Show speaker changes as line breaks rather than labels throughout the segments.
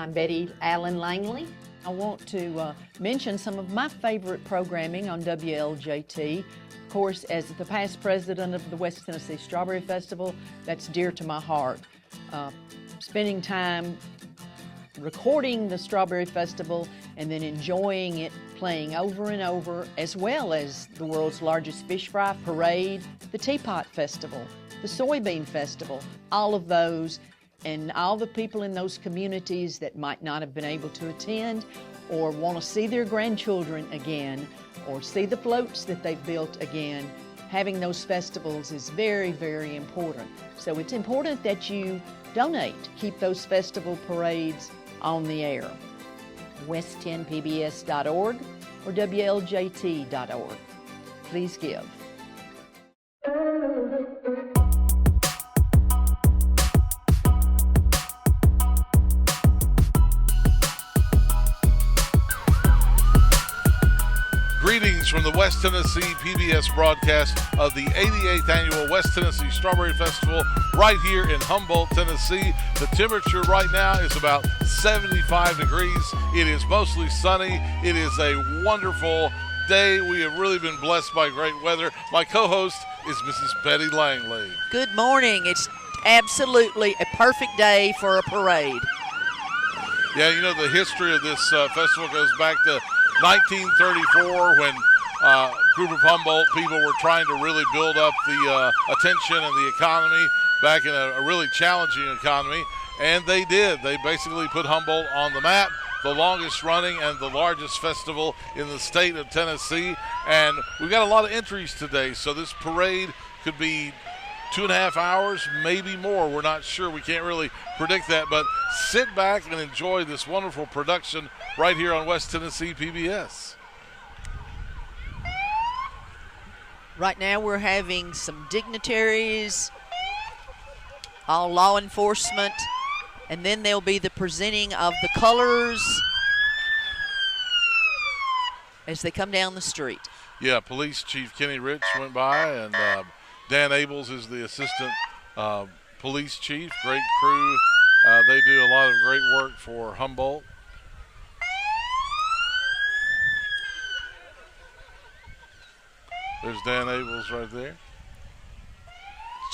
I'm Betty Allen Langley. I want to mention some of my favorite programming on WLJT. Of course, as the past president of the West Tennessee Strawberry Festival, that's dear to my heart. Spending time recording the Strawberry Festival and then enjoying it, playing over and over, as well as the world's largest fish fry parade, the Teapot Festival, the Soybean Festival, all of those, and all the people in those communities that might not have been able to attend or want to see their grandchildren again or see the floats that they've built again. Having those festivals is very, very important. So it's important that you donate to keep those festival parades on the air. West10pbs.org or WLJT.org. Please give.
Greetings from the West Tennessee PBS broadcast of the 88th Annual West Tennessee Strawberry Festival right here in Humboldt, Tennessee. The temperature right now is about 75 degrees. It is mostly sunny. It is a wonderful day. We have really been blessed by great weather. My co-host is Mrs. Betty Langley.
Good morning. It's absolutely a perfect day for a parade.
Yeah, you know, the history of this festival goes back to 1934 when a group of Humboldt people were trying to really build up the attention and the economy back in a really challenging economy, and they did. They basically put Humboldt on the map, the longest running and the largest festival in the state of Tennessee, and we've got a lot of entries today, so this parade could be 2.5 hours, maybe more. We're not sure. We can't really predict that, but sit back and enjoy this wonderful production right here on West Tennessee PBS.
Right now we're having some dignitaries, all law enforcement, and then there'll be the presenting of the colors as they come down the street.
Yeah, Police Chief Kenny Rich went by, and Dan Abels is the assistant police chief. Great crew. They do a lot of great work for Humboldt. There's Dan Abels right there.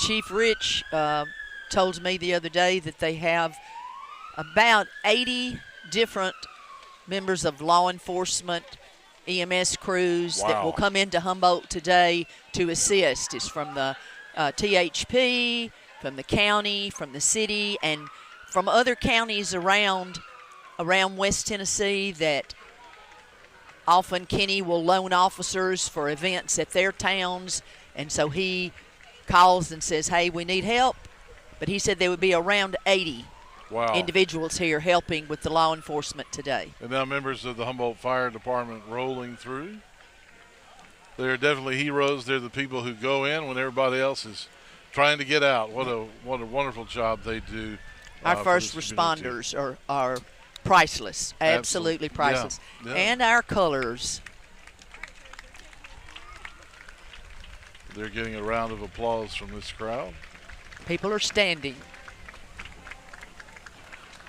Chief Rich told me the other day that they have about 80 different members of law enforcement, EMS crews that will come into Humboldt today to assist. It's from the THP, from the county, from the city, and from other counties around West Tennessee that often Kenny will loan officers for events at their towns, and so he calls and says, hey, we need help. But he said there would be around 80 individuals here helping with the law enforcement today.
And now members of the Humboldt Fire Department rolling through. They're definitely heroes. They're the people who go in when everybody else is trying to get out. What a wonderful job they do.
Our first responders are priceless, absolutely priceless. Yeah. And our colors.
They're getting a round of applause from this crowd.
People are standing.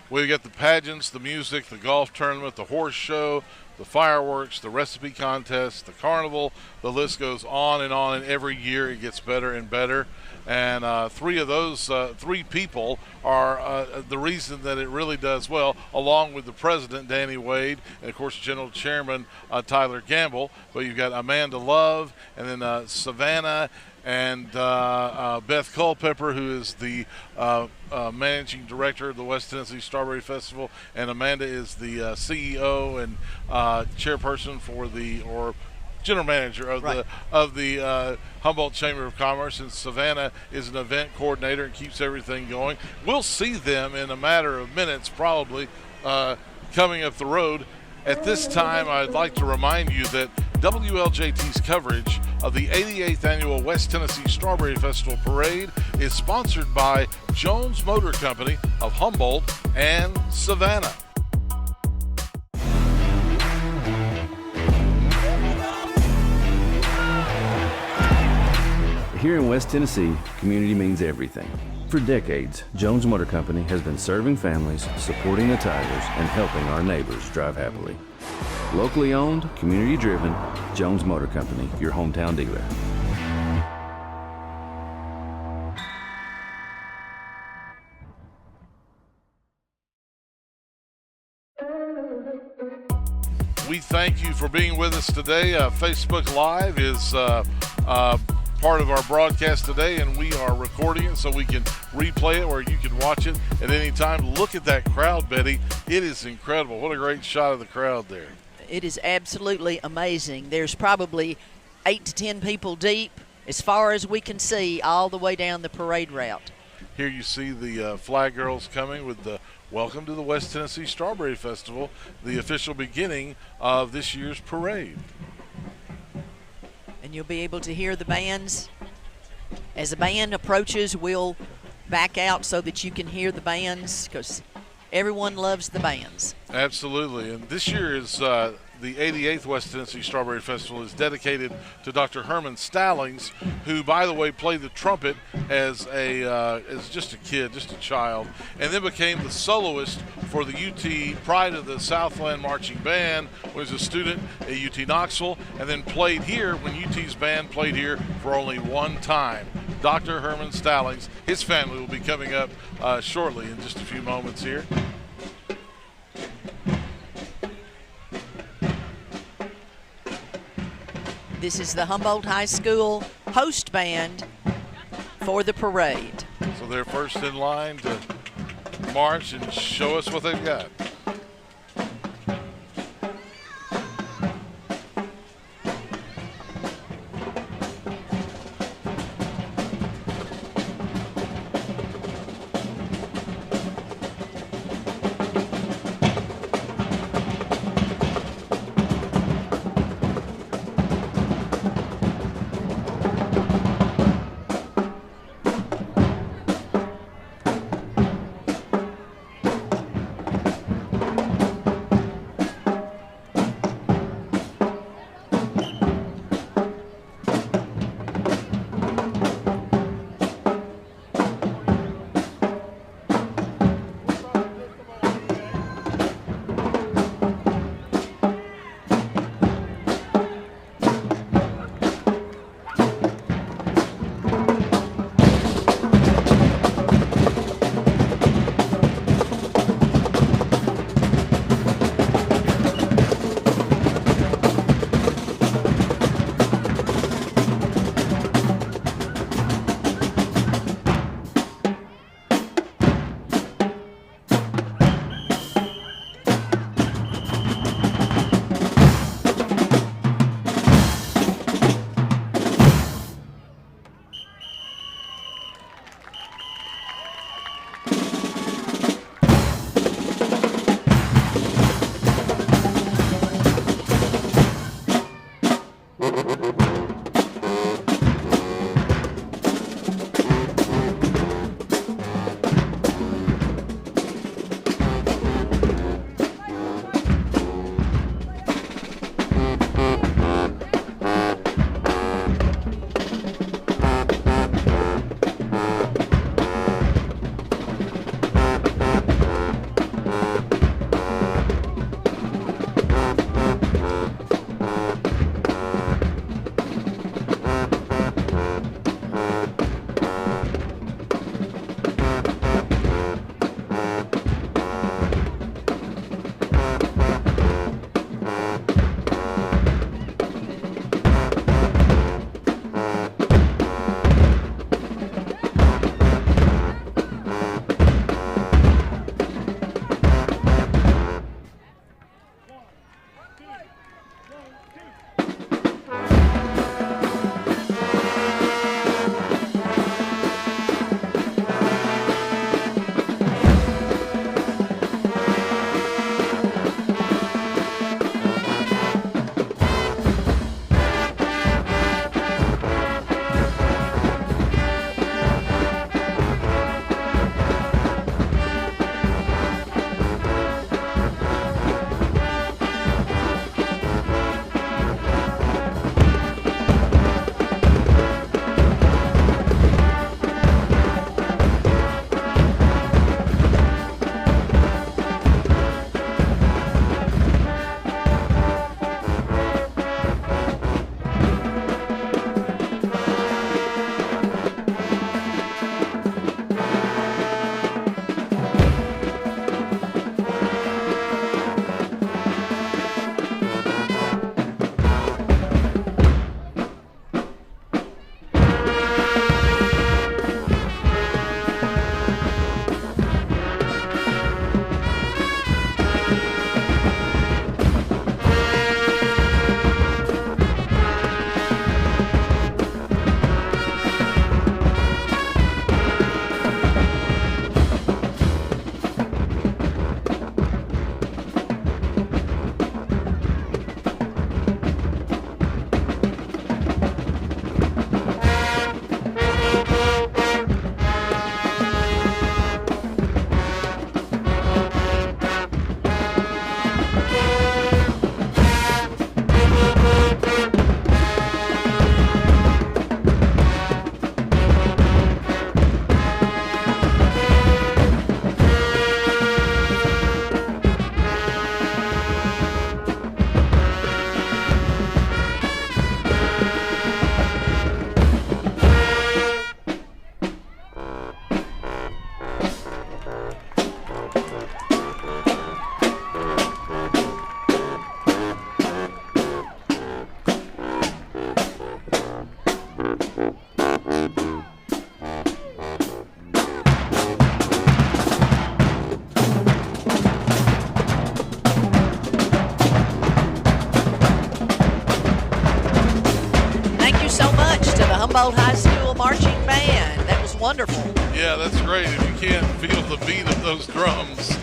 We've got the pageants, the music, the golf tournament, the horse show, the fireworks, the recipe contest, the carnival. The list goes on, and every year it gets better and better. And three of those three people are the reason that it really does well, along with the president, Danny Wade, and, of course, General Chairman Tyler Gamble. But you've got Amanda Love, and then Savannah, and Beth Culpepper, who is the managing director of the West Tennessee Strawberry Festival, and Amanda is the CEO and chairperson for or general manager of the Humboldt Chamber of Commerce, and Savannah is an event coordinator and keeps everything going. We'll see them in a matter of minutes, probably coming up the road. At this time, I'd like to remind you that WLJT's coverage of the 88th Annual West Tennessee Strawberry Festival Parade is sponsored by Jones Motor Company of Humboldt and Savannah.
Here in West Tennessee, community means everything. For decades, Jones Motor Company has been serving families, supporting the Tigers, and helping our neighbors drive happily. Locally owned, community driven, Jones Motor Company, your hometown dealer.
We thank you for being with us today. Facebook Live is part of our broadcast today, and we are recording it so we can replay it, or you can watch it at any time. Look at that crowd, Betty. It is incredible. What a great shot of the crowd there.
It is absolutely amazing. There's probably 8 to 10 people deep, as far as we can see, all the way down the parade route.
Here you see the flag girls coming with the welcome to the West Tennessee Strawberry Festival, the official beginning of this year's parade.
And you'll be able to hear the bands. As the band approaches, we'll back out so that you can hear the bands, because everyone loves the bands.
Absolutely. And this year is the 88th West Tennessee Strawberry Festival is dedicated to Dr. Herman Stallings, who, by the way, played the trumpet as just a kid, just a child, and then became the soloist for the UT Pride of the Southland Marching Band, was a student at UT Knoxville, and then played here when UT's band played here for only one time. Dr. Herman Stallings, his family will be coming up shortly in just a few moments here.
This is the Humboldt High School host band for the parade.
So they're first in line to march and show us what they've got.
wonderful.
Yeah, that's great. If you can't feel the beat of those drums,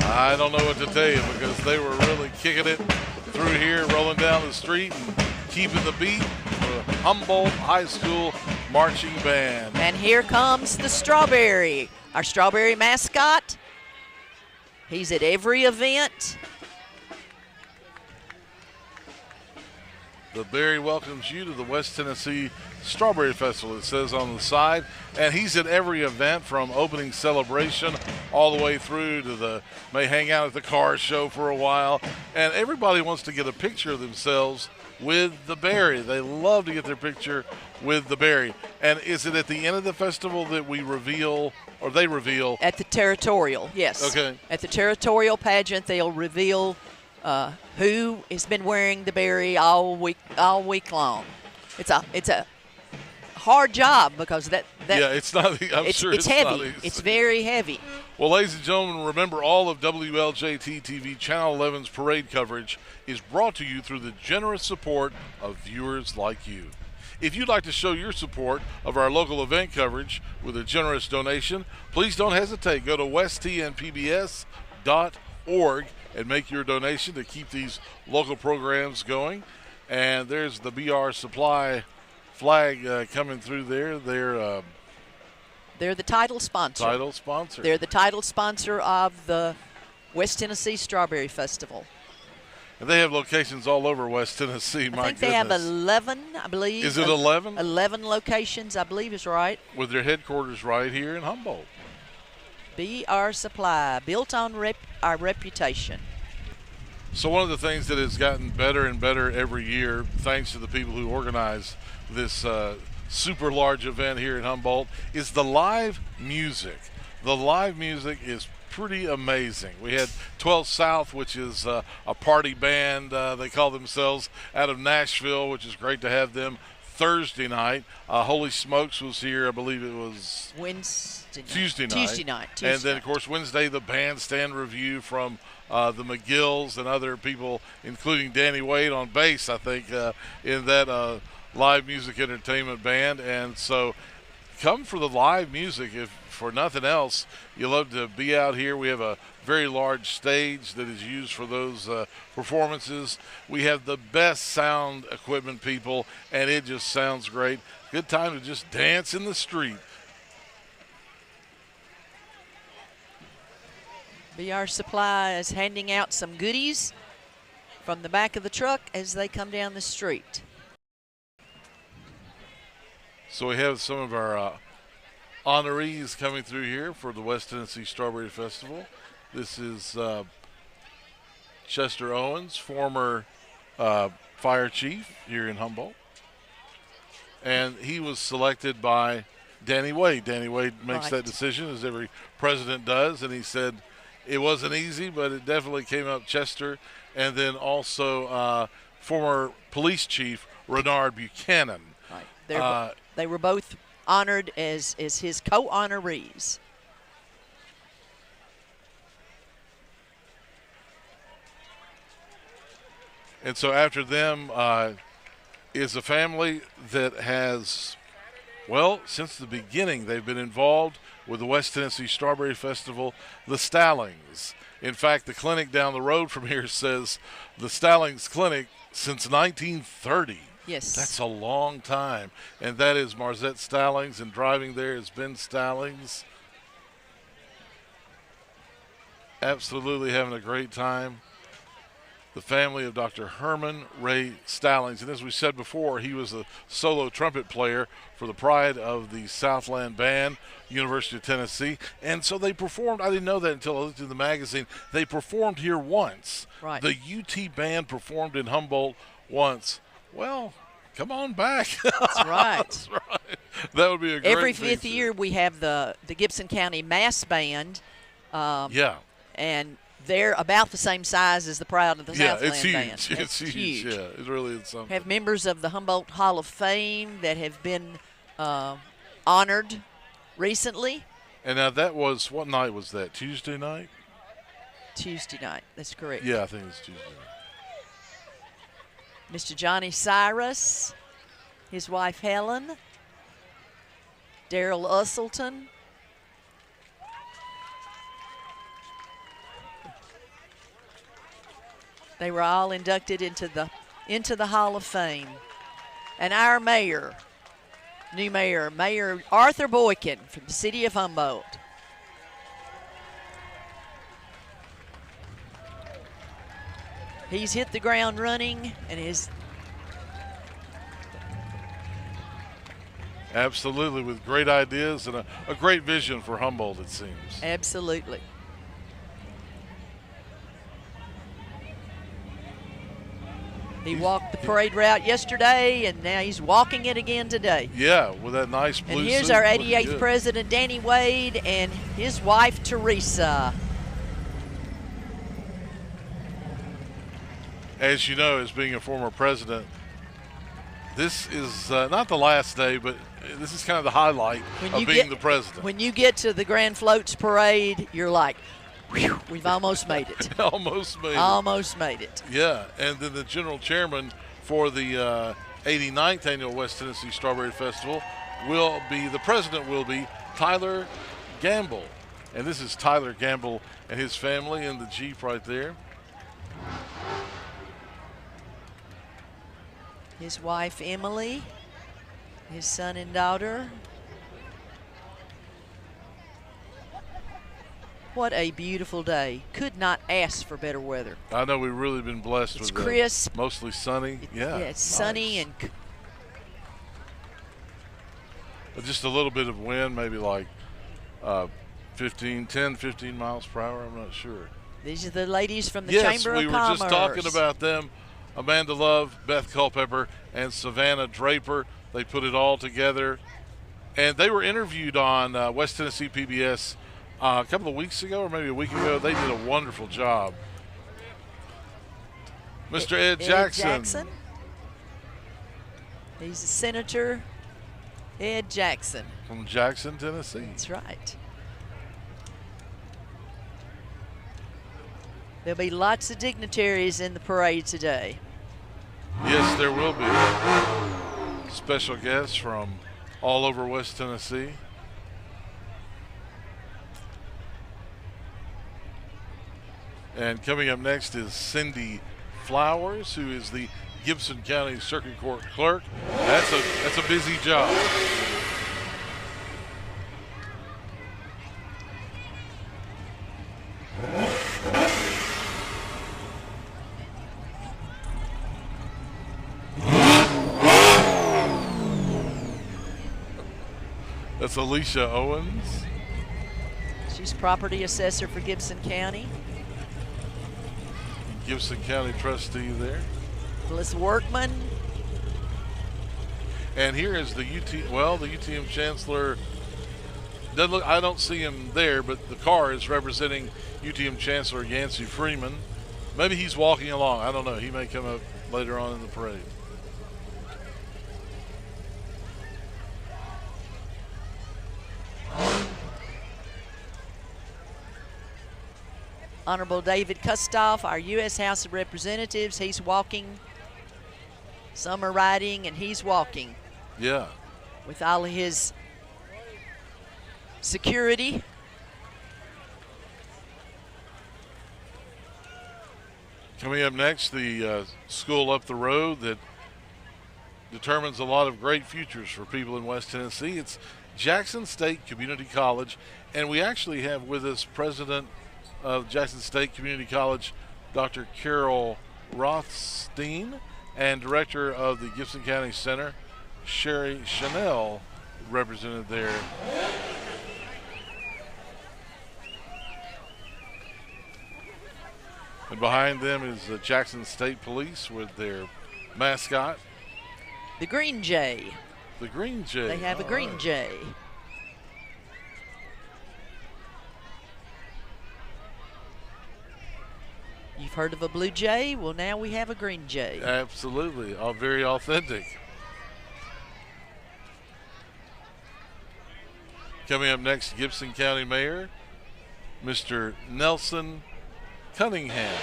I don't know what to tell you, because they were really kicking it through here, rolling down the street and keeping the beat for the Humboldt High School Marching Band.
And here comes the Strawberry, our Strawberry mascot. He's at every event.
The Berry welcomes you to the West Tennessee Strawberry Festival, it says on the side. And he's at every event, from opening celebration all the way through to may hang out at the car show for a while. And everybody wants to get a picture of themselves with the Berry. They love to get their picture with the Berry. And is it at the end of the festival that we reveal, or they reveal?
At the territorial, yes.
Okay.
At the territorial pageant, they'll reveal who has been wearing the Berry all week long. It's a hard job, because that
yeah, it's not. I'm sure it's
heavy.
Not easy.
It's very heavy.
Well, ladies and gentlemen, remember, all of WLJT TV Channel 11's parade coverage is brought to you through the generous support of viewers like you. If you'd like to show your support of our local event coverage with a generous donation, please don't hesitate. Go to westtnpbs.org and make your donation to keep these local programs going. And there's the BR Supply flag coming through there. They're
the title sponsor. They're the title sponsor of the West Tennessee Strawberry Festival.
And they have locations all over West Tennessee.
I think they have 11, I believe.
Is it 11?
11 locations, I believe is right.
With their headquarters right here in Humboldt.
BR Supply, built on our reputation.
So one of the things that has gotten better and better every year, thanks to the people who organize this super large event here in Humboldt, is the live music. The live music is pretty amazing. We had 12 South, which is a party band. They call themselves, out of Nashville, which is great to have them Thursday night. Holy Smokes was here, I believe it was Tuesday night. And then, of course, Wednesday, the bandstand review from the McGills and other people, including Danny Wade on bass, I think, in that live music entertainment band. And so come for the live music. If for nothing else, you love to be out here. We have a very large stage that is used for those performances. We have the best sound equipment, people, and it just sounds great. Good time to just dance in the street.
BR Supply is handing out some goodies from the back of the truck as they come down the street.
So we have some of our honorees coming through here for the West Tennessee Strawberry Festival. This is Chester Owens, former fire chief here in Humboldt. And he was selected by Danny Wade. Danny Wade makes that decision, as every president does, and he said it wasn't easy, but it definitely came up Chester. And then also former police chief Renard Buchanan.
Right. They were both honored as his co-honorees.
And so after them is a family that has, well, since the beginning, they've been involved with the West Tennessee Strawberry Festival, the Stallings. In fact, the clinic down the road from here says the Stallings Clinic since 1930.
Yes.
That's a long time. And that is Marzette Stallings, and driving there is Ben Stallings. Absolutely having a great time. The family of Dr. Herman Ray Stallings. And as we said before, he was a solo trumpet player for the pride of the Southland Band, University of Tennessee. And so they performed, I didn't know that until I looked in the magazine, they performed here once.
Right.
The UT Band performed in Humboldt once. Well, come on back.
That's right.
That's right. That would be a great
Every
feature.
fifth year we have the Gibson County Mass Band.
Yeah.
And they're about the same size as the Pride of the Southland Band.
It's huge. Yeah, it really is something.
Have members of the Humboldt Hall of Fame that have been honored recently.
And now that was, what night was that? Tuesday night?
Tuesday night. That's correct.
Yeah, I think it's Tuesday night.
Mr. Johnny Cyrus, his wife Helen, Daryl Usselton. They were all inducted into the Hall of Fame. And our mayor, new mayor, Mayor Arthur Boykin from the city of Humboldt. He's hit the ground running and is
absolutely with great ideas and a great vision for Humboldt, it seems.
absolutely. He walked the parade route yesterday, and now he's walking it again today.
Yeah, with that nice blue
And here's
suit,
our
looking
88th
good.
president, Danny Wade, and his wife, Teresa.
As you know, as being a former president, this is not the last day, but this is kind of the highlight of being the president.
When you get to the Grand Floats Parade, you're like, whew, we've almost made it.
Almost made it.
Almost made it.
Yeah, and then the general chairman for the 89th annual West Tennessee Strawberry Festival the president will be Tyler Gamble. And this is Tyler Gamble and his family in the Jeep right there.
His wife, Emily, his son and daughter. What a beautiful day. Could not ask for better weather.
I know we've really been blessed
It's
with
crisp.
mostly sunny. Yeah,
it's sunny and
but just a little bit of wind, maybe like 10, 15 miles per hour. I'm not sure.
these are the ladies from the
Yes,
Chamber
we
of
were
Commerce.
just talking about them. Amanda Love, Beth Culpepper, and Savannah Draper. They put it all together. And they were interviewed on West Tennessee PBS a couple of weeks ago, or maybe a week ago. They did a wonderful job. Mr. Ed Jackson.
He's a Senator Ed Jackson.
From Jackson, Tennessee.
That's right. There'll be lots of dignitaries in the parade today.
Yes, there will be. Special guests from all over West Tennessee. And coming up next is Cindy Flowers, who is the Gibson County Circuit Court Clerk. That's a busy job. That's Alicia Owens.
She's property assessor for Gibson County.
Gibson County trustee there.
Melissa Workman.
And here is the UTM chancellor. Doesn't look, I don't see him there, but the car is representing UTM Chancellor Yancey Freeman. Maybe he's walking along. I don't know. He may come up later on in the parade.
Honorable David Kustoff, our U.S. House of Representatives. He's walking. Some are riding, and he's walking.
Yeah.
With all of his security.
Coming up next, the school up the road that determines a lot of great futures for people in West Tennessee. It's Jackson State Community College, and we actually have with us President of Jackson State Community College, Dr. Carol Rothstein, and Director of the Gibson County Center, Sherry Chanel, represented there. And behind them is the Jackson State Police with their mascot,
The Green Jay.
the Green Jay.
They have a
All
Green
right.
Jay. You've heard of a Blue Jay? Well, now we have a Green Jay.
Absolutely, all very authentic. Coming up next, Gibson County Mayor, Mr. Nelson Cunningham.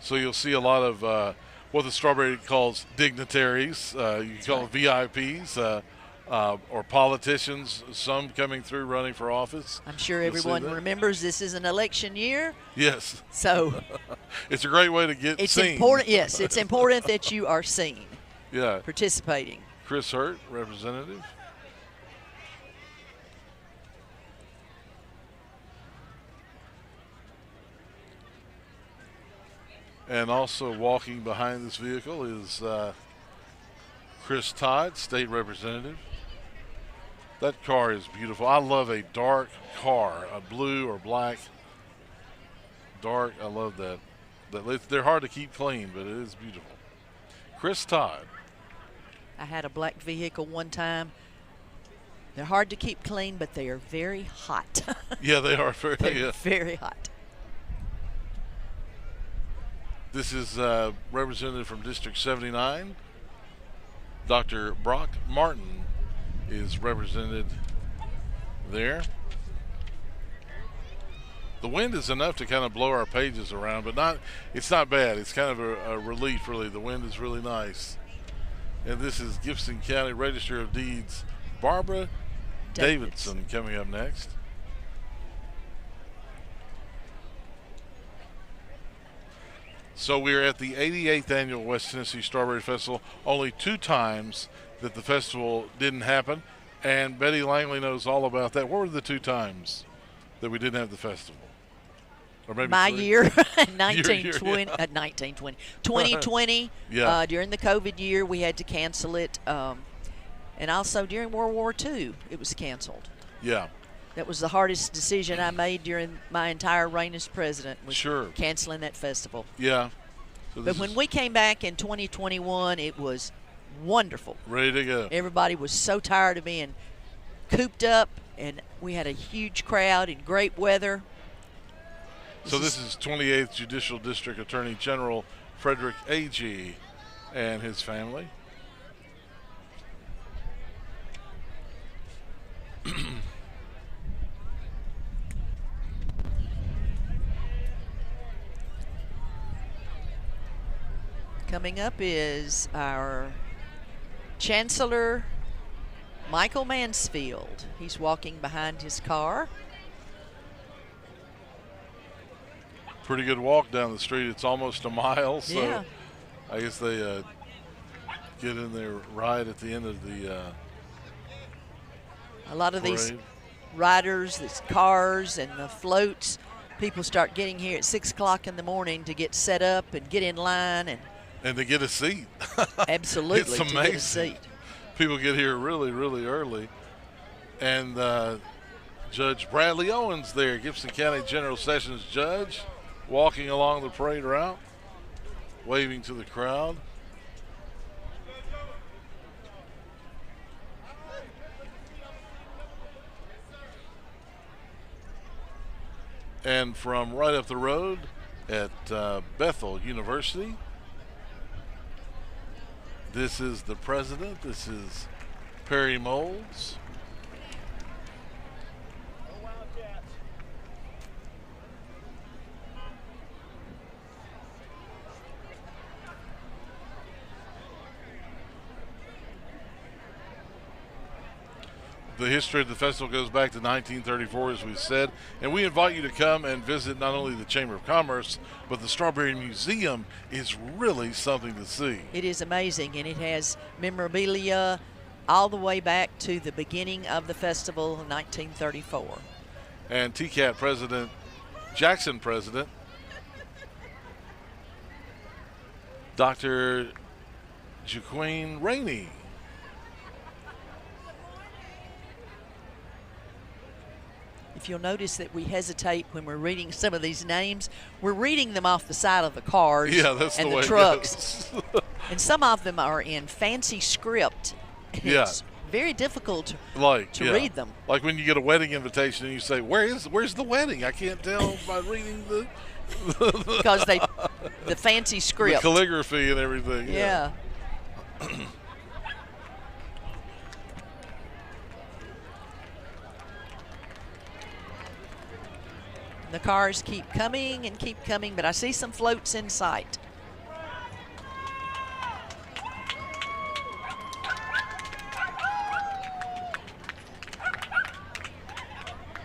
So you'll see a lot of what the Strawberry calls dignitaries. You call it VIPs. Or politicians, some coming through running for office.
I'm sure
You'll see
everyone
that.
remembers this is an election year.
Yes.
So
It's a great way to get
it's
seen.
important. Yes, it's important that you are seen
Yeah.
participating.
Chris Hurt, representative. And also walking behind this vehicle is Chris Todd, state representative. That car is beautiful. I love a dark car, a blue or black. Dark, I love that. They're hard to keep clean, but it is beautiful. Chris Todd.
I had a black vehicle one time. They're hard to keep clean, but they are very hot.
Yeah, they are very.
They're
Yeah.
very hot.
This is representative from District 79. Dr. Brock Martin is represented there. The wind is enough to kind of blow our pages around, but it's not bad. It's kind of a relief, really. The wind is really nice. And this is Gibson County Register of Deeds, Barbara Davidson coming up next. So we're at the 88th annual West Tennessee Strawberry Festival. Only 2 times that the festival didn't happen, and Betty Langley knows all about that. What were the 2 times that we didn't have the festival? Or maybe
My
3?
year,
Your
2020.
Yeah.
During the COVID year, we had to cancel it. And also during World War II, it was canceled.
Yeah.
That was the hardest decision I made during my entire reign as president, was
Sure.
canceling that festival.
Yeah. So
But
this
when
is
we came back in 2021, it was wonderful.
ready to go.
Everybody was so tired of being cooped up, and we had a huge crowd and great weather.
So this is 28th Judicial District Attorney General Frederick Agee and his family.
Coming up is our Chancellor Michael Mansfield. He's walking behind his car.
Pretty good walk down the street. It's almost a mile, so
Yeah.
I guess they get in there right at the end of the
A lot of these
parade.
riders, these cars, and the floats, people start getting here at 6 o'clock in the morning to get set up and get in line, and
And to get a seat.
absolutely
It's
to get a
amazing.
seat.
People get here really, really early. And Judge Bradley Owens there, Gibson County General Sessions Judge, walking along the parade route, waving to the crowd. And from right up the road at Bethel University, this is the president. This is Perry Moulds. The history of the festival goes back to 1934, as we said, and we invite you to come and visit not only the Chamber of Commerce, but the Strawberry Museum is really something to see.
It is amazing, and it has memorabilia all the way back to the beginning of the festival in 1934.
And TCAT President, Jackson President, Dr. Jaqueen Rainey.
If you'll notice that we hesitate when we're reading some of these names, we're reading them off the side of the cars
Yeah, that's
and
the
the
way it
trucks.
goes.
And some of them are in fancy script.
Yeah.
It's very difficult to
yeah.
read them.
Like when you get a wedding invitation and you say, where's the wedding? I can't tell by reading the
because the fancy
the
script.
calligraphy and everything.
Yeah. The cars keep coming and keep coming, but I see some floats in sight.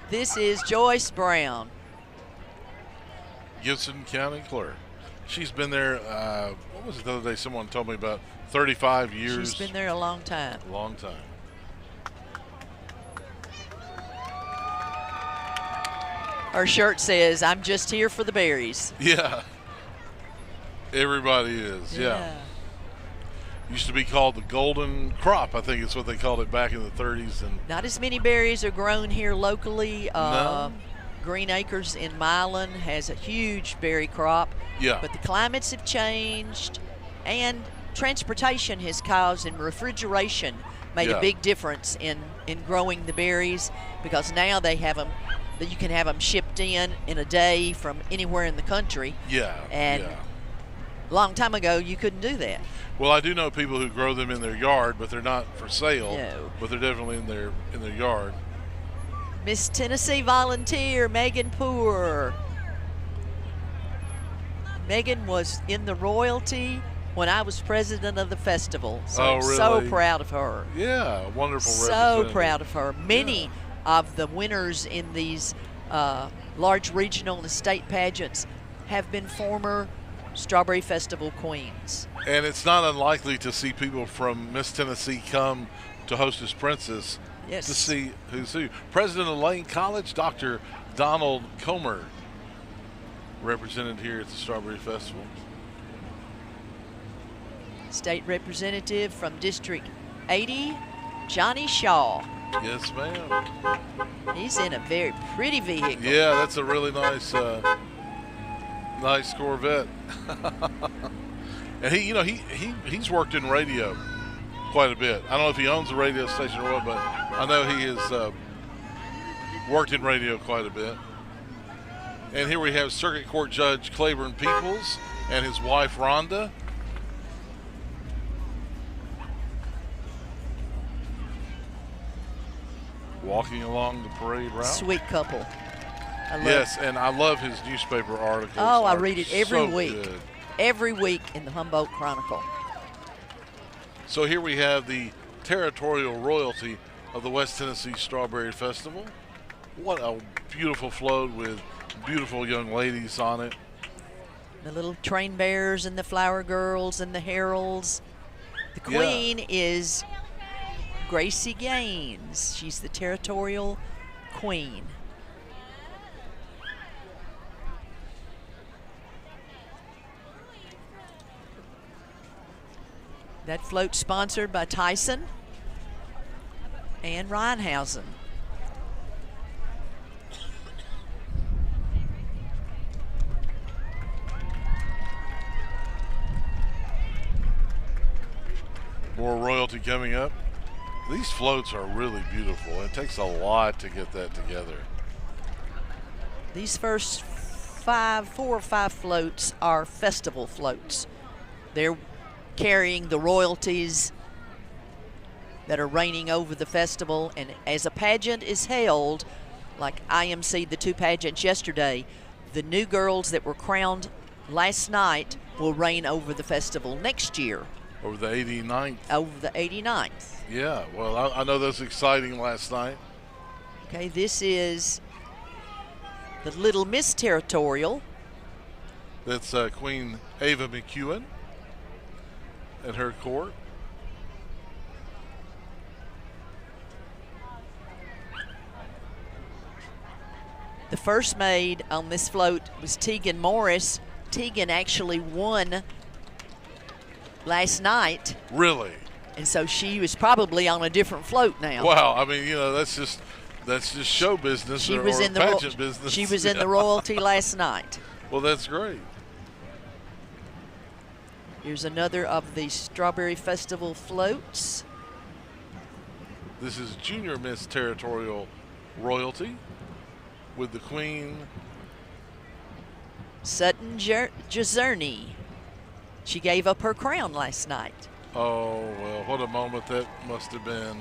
This is Joyce Brown.
Gibson County Clerk. She's been there, what was it the other day? Someone told me about 35 years.
She's been there a long time.
Long time.
Her shirt says, "I'm just here for the berries."
Yeah. Everybody is, yeah. Used to be called the golden crop. I think it's what they called it back in the 30s. And
not as many berries are grown here locally.
No.
Green Acres in Milan has a huge berry crop.
Yeah.
But the climates have changed, and transportation has caused, and refrigeration made a big difference in growing the berries, because now they have them, that you can have them shipped in a day from anywhere in the country.
Yeah.
And a long time ago, you couldn't do that.
Well, I do know people who grow them in their yard, but they're not for sale.
No.
But they're definitely in their yard.
Miss Tennessee volunteer Megan Poor. Megan was in the royalty when I was president of the festival. So
Oh,
I'm
really?
so proud of her.
Yeah, wonderful
So
representative.
proud of her. Many of the winners in these large regional and state pageants have been former Strawberry Festival queens.
And it's not unlikely to see people from Miss Tennessee come to Hostess Princess
Yes.
to see who's who. President of Lane College, Dr. Donald Comer, represented here at the Strawberry Festival.
State representative from District 80, Johnny Shaw.
Yes, ma'am.
He's in a very pretty vehicle.
Yeah, that's a really nice, nice Corvette. And he's worked in radio quite a bit. I don't know if he owns a radio station or what, but I know he has worked in radio quite a bit. And here we have Circuit Court Judge Claiborne Peoples and his wife Rhonda. Walking along the parade route.
Sweet couple. I love
Yes, and I love his newspaper articles.
Oh, I
Are
read it every
so
week.
good.
Every week in the Humboldt Chronicle.
So here we have the territorial royalty of the West Tennessee Strawberry Festival. What a beautiful float with beautiful young ladies on it.
The little train bearers and the flower girls and the heralds. The queen is Gracie Gaines. She's the territorial queen. That float sponsored by Tyson and Reinhausen.
More royalty coming up. These floats are really beautiful. It takes a lot to get that together.
These first 4 or 5 floats are festival floats. They're carrying the royalties that are reigning over the festival, and as a pageant is held, like IMC, the 2 pageants yesterday, the new girls that were crowned last night will reign over the festival next year.
Over the 89th.
Over the 89th.
Yeah, well, I know that's exciting last night.
Okay, this is the Little Miss Territorial.
That's Queen Ava McEwen at her court.
The first maid on this float was Tegan Morris. Tegan actually won last night,
Really?
and so she was probably on a different float now.
Wow. I mean, that's just show business
She
or
was in the
pageant business.
She was in the royalty last night.
Well, that's great.
Here's another of the Strawberry Festival floats.
This is Junior Miss Territorial Royalty with the Queen.
Sutton Jazerny. She gave up her crown last night.
Oh, well, what a moment that must have been.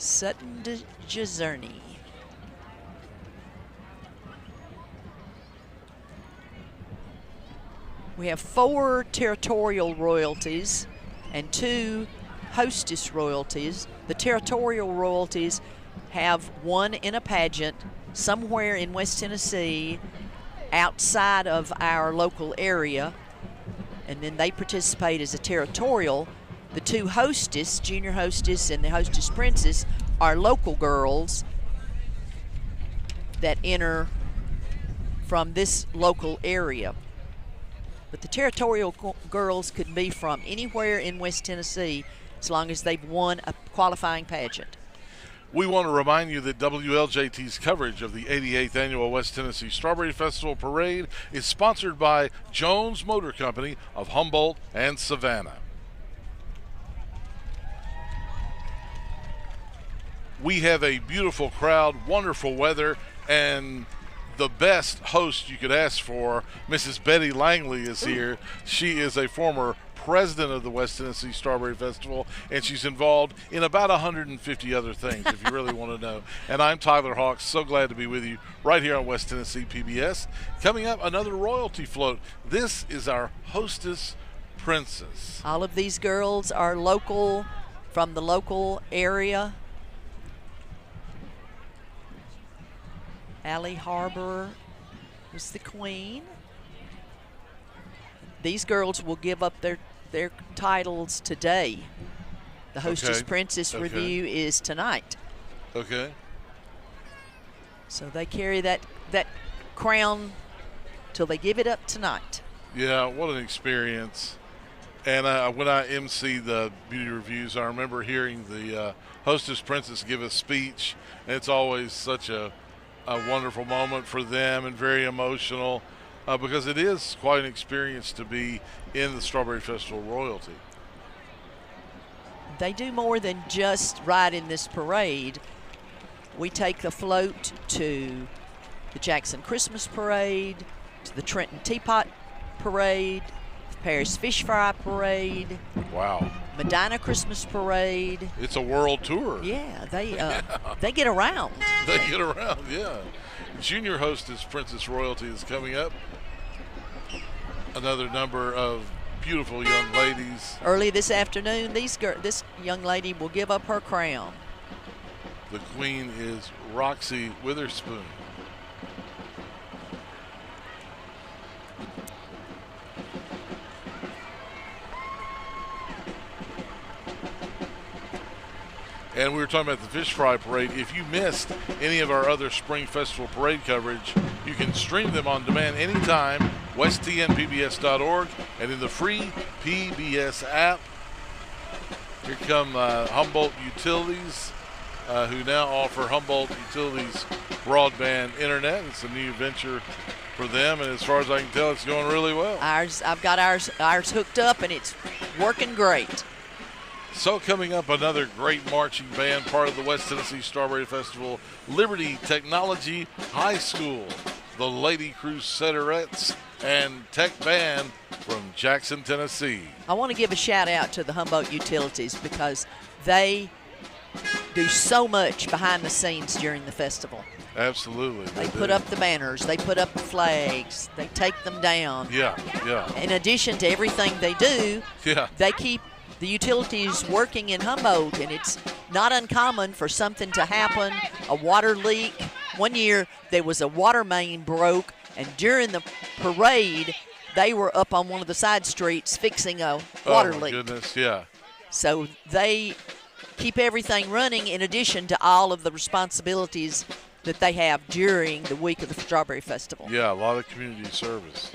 Sutton de Jazerny. We have 4 territorial royalties and 2 hostess royalties. The territorial royalties have one in a pageant somewhere in West Tennessee outside of our local area, and then they participate as a territorial. The 2 hostess, junior hostess and the hostess princess, are local girls that enter from this local area. But the territorial girls could be from anywhere in West Tennessee as long as they've won a qualifying pageant.
We want to remind you that WLJT's coverage of the 88th Annual West Tennessee Strawberry Festival Parade is sponsored by Jones Motor Company of Humboldt and Savannah. We have a beautiful crowd, wonderful weather, and the best host you could ask for. Mrs. Betty Langley is here. She is a former president of the West Tennessee Strawberry Festival, and she's involved in about 150 other things, if you really want to know. And I'm Tyler Hawks, so glad to be with you right here on West Tennessee PBS. Coming up, another royalty float. This is our hostess princess.
All of these girls are local, from the local area. Allie Harbor was the queen. These girls will give up their titles today. The Hostess Princess review is tonight.
Okay.
So they carry that crown till they give it up tonight.
Yeah, what an experience. And when I MC the beauty reviews, I remember hearing the Hostess Princess give a speech, and it's always such a wonderful moment for them and very emotional. Because it is quite an experience to be in the Strawberry Festival royalty.
They do more than just ride in this parade. We take the float to the Jackson Christmas Parade, to the Trenton Teapot Parade, the Paris Fish Fry Parade.
Wow.
Medina Christmas Parade.
It's a world tour.
Yeah, they get around.
They get around, yeah. Junior Hostess Princess Royalty is coming up. Another number of beautiful young ladies.
Early this afternoon, this young lady will give up her crown.
The queen is Roxy Witherspoon. And we were talking about the Fish Fry Parade. If you missed any of our other Spring Festival Parade coverage, you can stream them on demand anytime, westtnpbs.org, and in the free PBS app. Here come Humboldt Utilities, who now offer Humboldt Utilities broadband internet. It's a new venture for them, and as far as I can tell, it's going really well.
I've got ours hooked up, and it's working great.
So coming up, another great marching band, part of the West Tennessee Strawberry Festival, Liberty Technology High School, the Lady Crusaderettes, and Tech Band from Jackson, Tennessee.
I want to give a shout out to the Humboldt Utilities because they do so much behind the scenes during the festival.
Absolutely.
They put up the banners, they put up the flags, they take them down.
Yeah.
In addition to everything they do, they keep the utilities working in Humboldt, and it's not uncommon for something to happen, a water leak. One year there was a water main broke, and during the parade they were up on one of the side streets fixing a water leak.
Oh, my goodness, yeah.
So they keep everything running in addition to all of the responsibilities that they have during the week of the Strawberry Festival.
Yeah, a lot of community service.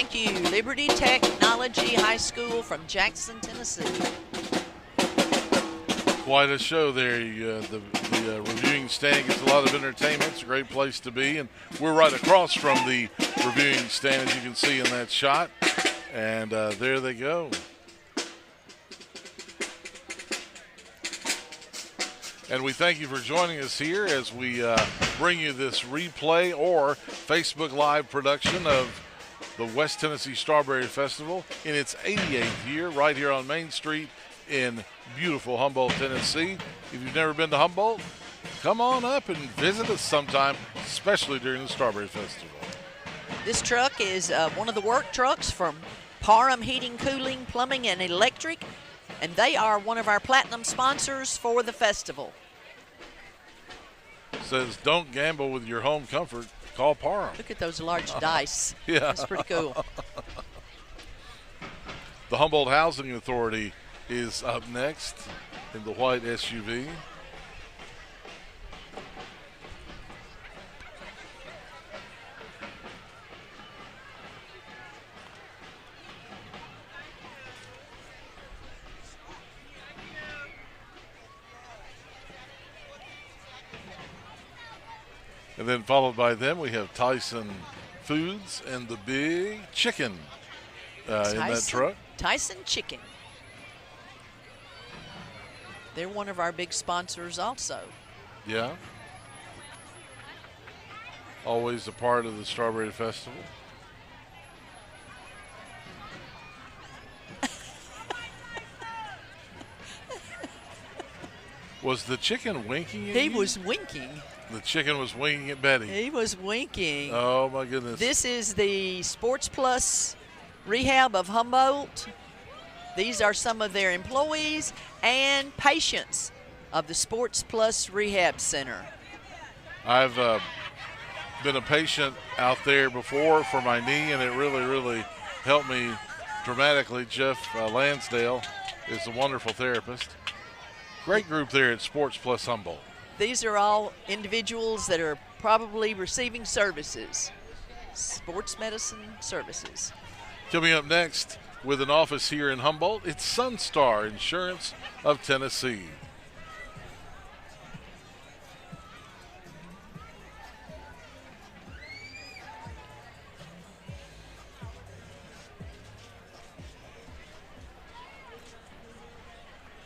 Thank you, Liberty Technology High School from Jackson, Tennessee.
Quite a show there. The reviewing stand gets a lot of entertainment. It's a great place to be. And we're right across from the reviewing stand, as you can see in that shot. And there they go. And we thank you for joining us here as we bring you this replay or Facebook Live production of the West Tennessee Strawberry Festival in its 88th year right here on Main Street in beautiful Humboldt, Tennessee. If you've never been to Humboldt, come on up and visit us sometime, especially during the Strawberry Festival.
This truck is one of the work trucks from Parham Heating, Cooling, Plumbing, and Electric, and they are one of our platinum sponsors for the festival.
Says, don't gamble with your home comfort. Call Parham.
Look at those large dice.
Yeah.
That's pretty cool.
The Humboldt Housing Authority is up next in the white SUV. And then followed by them, we have Tyson Foods and the Big Chicken in that truck.
Tyson Chicken. They're one of our big sponsors also.
Yeah. Always a part of the Strawberry Festival. Was the chicken winking at
He
you?
was winking.
The chicken was winking at Betty.
He was winking.
Oh, my goodness.
This is the Sports Plus Rehab of Humboldt. These are some of their employees and patients of the Sports Plus Rehab Center.
I've been a patient out there before for my knee, and it really, really helped me dramatically. Jeff Lansdale is a wonderful therapist. Great group there at Sports Plus Humboldt.
These are all individuals that are probably receiving services, sports medicine services.
Coming up next with an office here in Humboldt, it's Sunstar Insurance of Tennessee.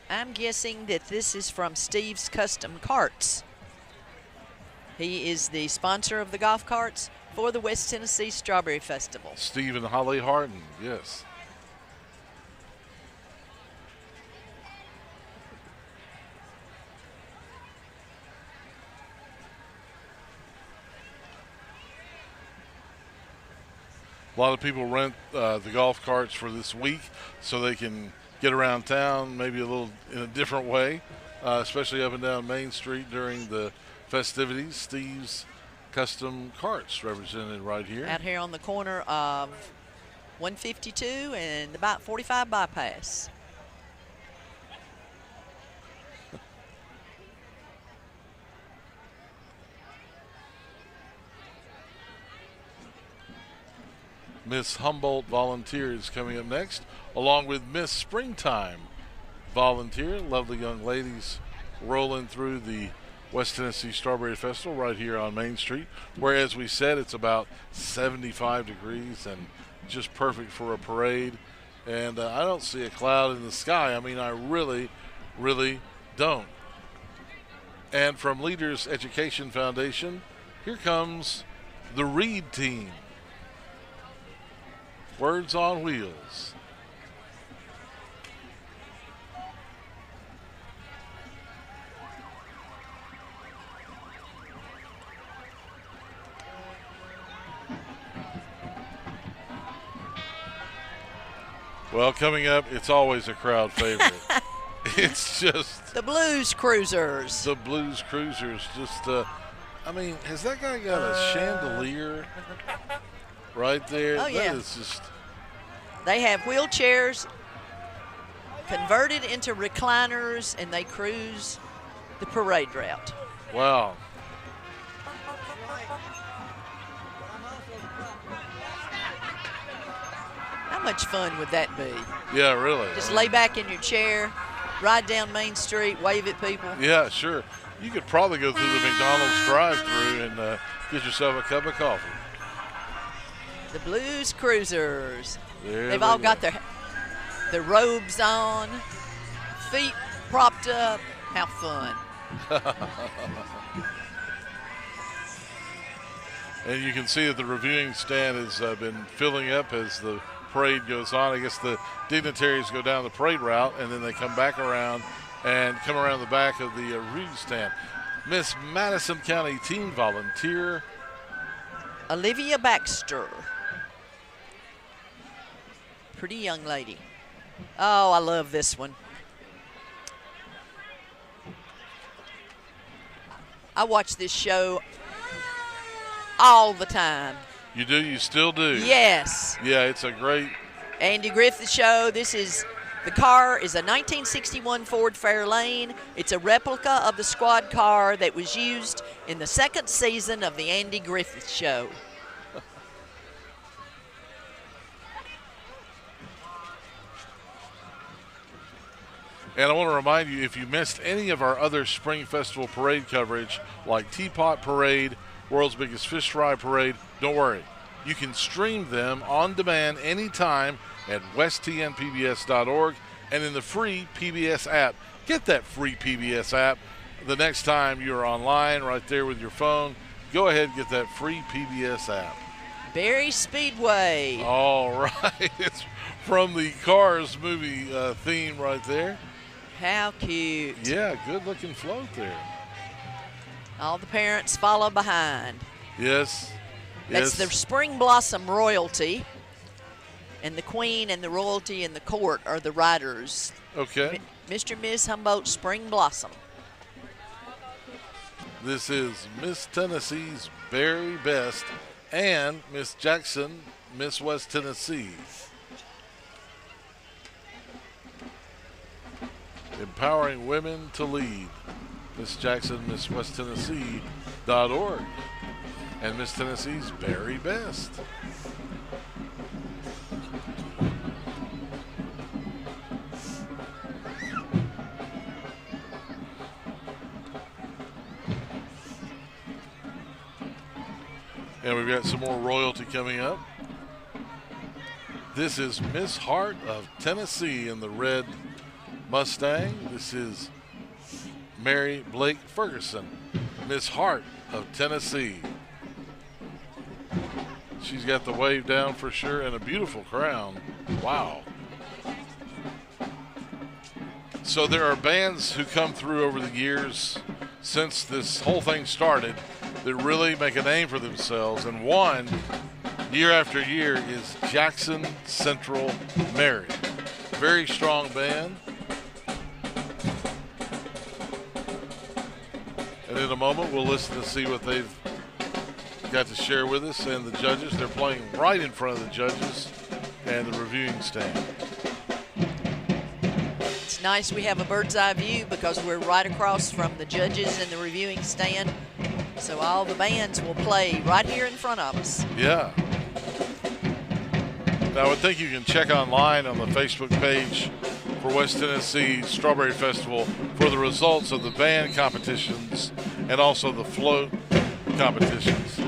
I'm guessing that this is from Steve's Custom Carts. He is the sponsor of the golf carts for the West Tennessee Strawberry Festival.
Steve and Holly Harden, yes. A lot of people rent the golf carts for this week so they can get around town maybe a little in a different way, especially up and down Main Street during the festivities. Steve's Custom Carts represented right here.
Out here on the corner of 152 and about 45 bypass.
Miss Humboldt Volunteers coming up next, along with Miss Springtime Volunteer. Lovely young ladies rolling through the West Tennessee Strawberry Festival right here on Main Street, where, as we said, it's about 75 degrees and just perfect for a parade. And I don't see a cloud in the sky. I mean, I really, really don't. And from Leaders Education Foundation, here comes the Reed team. Words on Wheels. Well, coming up, it's always a crowd favorite. It's just
the Blues Cruisers.
The Blues Cruisers. Just, I mean, has that guy got a chandelier right there?
Oh, yeah.
That is just.
They have wheelchairs converted into recliners, and they cruise the parade route.
Wow.
How much fun would that be?
Yeah, really.
Just lay back in your chair, ride down Main Street, wave at people.
Yeah, sure. You could probably go through the McDonald's drive-through and get yourself a cup of coffee.
The Blues Cruisers.
They've
all got their robes on, feet propped up. How fun.
And you can see that the reviewing stand has been filling up as the parade goes on. I guess the dignitaries go down the parade route, and then they come back around and come around the back of the reviewing stand. Miss Madison County Teen Volunteer
Olivia Baxter. Pretty young lady. Oh, I love this one. I watch this show all the time.
You do? You still do?
Yes.
Yeah, it's a great.
Andy Griffith Show. The car is a 1961 Ford Fairlane. It's a replica of the squad car that was used in the second season of the Andy Griffith Show.
And I want to remind you, if you missed any of our other Spring Festival parade coverage, like Teapot Parade, World's Biggest Fish Fry Parade, don't worry. You can stream them on demand anytime at westtnpbs.org and in the free PBS app. Get that free PBS app the next time you're online right there with your phone. Go ahead and get that free PBS app.
Berry Speedway.
All right. It's from the Cars movie theme right there.
How cute.
Yeah, good looking float there.
All the parents follow behind.
Yes.
That's the Spring Blossom royalty. And the queen and the royalty and the court are the riders.
Okay.
Mr. and Ms. Humboldt Spring Blossom.
This is Miss Tennessee's Very Best and Miss Jackson, Miss West Tennessee. Empowering women to lead. Miss Jackson, Miss West Tennessee.org. And Miss Tennessee's Very Best. And we've got some more royalty coming up. This is Miss Hart of Tennessee in the red Mustang. This is Mary Blake Ferguson, Miss Hart of Tennessee. She's got the wave down for sure and a beautiful crown. Wow. So there are bands who come through over the years since this whole thing started that really make a name for themselves, and one year after year is Jackson Central Mary. Very strong band. And in a moment we'll listen to see what they've got to share with us and the judges. They're playing right in front of the judges and the reviewing stand.
It's nice we have a bird's eye view because we're right across from the judges and the reviewing stand. So all the bands will play right here in front of us.
Yeah. Now I would think you can check online on the Facebook page for West Tennessee Strawberry Festival for the results of the band competitions and also the float competitions.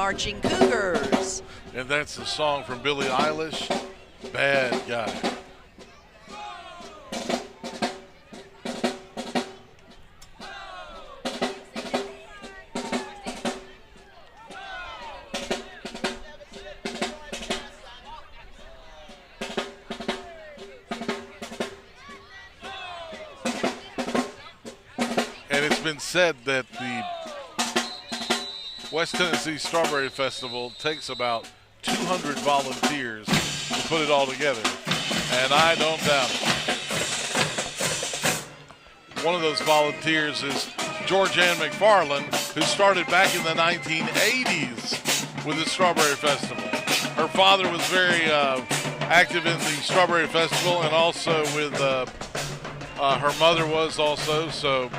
Marching Cougars.
And that's the song from Billie Eilish, Bad Guy. And it's been said that the West Tennessee Strawberry Festival takes about 200 volunteers to put it all together, and I don't doubt it. One of those volunteers is George Ann McFarland, who started back in the 1980s with the Strawberry Festival. Her father was very active in the Strawberry Festival, and also with her mother was also, so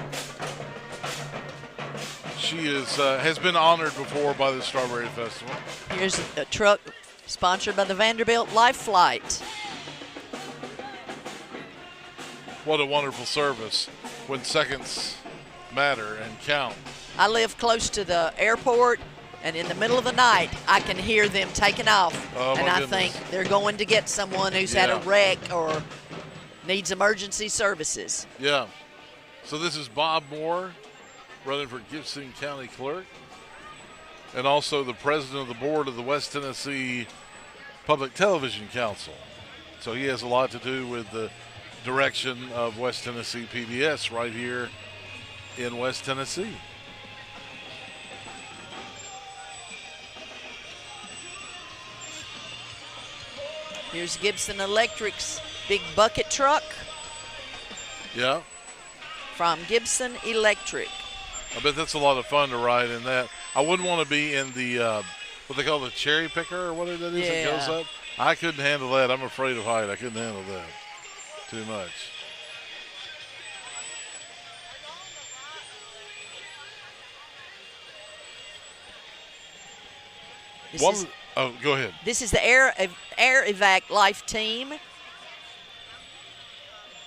she has been honored before by the Strawberry Festival.
Here's a truck sponsored by the Vanderbilt Life Flight.
What a wonderful service when seconds matter and count.
I live close to the airport, and in the middle of the night, I can hear them taking off.
Oh, my
and I
goodness.
think they're going to get someone who's had a wreck or needs emergency services.
Yeah. So this is Bob Moore, running for Gibson County Clerk, and also the president of the board of the West Tennessee Public Television Council. So he has a lot to do with the direction of West Tennessee PBS right here in West Tennessee.
Here's Gibson Electric's big bucket truck
Yeah.
from Gibson Electric.
I bet that's a lot of fun to ride in that. I wouldn't want to be in the, what they call the cherry picker or whatever that is that
Yeah.
goes up. I couldn't handle that. I'm afraid of height. I couldn't handle that. Too much. Go ahead.
This is the Air Evac Life Team.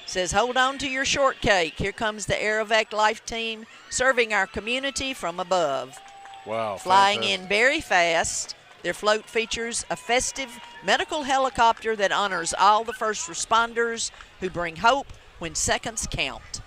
Says, hold on to your shortcake. Here comes the Air Evac Life Team serving our community from above.
Wow.
Flying
fantastic.
in very fast. Their float features a festive medical helicopter that honors all the first responders who bring hope when seconds count.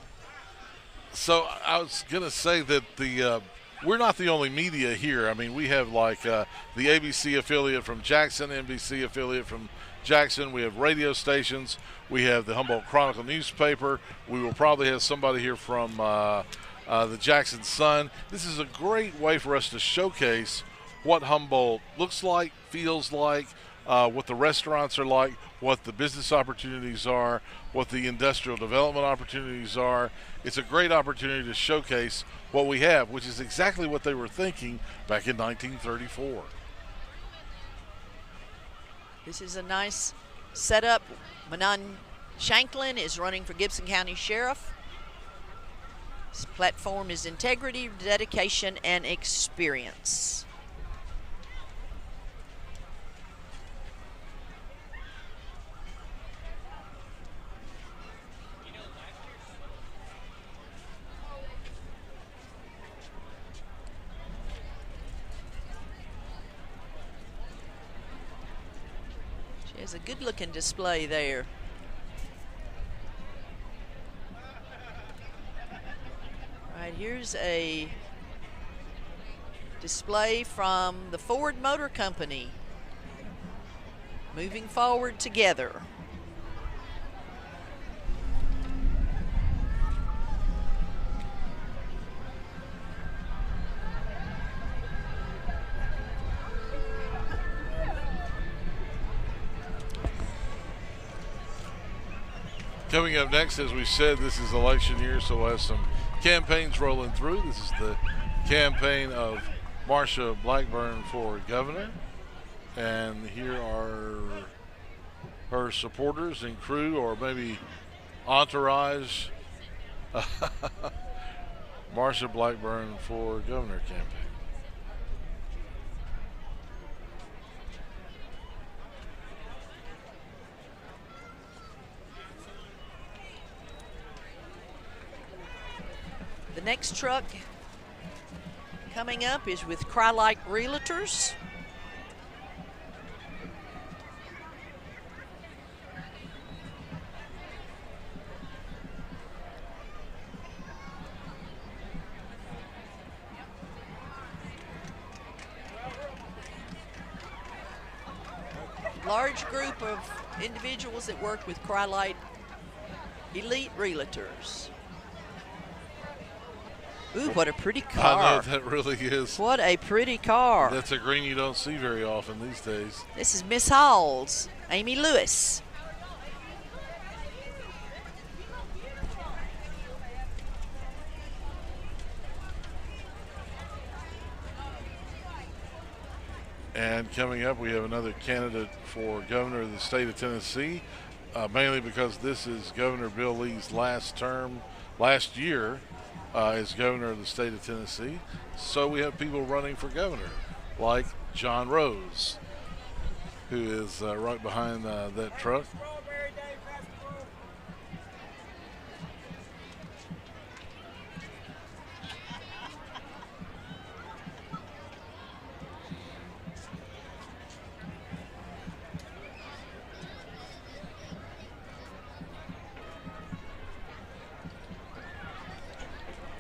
So I was going to say that we're not the only media here. I mean, we have like the ABC affiliate from Jackson, NBC affiliate from Jackson. We have radio stations. We have the Humboldt Chronicle newspaper. We will probably have somebody here from the Jackson Sun. This is a great way for us to showcase what Humboldt looks like, feels like, what the restaurants are like, what the business opportunities are, what the industrial development opportunities are. It's a great opportunity to showcase what we have, which is exactly what they were thinking back in 1934.
This is a nice setup. Manon Shanklin is running for Gibson County Sheriff. His platform is integrity, dedication, and experience. She has a good-looking display there. Right, here's a display from the Ford Motor Company. Moving forward together.
Coming up next, as we said, this is election year, so we'll have some campaigns rolling through. This is the campaign of Marsha Blackburn for governor. And here are her supporters and crew, or maybe entourage. Marsha Blackburn for governor campaign.
The next truck Coming up is with Crylight Realtors. Large group of individuals that work with Crylight Elite Realtors. Ooh, what a pretty car.
I know, that really is.
What a pretty car.
That's a green you don't see very often these days.
This is Miss Halls, Amy Lewis.
And coming up, we have another candidate for governor of the state of Tennessee, mainly because this is Governor Bill Lee's last year as governor of the state of Tennessee. So we have people running for governor, like John Rose, who is right behind that truck.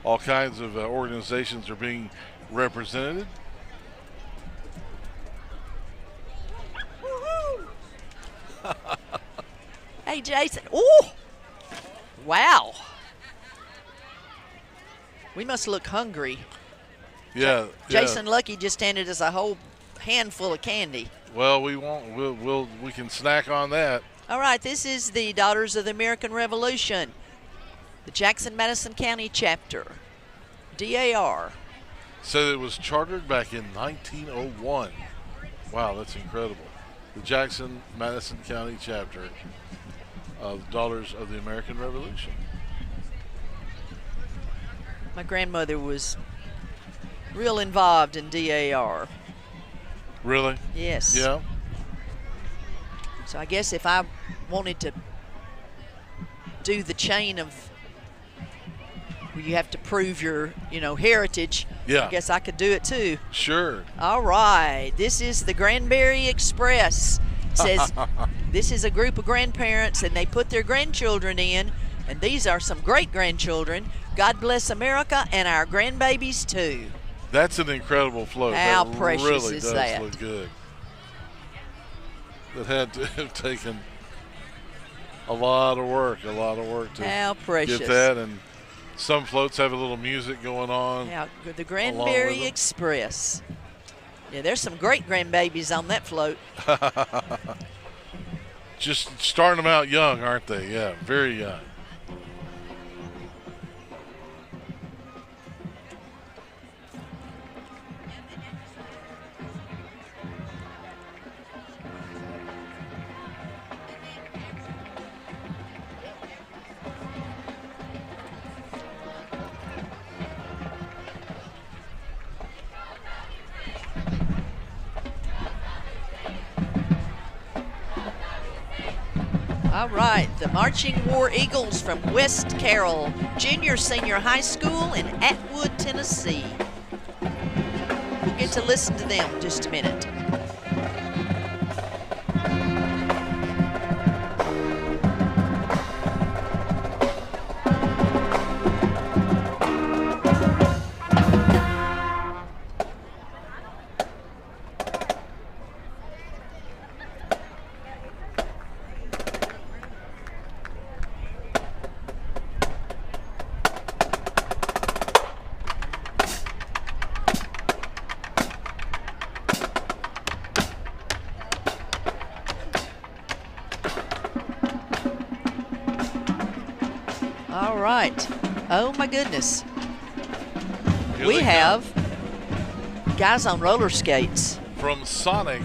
All kinds of organizations are being represented.
Hey, Jason. Oh, wow. We must look hungry.
Yeah.
Jason Lucky just handed us a whole handful of candy.
Well, we won't. We can snack on that.
All right, this is the Daughters of the American Revolution, the Jackson-Madison County chapter, DAR.
Said it was chartered back in 1901. Wow, that's incredible. The Jackson-Madison County chapter of Daughters of the American Revolution.
My grandmother was real involved in DAR.
Really?
Yes.
Yeah.
So I guess if I wanted to do the chain of where you have to prove your, heritage,
Yeah.
I guess I could do it too.
Sure.
All right. This is the Granberry Express. It says this is a group of grandparents and they put their grandchildren in, and these are some great grandchildren. God bless America and our grandbabies too.
That's an incredible float.
How
that
precious
really
is
does
that?
look good. That had to have taken a lot of work to
How precious.
get that. And some floats have a little music going on.
Now, the Granberry
them.
Express. Yeah, there's some great grandbabies on that float.
Just starting them out young, aren't they? Yeah, very young.
All right, the Marching War Eagles from West Carroll Junior Senior High School in Atwood, Tennessee. We'll get to listen to them in just a minute. All right. Oh, my goodness.
Here
We
they
have guys on roller skates.
come from Sonic,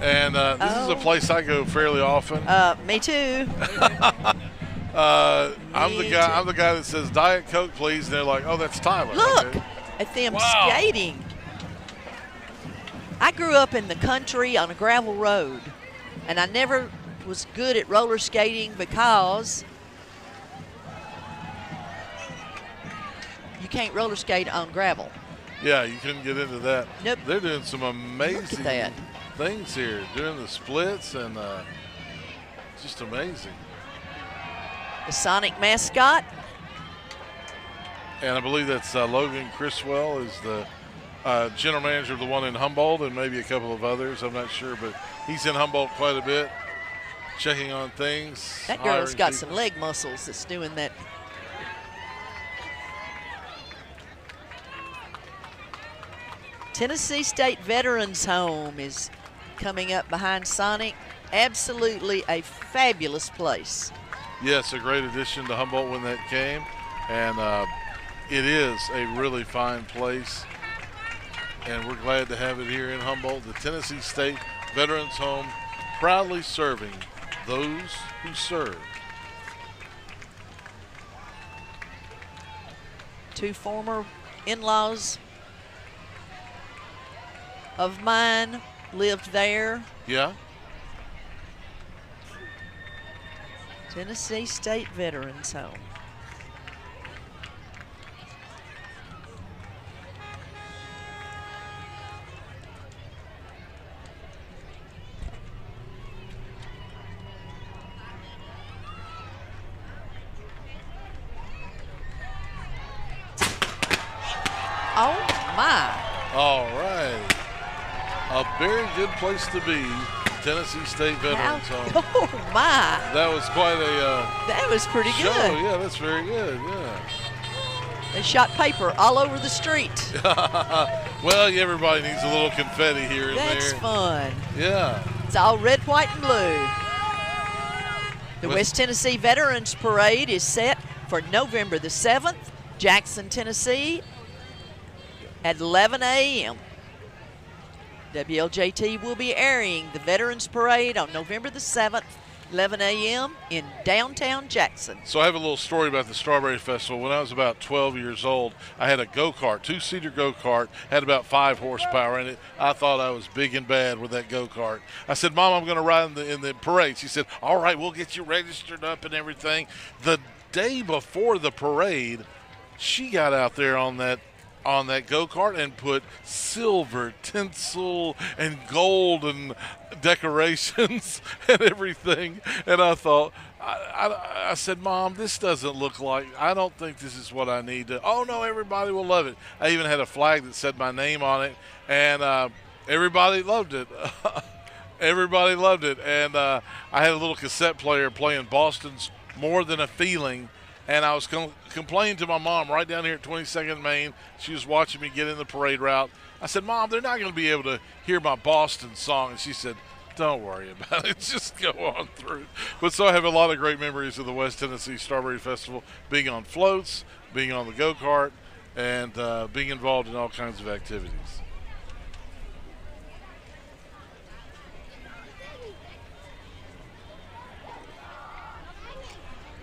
and this is a
Oh.
place I go fairly often.
Me too.
I'm the
Me
guy.
too.
I'm the guy that says Diet Coke, please. And they're like, "Oh, that's Tyler."
Look
Okay.
at them
Wow.
skating. I grew up in the country on a gravel road, and I never was good at roller skating because you can't roller skate on gravel.
Yeah, you couldn't get into that.
Nope.
They're doing some amazing
that.
things here, doing the splits and just amazing.
The Sonic mascot.
And I believe that's Logan Criswell is the general manager of the one in Humboldt and maybe a couple of others. I'm not sure, but he's in Humboldt quite a bit, checking on things.
That girl's got
people.
some leg muscles that's doing that. Tennessee State Veterans Home is coming up behind Sonic. Absolutely a fabulous place.
Yes, a great addition to Humboldt when that came. And it is a really fine place. And we're glad to have it here in Humboldt. The Tennessee State Veterans Home, proudly serving those who serve.
Two former in-laws of mine lived there.
Yeah.
Tennessee State Veterans Home. Oh my.
All right. A very good place to be, Tennessee State Veterans Home.
Oh my.
That was quite a
That was pretty
show.
good.
Yeah, that's very good. Yeah.
They shot paper all over the street.
Well, everybody needs a little confetti here and
That's
there.
fun.
Yeah.
It's all red, white, and blue. The West Tennessee Veterans Parade is set for November the 7th, Jackson, Tennessee, at 11 a.m. WLJT will be airing the Veterans Parade on November the 7th, 11 a.m. in downtown Jackson.
So I have a little story about the Strawberry Festival. When I was about 12 years old, I had a go-kart, two-seater go-kart, had about 5 horsepower in it. I thought I was big and bad with that go-kart. I said, Mom, I'm going to ride in the parade. She said, all right, we'll get you registered up and everything. The day before the parade, she got out there on that go-kart and put silver tinsel and gold and decorations and everything. And I thought, I said, Mom, this doesn't look like, I don't think this is what I need to. Oh, no, everybody will love it. I even had a flag that said my name on it, and everybody loved it. Everybody loved it. And I had a little cassette player playing Boston's More Than a Feeling. And I was complaining to my mom right down here at 22nd Main. She was watching me get in the parade route. I said, Mom, they're not going to be able to hear my Boston song. And she said, don't worry about it. Just go on through. But so I have a lot of great memories of the West Tennessee Strawberry Festival, being on floats, being on the go-kart, and being involved in all kinds of activities.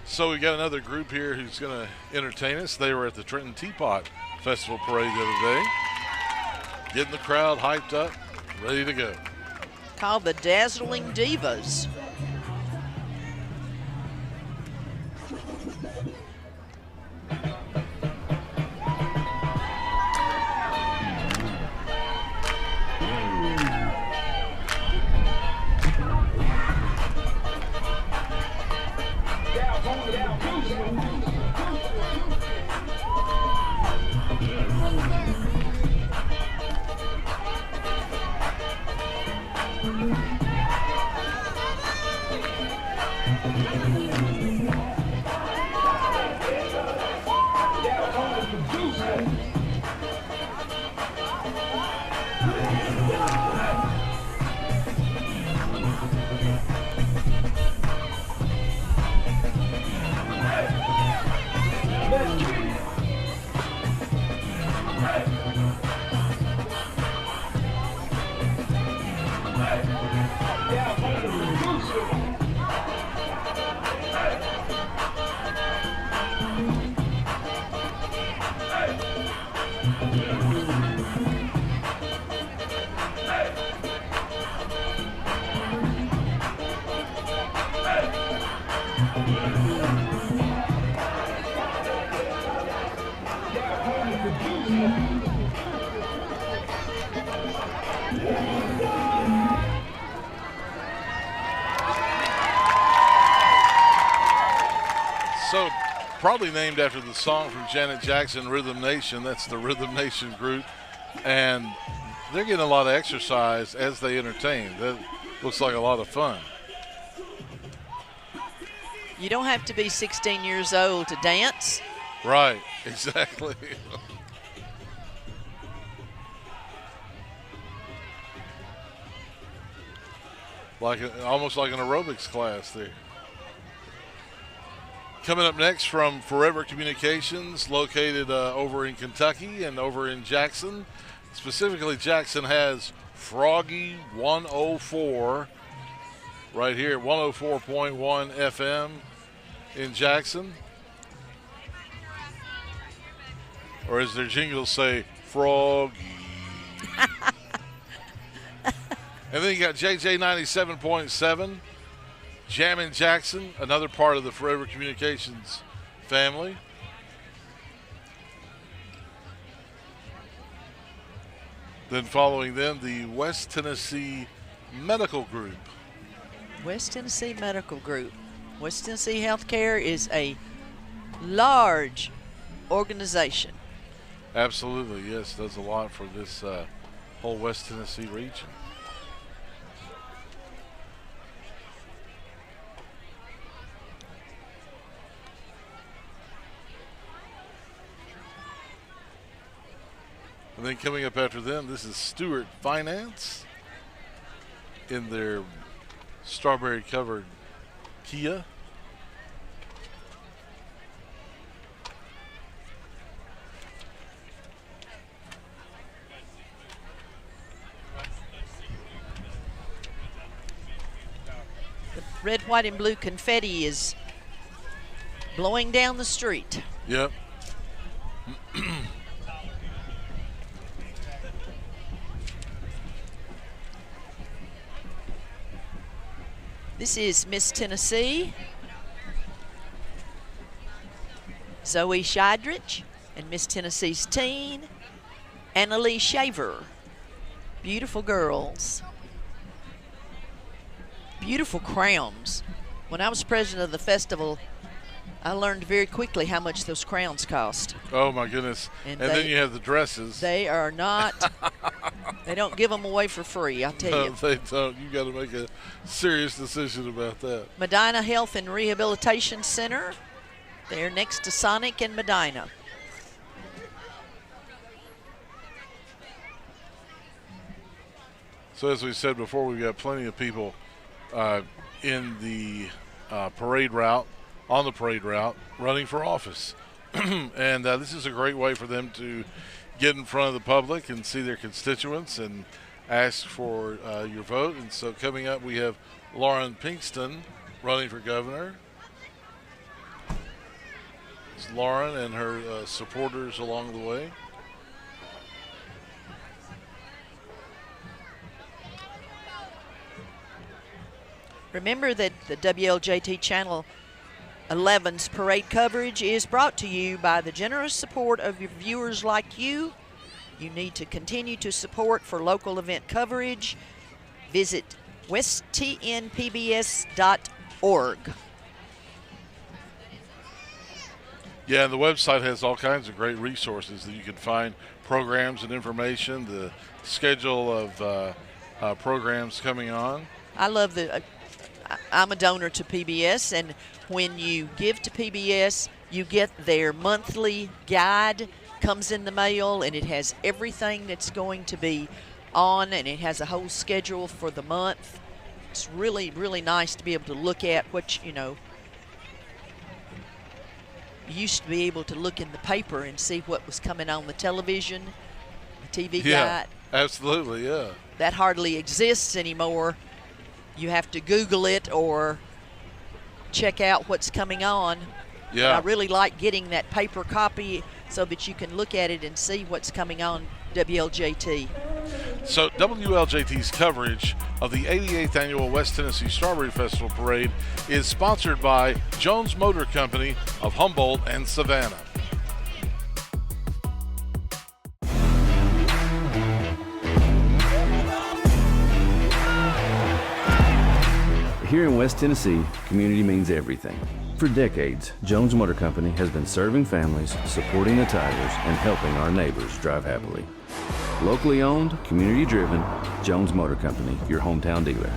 So we got another group here who's going to entertain us. They were at the Trenton Teapot Festival Parade the other day, getting the crowd hyped up, ready to go.
Called the Dazzling Divas.
So, probably named after the song from Janet Jackson, Rhythm Nation. That's the Rhythm Nation group. And they're getting a lot of exercise as they entertain. That looks like a lot of fun.
You don't have to be 16 years old to dance.
Right, exactly. Almost like an aerobics class there. Coming up next from Forever Communications, located over in Kentucky and over in Jackson. Specifically, Jackson has Froggy 104 right here at 104.1 FM in Jackson. Or as their jingles say, Froggy. And then you got JJ 97.7, Jammin' Jackson, another part of the Forever Communications family. Then following them, the West Tennessee Medical Group.
West Tennessee Medical Group. West Tennessee Healthcare is a large organization.
Absolutely, yes, does a lot for this whole West Tennessee region. And then coming up after them, this is Stewart Finance in their strawberry-covered Kia.
The red, white, and blue confetti is blowing down the street.
Yep.
This is Miss Tennessee, Zoe Shidrich, and Miss Tennessee's teen, Annalie Shaver. Beautiful girls. Beautiful crowns. When I was president of the festival, I learned very quickly how much those crowns cost.
Oh, my goodness. And then you have the dresses.
They are not, they don't give them away for free, I'll tell you.
No, they don't. You got to make a serious decision about that.
Medina Health and Rehabilitation Center. They're next to Sonic and Medina.
So as we said before, we've got plenty of people in the parade route, on the parade route, running for office. And this is a great way for them to get in front of the public and see their constituents and ask for your vote. And so coming up, we have Lauren Pinkston running for governor. It's Lauren and her supporters along the way.
Remember that the WLJT Channel 11's parade coverage is brought to you by the generous support of your viewers like you. You need to continue to support for local event coverage. Visit westtnpbs.org.
Yeah, and the website has all kinds of great resources that you can find, programs and information, the schedule of programs coming on.
I love the I'm a donor to PBS, and when you give to PBS, you get their monthly guide, comes in the mail, and it has everything that's going to be on, and it has a whole schedule for the month. It's really, really nice to be able to look at what, you used to be able to look in the paper and see what was coming on the television, the TV guide.
Absolutely, yeah.
That hardly exists anymore. You have to Google it or check out what's coming on.
Yeah.
But I really like getting that paper copy so that you can look at it and see what's coming on WLJT.
So WLJT's coverage of the 88th Annual West Tennessee Strawberry Festival Parade is sponsored by Jones Motor Company of Humboldt and Savannah.
Here in West Tennessee, community means everything. For decades, Jones Motor Company has been serving families, supporting the Tigers, and helping our neighbors drive happily. Locally owned, community driven, Jones Motor Company, your hometown dealer.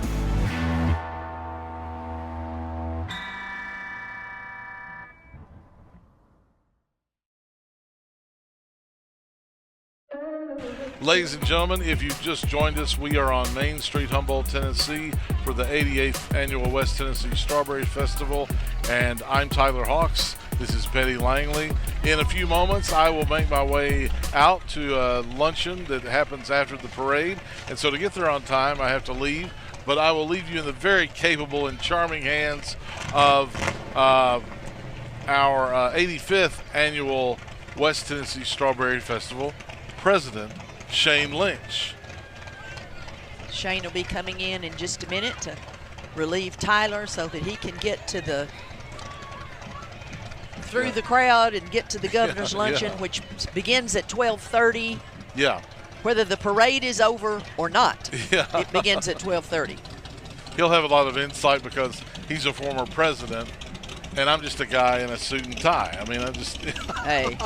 Ladies and gentlemen, if you've just joined us, we are on Main Street, Humboldt, Tennessee for the 88th Annual West Tennessee Strawberry Festival, and I'm Tyler Hawks. This is Betty Langley. In a few moments, I will make my way out to a luncheon that happens after the parade, and so to get there on time, I have to leave, but I will leave you in the very capable and charming hands of our 85th Annual West Tennessee Strawberry Festival President Shane Lynch.
Shane will be coming in just a minute to relieve Tyler so that he can get to through the crowd and get to the governor's luncheon, which begins at 12:30.
Yeah.
Whether the parade is over or not,
Yeah.
it begins at 12:30.
He'll have a lot of insight because he's a former president, and I'm just a guy in a suit and tie. I mean, I just.
Hey,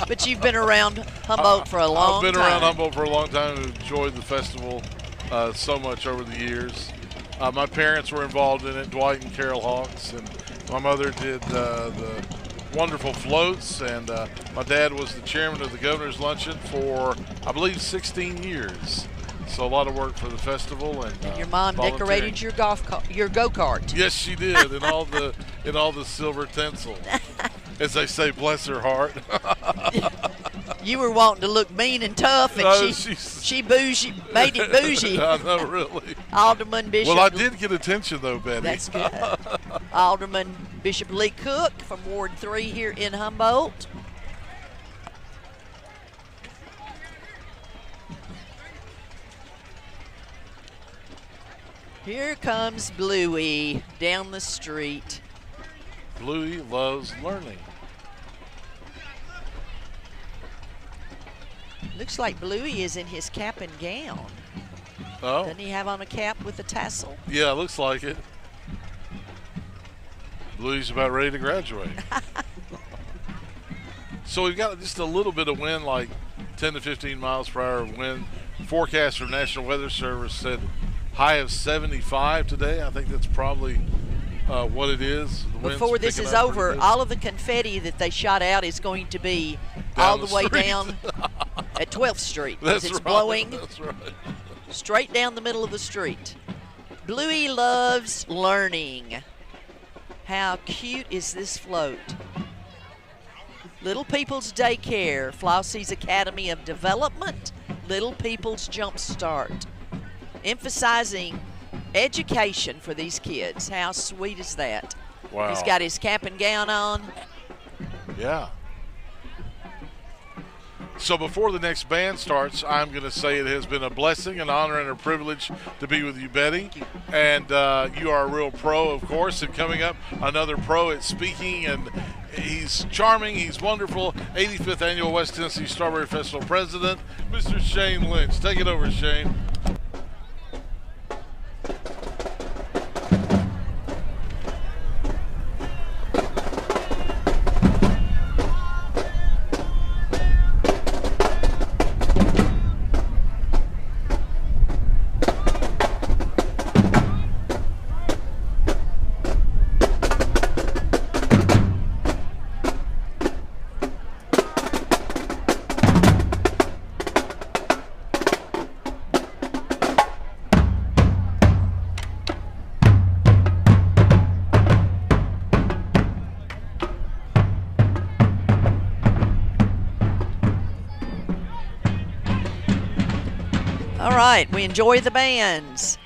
but you've been around Humboldt for a long time.
I've been around Humboldt for a long time and enjoyed the festival so much over the years. My parents were involved in it, Dwight and Carol Hawks, and my mother did the wonderful floats, and my dad was the chairman of the Governor's Luncheon for, I believe, 16 years. So a lot of work for the festival, and
your mom decorated your go-kart.
Yes, she did, in all the silver tinsel. As they say, bless her heart.
You were wanting to look mean and tough, and
No,
she bougie, made it bougie.
I know, really.
Alderman Bishop.
Well, I did get attention, though, Betty.
That's good. Alderman Bishop Lee Cook from Ward 3 here in Humboldt. Here comes Bluey down the street.
Bluey loves learning.
Looks like Bluey is in his cap and gown.
Oh?
Doesn't he have on a cap with a tassel?
Yeah, looks like it. Bluey's about ready to graduate. So we've got just a little bit of wind, like 10 to 15 miles per hour wind. Forecast from National Weather Service said high of 75 today. I think that's probably what it is. The wind's
Before this
picking
is
up
over,
pretty good.
all of the confetti that they shot out is going to be
Down
all
the
the way
street.
down at 12th Street. 'cause
That's
it's
right.
blowing
That's right.
straight down the middle of the street. Bluey loves learning. How cute is this float? Little People's Daycare, Flossie's Academy of Development, Little People's Jump Start. Emphasizing education for these kids. How sweet is that?
Wow.
He's got his cap and gown on.
Yeah. So before the next band starts, I'm going to say it has been a blessing, an honor, and a privilege to be with you, Betty. And you are a real pro, of course. And coming up, another pro at speaking. And he's charming. He's wonderful. 85th Annual West Tennessee Strawberry Festival President, Mr. Shane Lynch. Take it over, Shane.
All right, we enjoy the bands.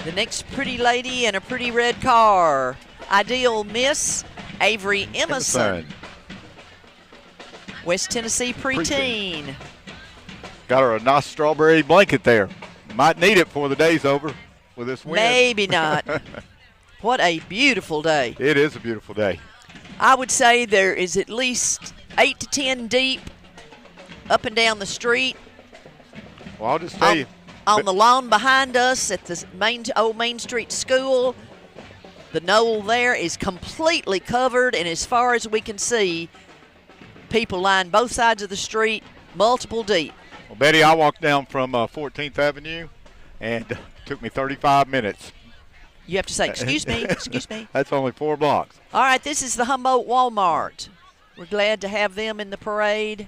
The next pretty lady in a pretty red car, Ideal Miss Avery Emerson. West Tennessee preteen.
Got her a nice strawberry blanket there. Might need it before the day's over with this wind.
Maybe not. What a beautiful day.
It is a beautiful day.
I would say there is at least 8 to 10 deep up and down the street.
Well, I'll just tell you.
On the lawn behind us at the old Main Street School, the knoll there is completely covered, and as far as we can see, people line both sides of the street, multiple deep.
Well, Betty, I walked down from 14th Avenue, and it took me 35 minutes.
You have to say, excuse me, excuse me.
That's only 4 blocks.
All right, this is the Humboldt Walmart. We're glad to have them in the parade.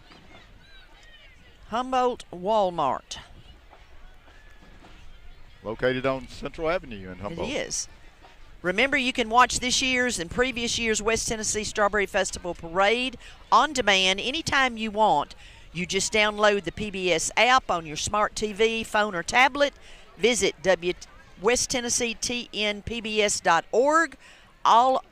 Humboldt Walmart.
Located on Central Avenue in Humboldt.
It is. Remember, you can watch this year's and previous year's West Tennessee Strawberry Festival Parade on demand anytime you want. You just download the PBS app on your smart TV, phone, or tablet. Visit westtennessee.tnpbs.org. All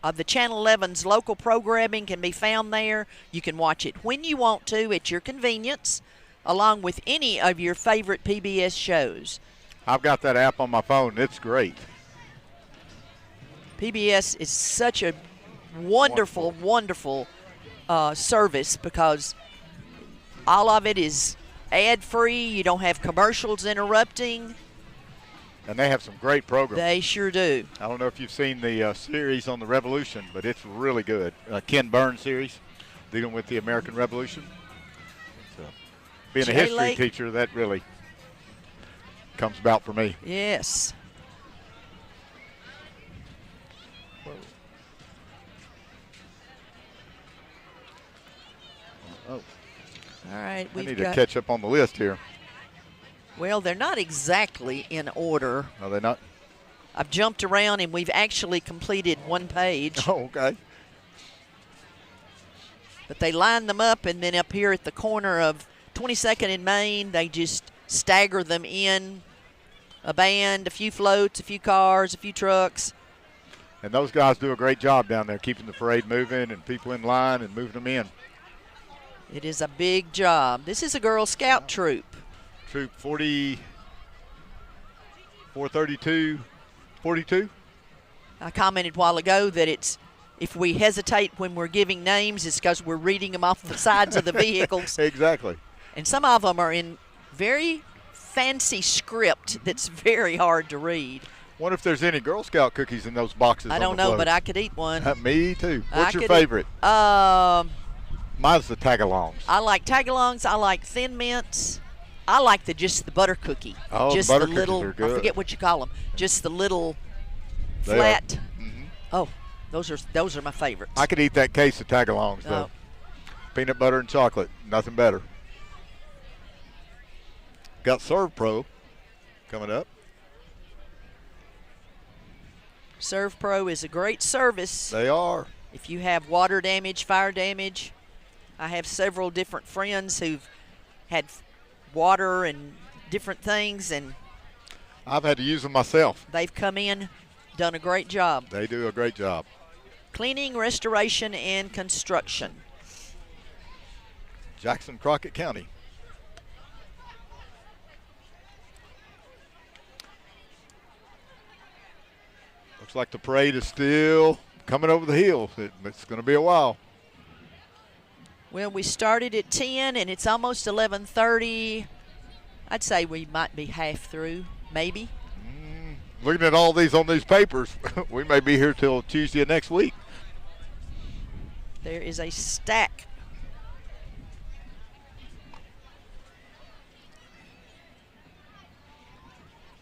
of the Channel 11's local programming can be found there. You can watch it when you want to at your convenience, along with any of your favorite PBS shows.
I've got that app on my phone. It's great.
PBS is such a wonderful service because all of it is ad-free. You don't have commercials interrupting.
And they have some great programs.
They sure do.
I don't know if you've seen the series on the Revolution, but it's really good. Ken Burns series dealing with the American Revolution. So, being a history teacher, that really comes about for me.
Yes.
Oh.
All right.
I need to catch up on the list here.
Well, they're not exactly in order.
Are they not?
I've jumped around, and we've actually completed one page.
Oh, okay.
But they line them up, and then up here at the corner of 22nd and Main, they just stagger them in. A band, a few floats, a few cars, a few trucks.
And those guys do a great job down there keeping the parade moving and people in line and moving them in.
It is a big job. This is a Girl Scout troop.
Troop 432, 42.
I commented a while ago that if we hesitate when we're giving names, it's because we're reading them off the sides of the vehicles.
Exactly.
And some of them are in very fancy script that's very hard to read.
Wonder if there's any Girl Scout cookies in those boxes.
I don't know, but I could eat one.
Me too. What's your favorite? Mine's the tagalongs.
I like tagalongs. I like Thin Mints. I like just the butter cookie.
Oh,
just
the butter
little,
cookies are good.
I forget what you call them. Just the little
They
flat.
Mm-hmm.
Oh, those are my favorites.
I could eat that case of tagalongs though. Peanut butter and chocolate, nothing better. Got Serve Pro coming up.
Serve Pro is a great service.
They are.
If you have water damage, fire damage, I have several different friends who've had water and different things, and
I've had to use them myself.
They've come in, done a great job.
They do a great job.
Cleaning, restoration, and construction.
Jackson, Crockett County. Looks like the parade is still coming over the hill. It's going to be a while.
Well, we started at 10, and it's almost 11:30. I'd say we might be half through, maybe.
Looking at all these on these papers, we may be here till Tuesday of next week.
There is a stack.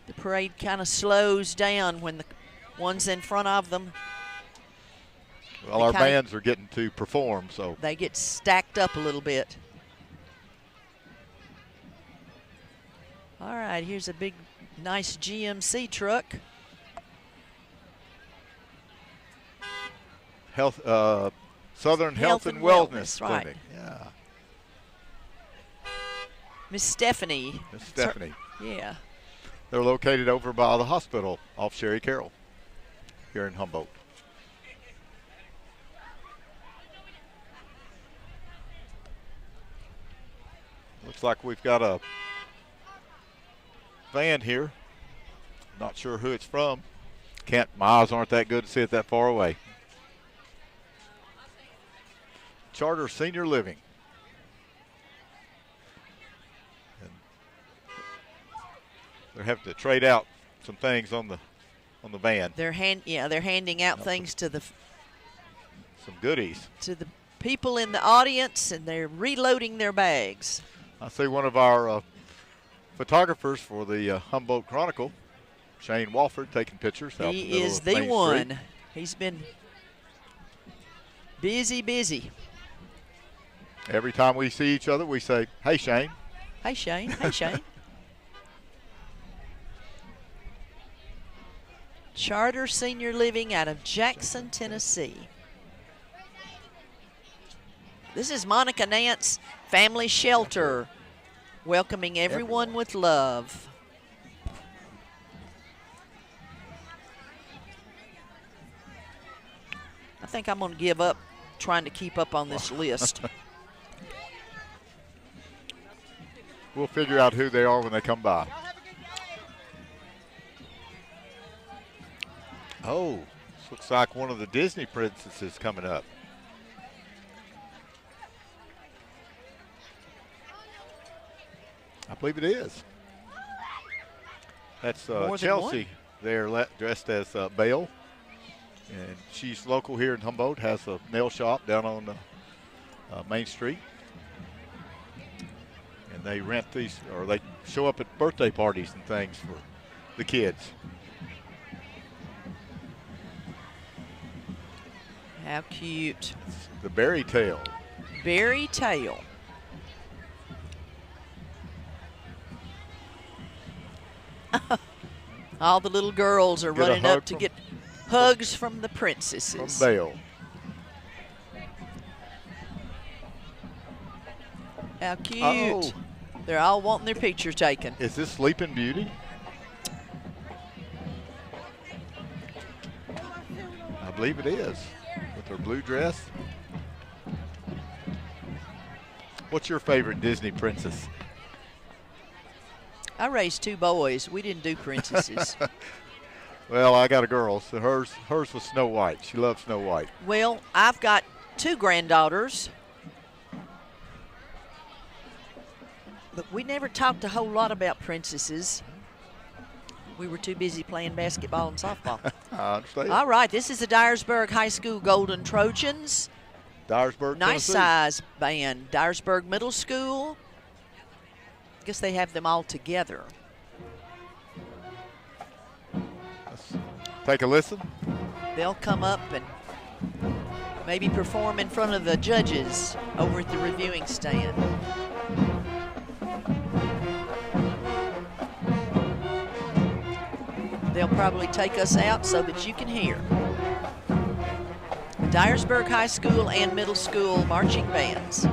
The parade kind of slows down when the one's in front of them.
Well, our bands are getting to perform, so
they get stacked up a little bit. All right, here's a big, nice GMC truck.
Southern Health and Wellness
right.
Clinic. Yeah.
Miss Stephanie.
Miss Stephanie.
Yeah.
They're located over by the hospital off Sherry Carroll here in Humboldt. Looks like we've got a van here. Not sure who it's from. My eyes aren't that good to see it that far away. Charter Senior Living. And they're having to trade out some things on the van.
They're handing out things to
some goodies
to the people in the audience, and they're reloading their bags.
I see one of our photographers for the Humboldt Chronicle, Shane Walford, taking pictures.
He is the one. He's been busy.
Every time we see each other, we say, "Hey, Shane."
Hey, Shane. Hey, Shane. Charter Senior Living out of Jackson, Tennessee. This is Monica Nance Family Shelter, welcoming everyone with love. I think I'm going to give up trying to keep up on this list.
We'll figure out who they are when they come by. Oh, this looks like one of the Disney princesses coming up. I believe it is. That's Chelsea there dressed as Belle. And she's local here in Humboldt, has a nail shop down on Main Street. And they rent these, or they show up at birthday parties and things for the kids.
How cute.
It's the Berry Tail.
Berry Tail. All the little girls are running up to get hugs from the princesses.
From Belle.
How cute.
Oh.
They're all wanting their picture taken.
Is this Sleeping Beauty? I believe it is, with her blue dress. What's your favorite Disney princess?
I raised 2 boys. We didn't do princesses.
Well, I got a girl, so hers was Snow White. She loves Snow White.
Well, I've got 2 granddaughters. But we never talked a whole lot about princesses. We were too busy playing basketball and softball.
I understand.
All right, this is the Dyersburg High School Golden Trojans.
Dyersburg,
Nice
Tennessee.
size band. Dyersburg Middle School. I guess they have them all together.
Let's take a listen.
They'll come up and maybe perform in front of the judges over at the reviewing stand. They'll probably take us out so that you can hear. The Dyersburg High School and Middle School marching bands.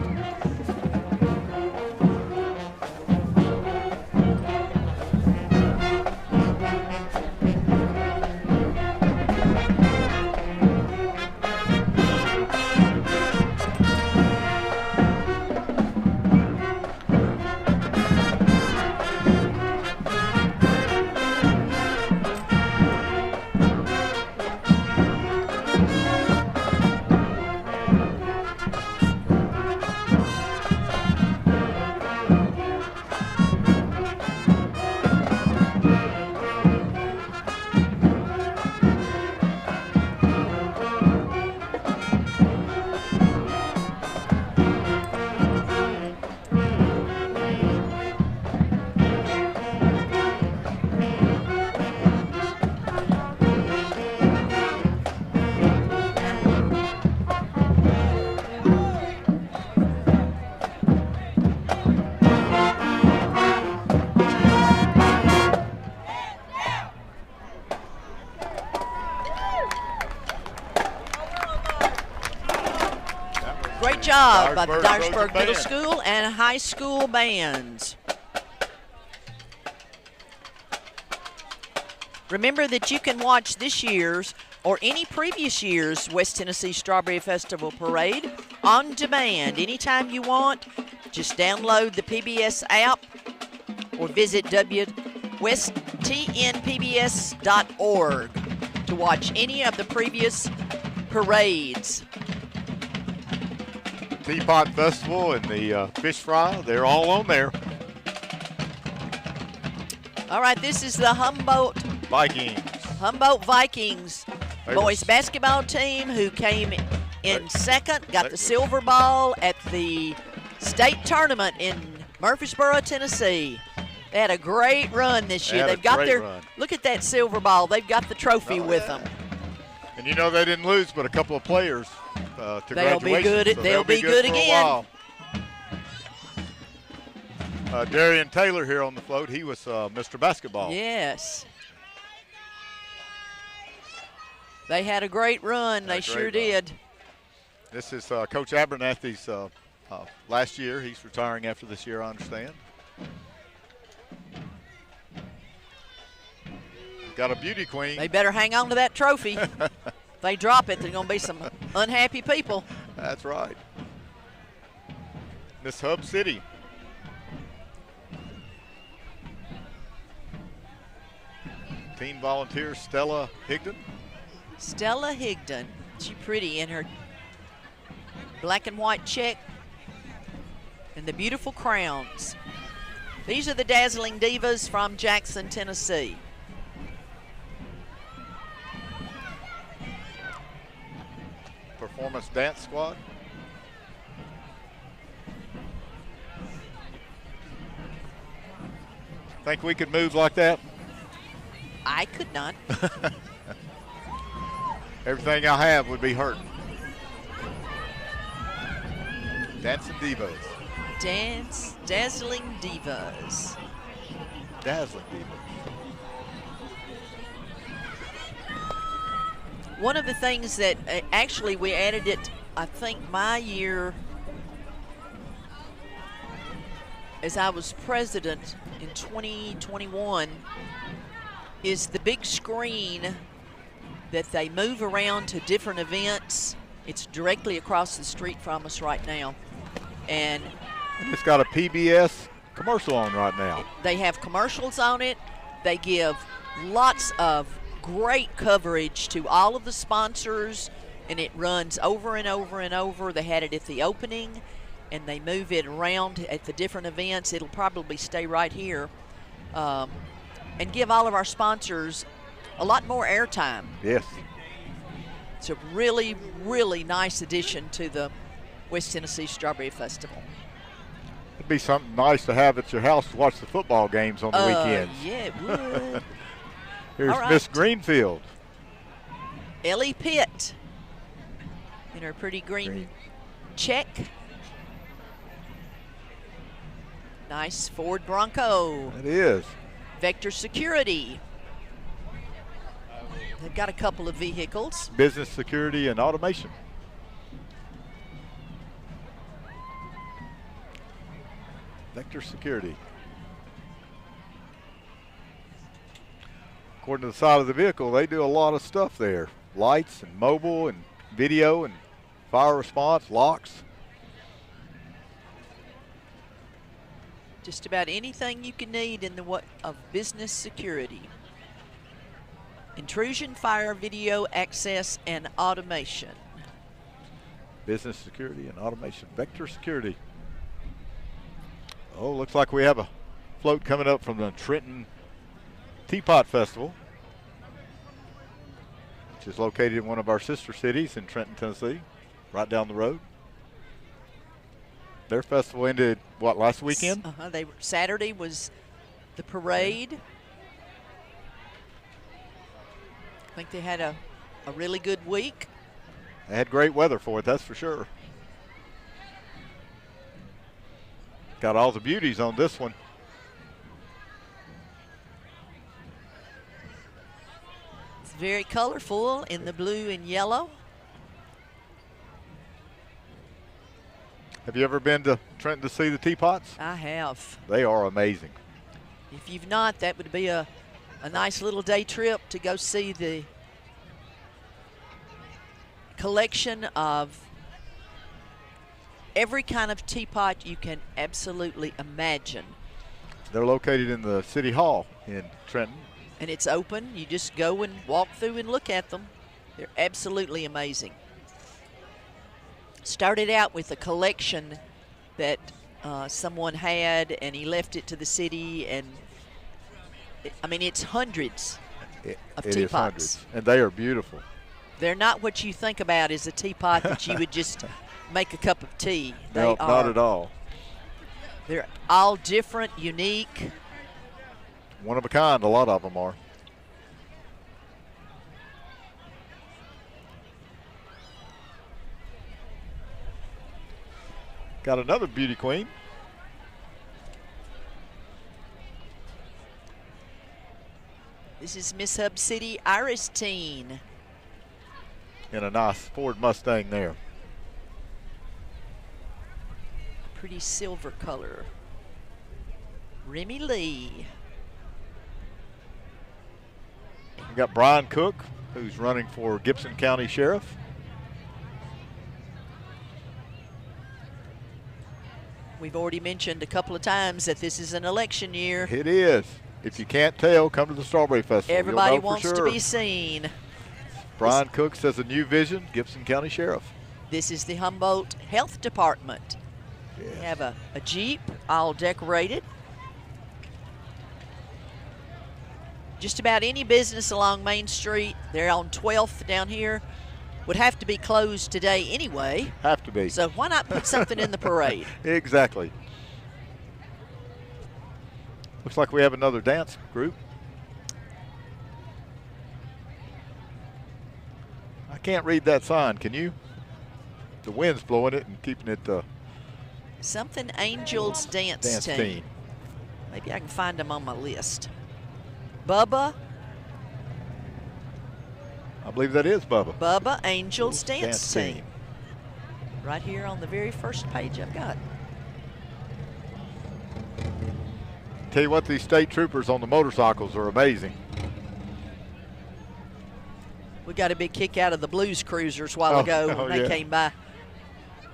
Great job by the Dyersburg Middle School and High School bands. Remember that you can watch this year's or any previous year's West Tennessee Strawberry Festival Parade on demand anytime you want. Just download the PBS app or visit TNPBS.org to watch any of the previous parades.
Teapot Festival and the fish fry, they're all on there.
All right, this is the Humboldt
Vikings. They
boys
were-
basketball team who came in second, got the silver ball at the state tournament in Murfreesboro, Tennessee. They had a great run this year. They've got their look at that silver ball. They've got the trophy with them.
And you know they didn't lose but a couple of players to
They'll be
graduation.
good.
So
They'll be good
for a
again.
while. Darian Taylor here on the float. He was Mr. Basketball.
Yes. They had a great run. They sure did.
This is Coach Abernathy's last year. He's retiring after this year, I understand. Got a beauty queen.
They better hang on to that trophy. If they drop it, there's going to be some unhappy people.
That's right. Miss Hub City. Teen volunteer Stella Higdon.
Stella Higdon. She pretty in her black and white check and the beautiful crowns. These are the Dazzling Divas from Jackson, Tennessee.
Performance Dance Squad. Think we could move like that?
I could not.
Everything I have would be hurt. Dancing Divas.
Dazzling Divas.
Dazzling Divas.
One of the things that actually we added it, I think my year as I was president in 2021, is the big screen that they move around to different events. It's directly across the street from us right now. And
it's got a PBS commercial on right now.
They have commercials on it. They give lots of great coverage to all of the sponsors, and it runs over and over and over. They had it at the opening, and they move it around at the different events. It'll probably stay right here, and give all of our sponsors a lot more airtime.
Yes.
It's a really, really nice addition to the West Tennessee Strawberry Festival.
It'd be something nice to have at your house to watch the football games on the weekends.
Yeah, it would.
Here's
All right.
Miss Greenfield.
Ellie Pitt in her pretty green check. Nice Ford Bronco.
It is.
Vector Security. They've got a couple of vehicles.
Business Security and Automation. Vector Security. According to the side of the vehicle, they do a lot of stuff there. Lights and mobile and video and fire response, locks.
Just about anything you can need in the way of business security. Intrusion, fire, video, access, and automation.
Business Security and Automation. Vector Security. Oh, looks like we have a float coming up from the Trenton Teapot Festival, which is located in one of our sister cities in Trenton, Tennessee, right down the road. Their festival ended, what, last weekend?
Saturday was the parade. I think they had a really good week.
They had great weather for it, that's for sure. Got all the beauties on this one.
It's very colorful in the blue and yellow.
Have you ever been to Trenton to see the Teapots?
I have.
They are amazing.
If you've not, that would be a nice little day trip to go see the collection of every kind of teapot you can absolutely imagine.
They're located in the City Hall in Trenton.
And it's open. You just go and walk through and look at them. They're absolutely amazing. Started out with a collection that someone had, and he left it to the city, and I mean, it's hundreds of
It is
teapots.
hundreds, and they are beautiful.
They're not what you think about as a teapot that you would just make a cup of tea.
No, not at all.
They're all different, unique.
One of a kind, a lot of them are. Got another beauty queen.
This is Miss Hub City Iris Teen.
In a nice Ford Mustang there.
Pretty silver color. Remy Lee.
We got Brian Cook, who's running for Gibson County Sheriff.
We've already mentioned a couple of times that this is an election year.
It is. If you can't tell, come to the Strawberry Festival.
Everybody
You'll know
wants
for
to
sure.
be seen.
Brian Cook says a new vision, Gibson County Sheriff.
This is the Humboldt Health Department.
Yeah.
We have a Jeep, all decorated. Just about any business along Main Street, they're on 12th down here, would have to be closed today anyway.
Have to be.
So why not put something in the parade?
Exactly. Looks like we have another dance group. I can't read that sign, can you? The wind's blowing it and keeping it
Something Angels Dance Team. Maybe I can find them on my list. Bubba.
I believe that is Bubba.
Bubba Angels Dance Team. Right here on the very first page I've got.
Tell you what, these state troopers on the motorcycles are amazing.
We got a big kick out of the Blues Cruisers a while ago when they came by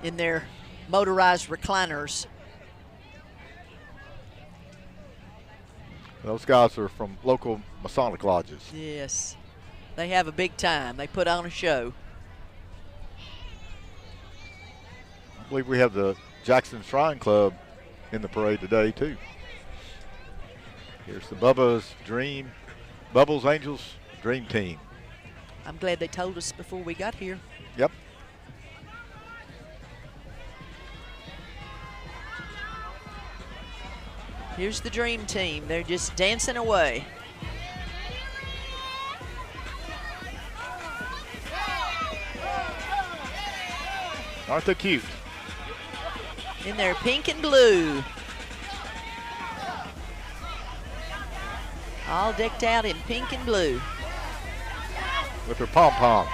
in their motorized recliners.
Those guys are from local Masonic lodges.
Yes. They have a big time. They put on a show.
I believe we have the Jackson Shrine Club in the parade today, too. Here's the Bubba's Angels Dream Team.
I'm glad they told us before we got here.
Yep.
Here's the Dream Team. They're just dancing away.
Aren't they cute?
In their pink and blue. All decked out in pink and blue.
With their pom-poms.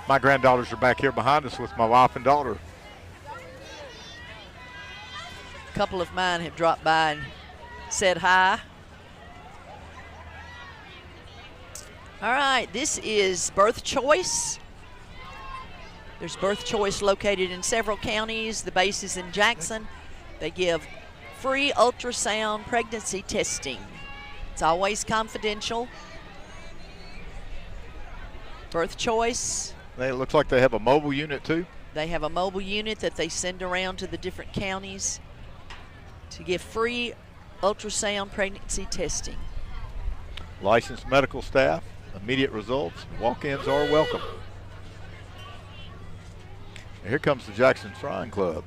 My granddaughters are back here behind us with my wife and daughter.
A couple of mine have dropped by and said hi. All right, this is Birth Choice. There's Birth Choice located in several counties. The base is in Jackson. They give free ultrasound pregnancy testing. It's always confidential. Birth Choice.
It looks like they have a mobile unit too.
They have a mobile unit that they send around to the different counties to give free ultrasound pregnancy testing.
Licensed medical staff, immediate results, walk-ins are welcome. And here comes the Jackson Shrine Club.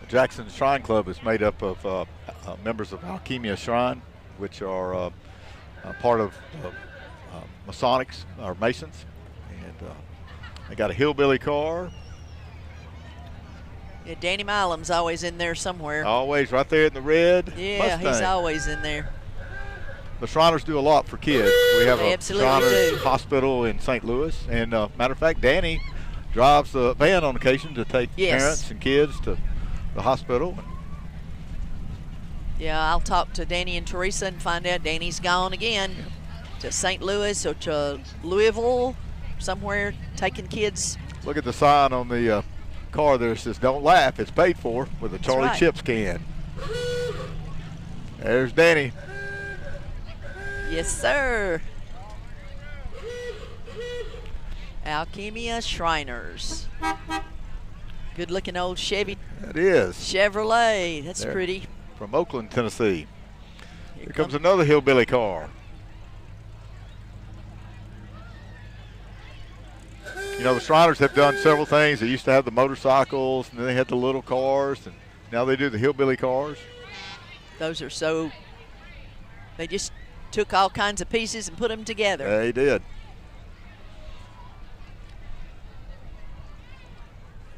Jackson Shrine Club is made up of members of Alchemia Shrine, which are part of Masonics, or Masons. And they got a hillbilly car.
Yeah, Danny Milam's always in there somewhere.
Always right there in the red
Yeah,
Mustang.
he's always in there.
The Shriners do a lot for kids. We have
They
a
absolutely
Shriners
do.
hospital in St. Louis. And matter of fact, Danny drives the van on occasion to take
Yes.
parents and kids to the hospital.
Yeah, I'll talk to Danny and Teresa and find out Danny's gone again to St. Louis or to Louisville, somewhere, taking kids.
Look at the sign on the car there. It says, "Don't laugh, it's paid for," with a Charlie
right.
Chips can. There's Danny.
Yes, sir. Alchemia Shriners. Good-looking old Chevy.
That is.
Chevrolet. That's
There.
pretty.
From Oakland, Tennessee.
Here
Here comes another hillbilly car. You know, the Shriners have done several things. They used to have the motorcycles, and then they had the little cars, and now they do the hillbilly cars.
Those are so. They just took all kinds of pieces and put them together.
They did.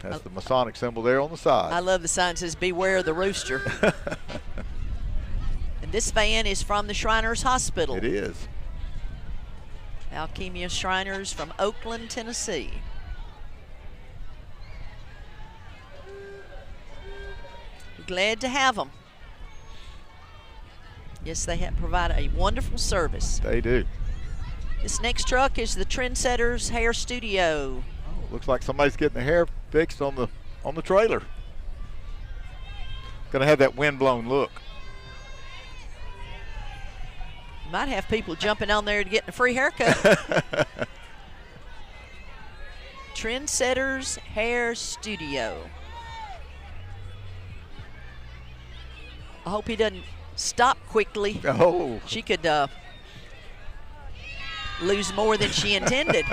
That's the Masonic symbol there on the side.
I love the sign that says "Beware the Rooster." And this van is from the Shriners Hospital.
It is.
Alchemia Shriners from Oakland, Tennessee. Glad to have them. Yes, they have provided a wonderful service.
They do.
This next truck is the Trendsetters Hair Studio.
Looks like somebody's getting the hair fixed on the trailer. Gonna have that wind-blown look.
Might have people jumping on there to get a free haircut. Trendsetters Hair Studio. I hope he doesn't stop quickly.
Oh.
She could lose more than she intended.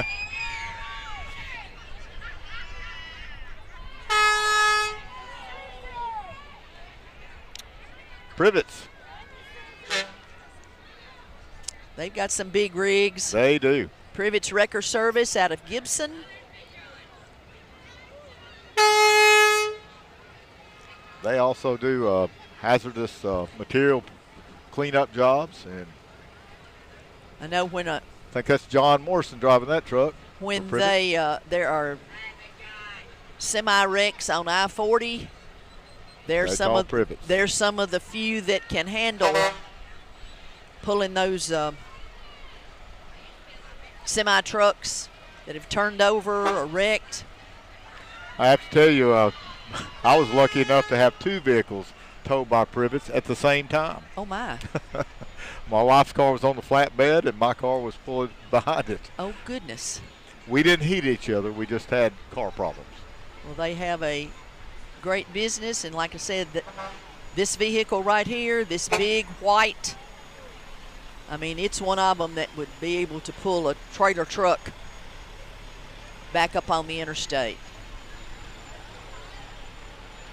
Privets.
They've got some big rigs.
They do.
Privet's Wrecker Service out of Gibson.
They also do hazardous material cleanup jobs, and
I know when
I think that's John Morrison driving that truck.
when
for Privet.
there are semi-wrecks on I-40, there's
They call Privets.
there's some of the few that can handle pulling those semi-trucks that have turned over or wrecked.
I have to tell you, I was lucky enough to have two vehicles towed by Privets at the same time.
Oh my.
My wife's car was on the flatbed, and my car was pulling behind it.
Oh goodness.
We didn't hit each other. We just had car problems.
Well, they have a great business, and like I said, this vehicle right here, this big white, I mean, it's one of them that would be able to pull a trailer truck back up on the interstate.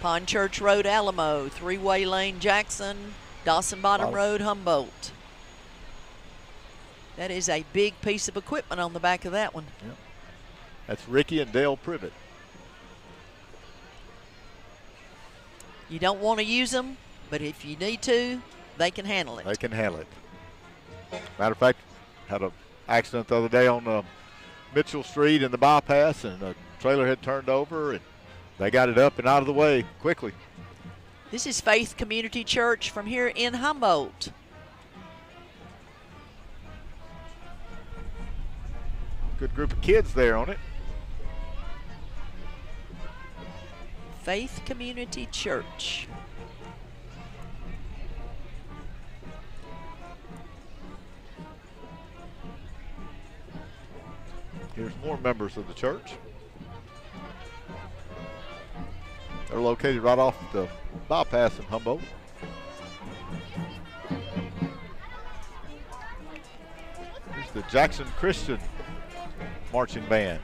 Pond Church Road, Alamo, Three-Way Lane, Jackson, Dawson Bottom Road, Humboldt. That is a big piece of equipment on the back of that one.
Yep. That's Ricky and Dale Privet.
You don't want to use them, but if you need to, they can handle it.
They can handle it. Matter of fact, had an accident the other day on Mitchell Street in the bypass, and a trailer had turned over, and they got it up and out of the way quickly.
This is Faith Community Church from here in Humboldt.
Good group of kids there on it.
Faith Community Church.
Here's more members of the church. They're located right off the bypass in Humboldt. Here's the Jackson Christian marching band.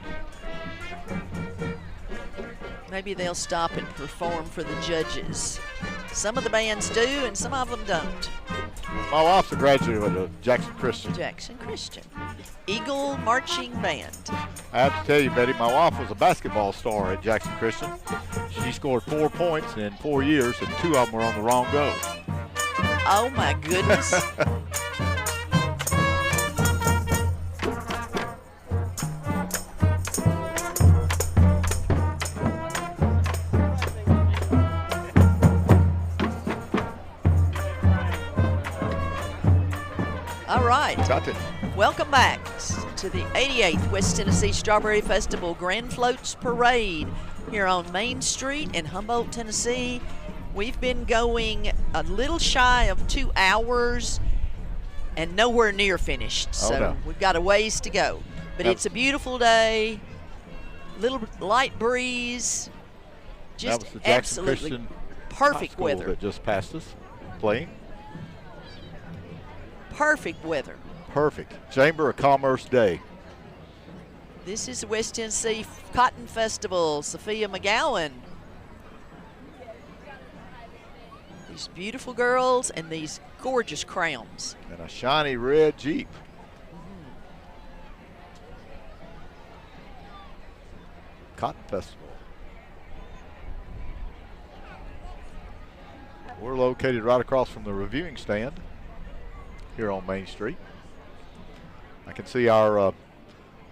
Maybe they'll stop and perform for the judges. Some of the bands do, and some of them don't.
My wife's a graduate of Jackson Christian.
Jackson Christian. Eagle Marching Band.
I have to tell you, Betty, my wife was a basketball star at Jackson Christian. She scored 4 points in 4 years, and 2 of them were on the wrong go.
Oh my goodness. All right.
Got it.
Welcome back to the 88th West Tennessee Strawberry Festival Grand Floats Parade here on Main Street in Humboldt, Tennessee. We've been going a little shy of 2 hours and nowhere near finished. So
no.
we've got a ways to go. But it's a beautiful day, little light breeze, just
that was the Jackson
absolutely
Christian
perfect
High School
weather.
that just passed us playing.
Perfect weather.
Perfect. Chamber of Commerce Day.
This is the West Tennessee Cotton Festival. Sophia McGowan. These beautiful girls and these gorgeous crowns.
And a shiny red Jeep. Cotton Festival. We're located right across from the reviewing stand here on Main Street. I can see our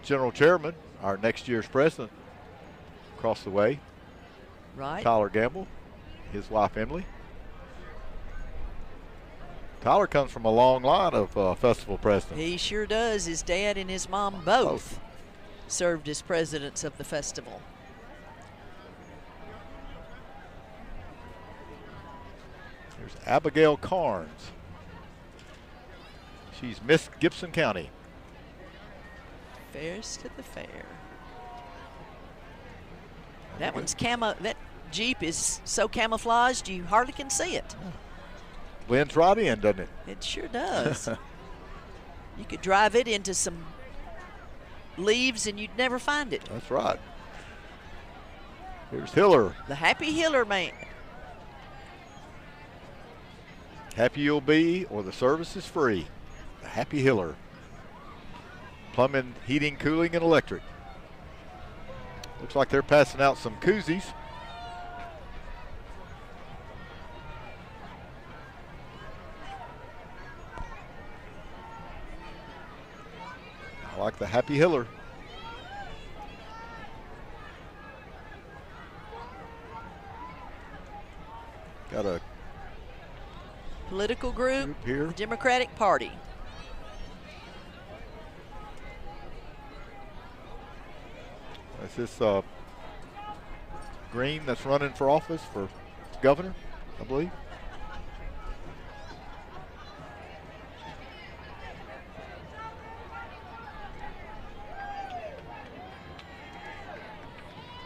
general chairman, our next year's president, across the way.
Right.
Tyler Gamble, his wife Emily. Tyler comes from a long line of festival presidents.
He sure does. His dad and his mom both served as presidents of the festival.
There's Abigail Carnes. She's Miss Gibson County.
Fairs to the fair. That one's camo. That Jeep is so camouflaged you hardly can see it.
Blends right in, doesn't it?
It sure does. You could drive it into some leaves and you'd never find it.
That's right. Here's Hiller.
The Happy Hiller man.
Happy you'll be, or the service is free. The Happy Hiller. Plumbing, heating, cooling, and electric. Looks like they're passing out some koozies. I like the Happy Hiller. Got a
Political group
here.
The Democratic Party.
Is this Green that's running for office for governor, I believe?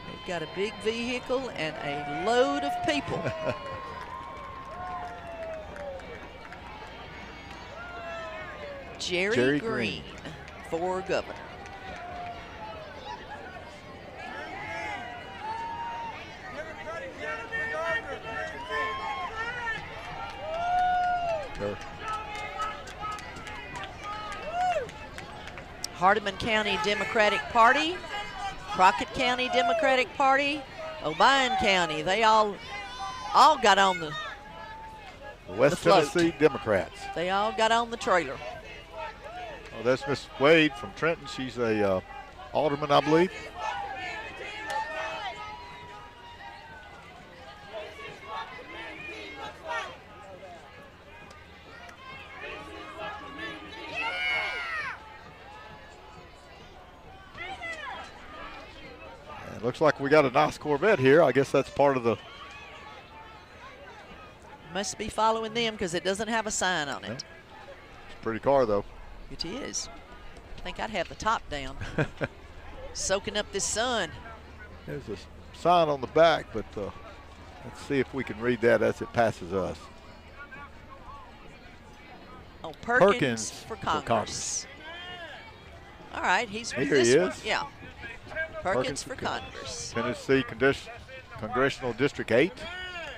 They've got a big vehicle and a load of people. Jerry Green for governor.
Sure.
Hardeman County Democratic Party, Crockett County Democratic Party, Obion County. They all got on the
West
float.
Tennessee Democrats.
They all got on the trailer.
Oh, that's Miss Wade from Trenton. She's a alderman, I believe. And looks like we got a nice Corvette here. I guess that's part of the.
Must be following them because it doesn't have a sign on it.
It's a pretty car, though.
It is. I think I'd have the top down. Soaking up this sun.
There's a sign on the back, but let's see if we can read that as it passes us.
Oh, Perkins for Congress. All right, he's with
Here
this
he
one.
is.
Yeah. Perkins for Congress.
Tennessee Congressional District 8.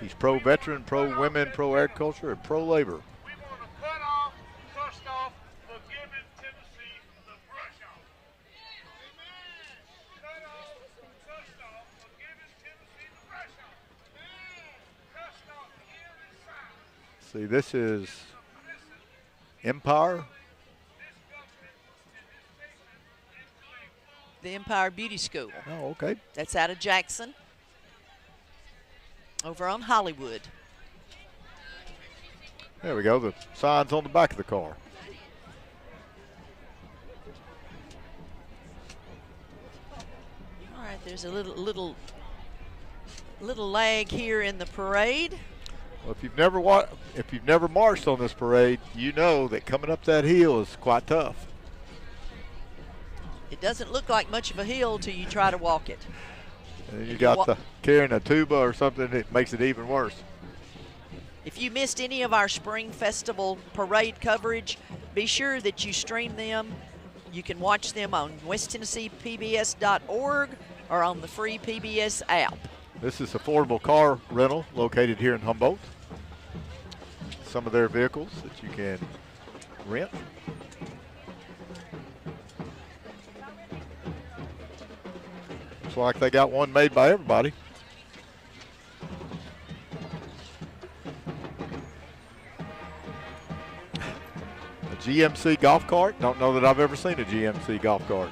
He's pro-veteran, pro-women, pro-agriculture, and pro-labor.
We want to cut off, dust off, for giving Tennessee the brush off. Cut off, dust off, for giving Tennessee the brush off. Dust off here inside.
See, this is Empire.
The Empire Beauty School.
Oh, okay.
That's out of Jackson. Over on Hollywood.
There we go. The sign's on the back of the car.
there's a little lag here in the parade.
Well, if you've never marched on this parade, you know that coming up that hill is quite tough.
It doesn't look like much of a hill till you try to walk it.
And you got the carrying a tuba or something, it makes it even worse.
If you missed any of our Spring Festival parade coverage, be sure that you stream them. You can watch them on westtennesseepbs.org or on the free PBS app.
This is affordable car rental located here in Humboldt. Some of their vehicles that you can rent. Looks like they got one made by everybody. A GMC golf cart. Don't know that I've ever seen a GMC golf cart.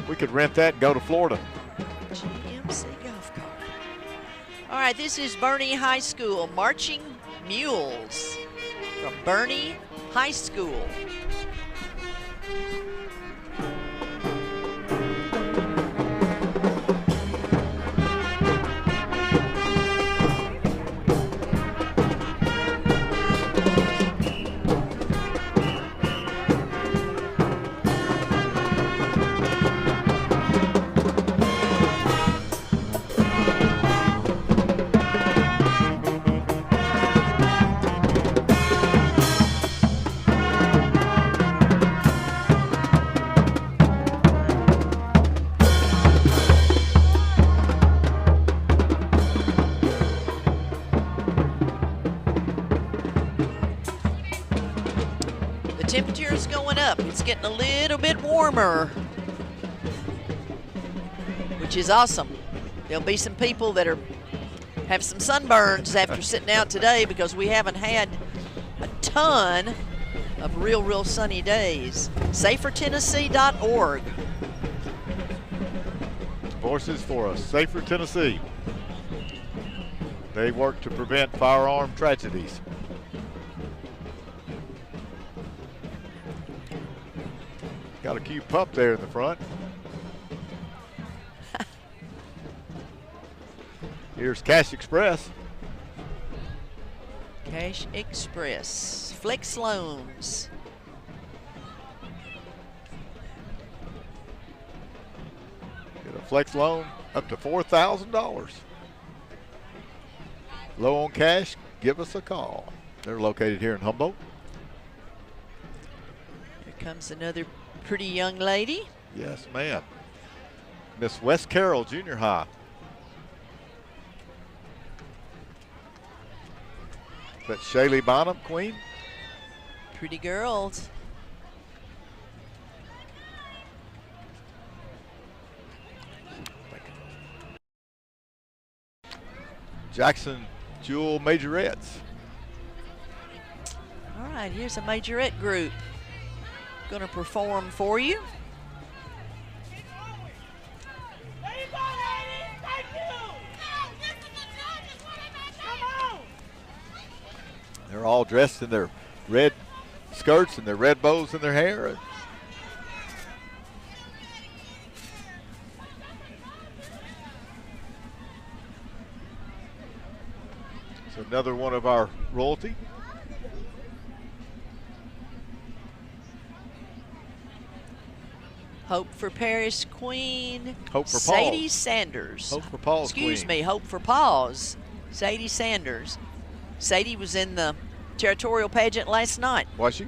We could rent that and go to Florida.
GMC golf cart. All right, this is Bernie High School Marching Mules from Bernie High School. Temperature's going up. It's getting a little bit warmer, which is awesome. There'll be some people that have some sunburns after sitting out today because we haven't had a ton of real sunny days. SaferTennessee.org.
Voices for a Safer Tennessee. They work to prevent firearm tragedies. Got a cute pup there in the front. Here's Cash Express.
Cash Express. Flex loans.
Get a flex loan up to $4,000. Low on cash, give us a call. They're located here in Humboldt.
Here comes another pretty young lady.
Yes, ma'am. Miss West Carroll Junior High. That's Shaylee Bonham, Queen.
Pretty girls.
Jackson Jewel Majorettes.
All right, here's a majorette group going to perform for you.
They're all dressed in their red skirts and their red bows in their hair. It's another one of our royalty.
Hope for Paris Queen.
Hope for
Sadie
Paws.
Sanders.
Hope for Paws
Excuse
Queen.
me, Hope for Paws. Sadie Sanders. Sadie was in the territorial pageant last night.
Was she?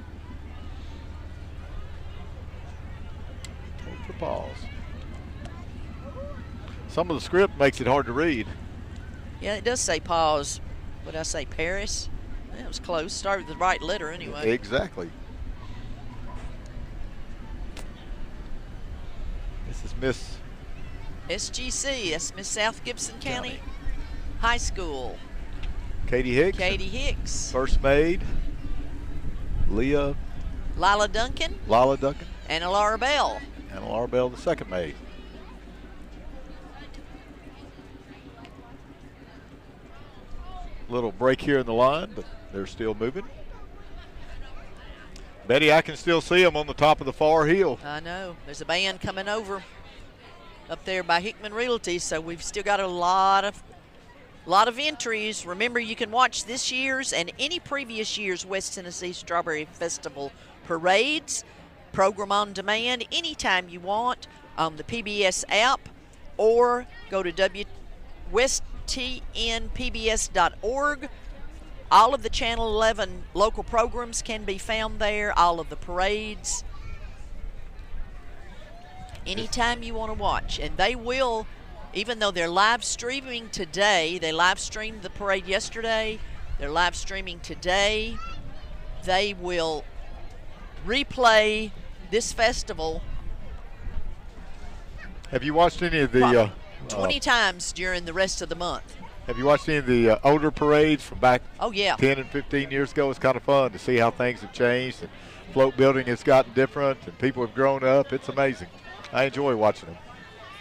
Hope for Paws. Some of the script makes it hard to read.
Yeah, it does say Paws. What did I say, Paris? That was close. Started with the right letter anyway.
Exactly. This is Miss
SGC, that's Miss South Gibson County High School.
Katie Hicks.
Katie Hicks.
First maid. Leah.
Lila Duncan.
Lila Duncan.
Anna Laura Bell.
Anna Laura Bell, the second maid. Little break here in the line, but they're still moving. Betty, I can still see them on the top of the far hill.
I know. There's a band coming over up there by Hickman Realty, so we've still got a lot of entries. Remember, you can watch this year's and any previous year's West Tennessee Strawberry Festival parades, program on demand, anytime you want on the PBS app, or go to westtnpbs.org. All of the Channel 11 local programs can be found there, all of the parades, anytime you want to watch. And they will, even though they're live streaming today, they live streamed the parade yesterday, they're live streaming today, they will replay this festival.
Have you watched any of the
20 times during the rest of the month.
Have you watched any of the older parades from back
Oh, yeah.
10 and 15 years ago? It's kind of fun to see how things have changed, and float building has gotten different, and people have grown up. It's amazing. I enjoy watching them.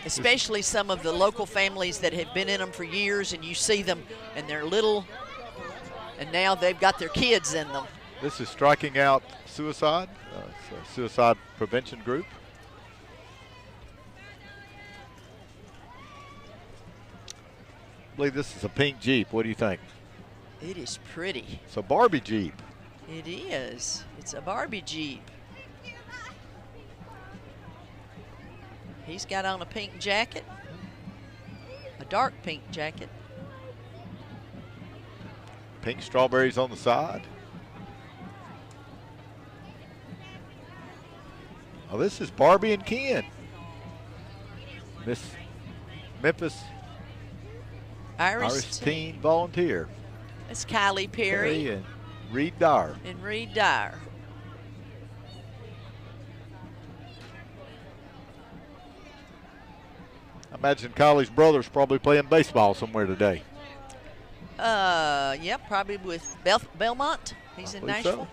Especially some of the local families that have been in them for years, and you see them, and they're little, and now they've got their kids in them.
This is Striking Out Suicide, it's a suicide prevention group. I believe this is a pink Jeep. What do you think?
It is pretty.
It's a Barbie Jeep.
It is. It's a Barbie Jeep. He's got on a pink jacket, a dark pink jacket.
Pink strawberries on the side. Oh, this is Barbie and Ken. Miss Memphis Irish Teen Volunteer.
It's Kylie Perry
and Reed Dyer.
and Reed Dyer.
I imagine Kylie's brother's probably playing baseball somewhere today.
Yeah, probably with Belmont. He's in
believe so.
Nashville.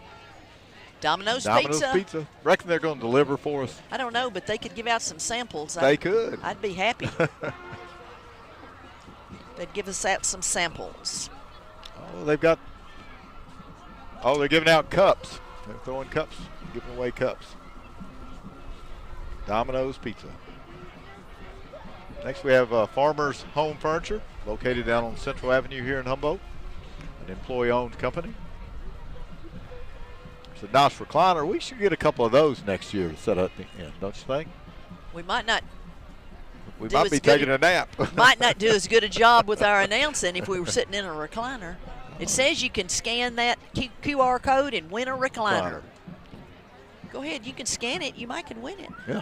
Domino's
Pizza. Reckon they're going to deliver for us.
I don't know, but they could give out some samples.
They could.
I'd be happy. They'd give us out some samples.
Oh, they've got. Oh, they're giving out cups. They're throwing cups, giving away cups. Domino's Pizza. Next, we have Farmers Home Furniture, located down on Central Avenue here in Humboldt, an employee-owned company. It's a nice recliner. We should get a couple of those next year to set up in, don't you think?
We might not.
We
Do
might
as
be
good
taking a nap.
Might not do as good a job with our announcing if we were sitting in a recliner. It says you can scan that QR code and win a recliner. Go ahead, you can scan it. You might can win it.
Yeah.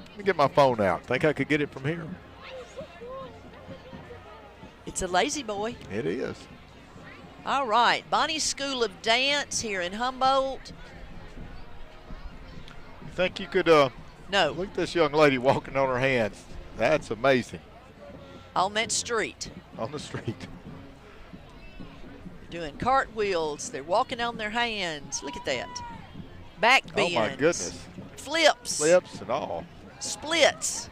Let me get my phone out. Think I could get it from here?
It's a lazy boy.
It is.
All right, Bonnie's School of Dance here in Humboldt.
You think you could
No,
look at this young lady walking on her hands. That's amazing.
on that street.
On the street.
Doing cartwheels. They're walking on their hands. Look at that. Back bends.
Oh my goodness.
Flips.
Flips and all.
Splits.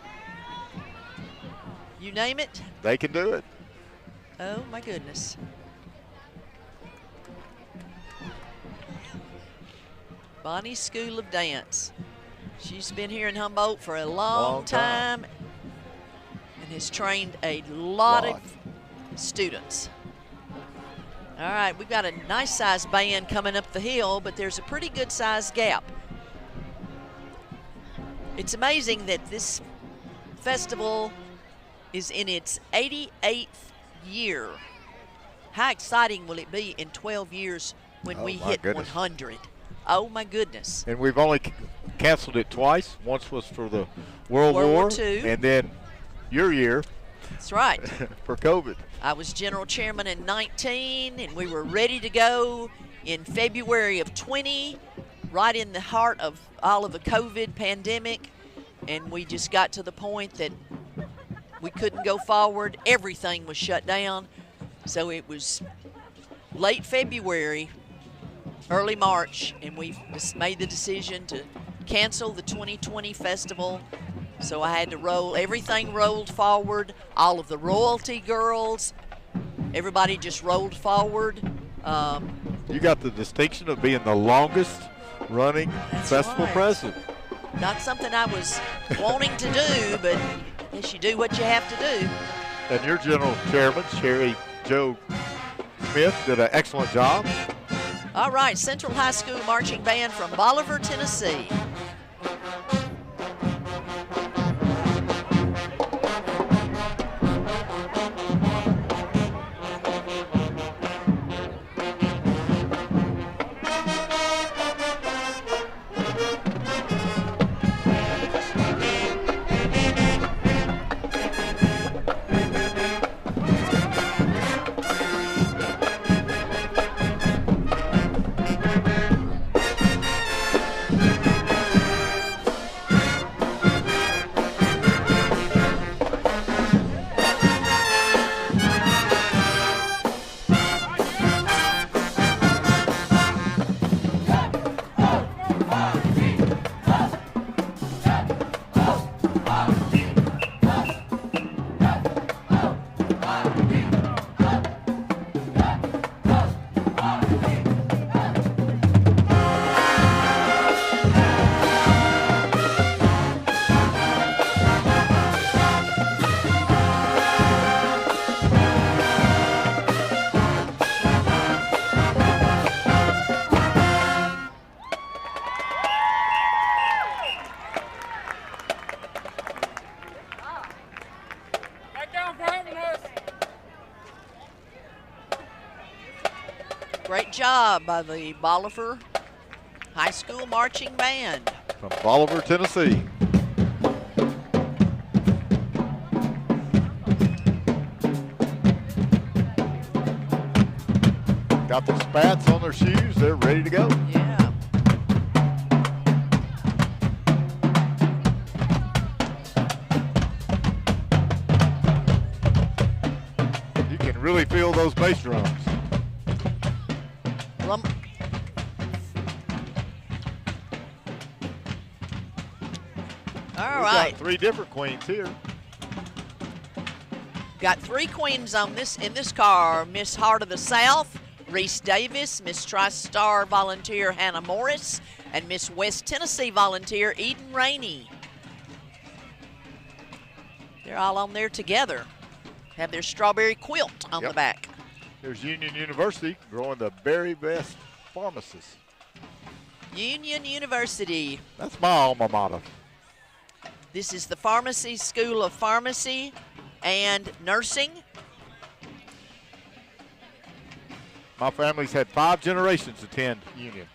You name it.
They can do it.
Oh my goodness. Bonnie's School of Dance. She's been here in Humboldt for a long time and has trained a lot of students. All right, we've got a nice sized band coming up the hill, but there's a pretty good sized gap. It's amazing that this festival is in its 88th year. How exciting will it be in 12 years when we hit 100? Oh my goodness.
And we've only canceled it twice. Once was for the World War
II.
and then your year
That's right.
for COVID.
I was general chairman in 19, and we were ready to go in February of 20, right in the heart of all of the COVID pandemic, and we just got to the point that we couldn't go forward. Everything was shut down, so it was late February, early March, and we just made the decision to cancel the 2020 festival. So I had to roll, everything rolled forward, all of the royalty girls, everybody just rolled forward.
You got the distinction of being the longest running
That's
festival
right.
president.
Not something I was wanting to do, but I guess you do what you have to do.
And your general chairman, Sherry Joe Smith, did an excellent job.
All right, Central High School Marching Band from Bolivar, Tennessee. Great job by the Bolivar High School Marching Band.
From Bolivar, Tennessee. Got the spats on their shoes. They're ready to go.
Yeah.
You can really feel those bass drums.
Well, all
We've
right.
got 3 different queens here.
Got 3 queens on in this car. Miss Heart of the South, Reese Davis, Miss Tri-Star volunteer Hannah Morris, and Miss West Tennessee volunteer Eden Rainey. They're all on there together. Have their strawberry quilt on the back.
There's Union University growing the very best pharmacists.
Union University.
That's my alma mater.
This is the Pharmacy School of Pharmacy and Nursing.
My family's had 5 generations attend Union.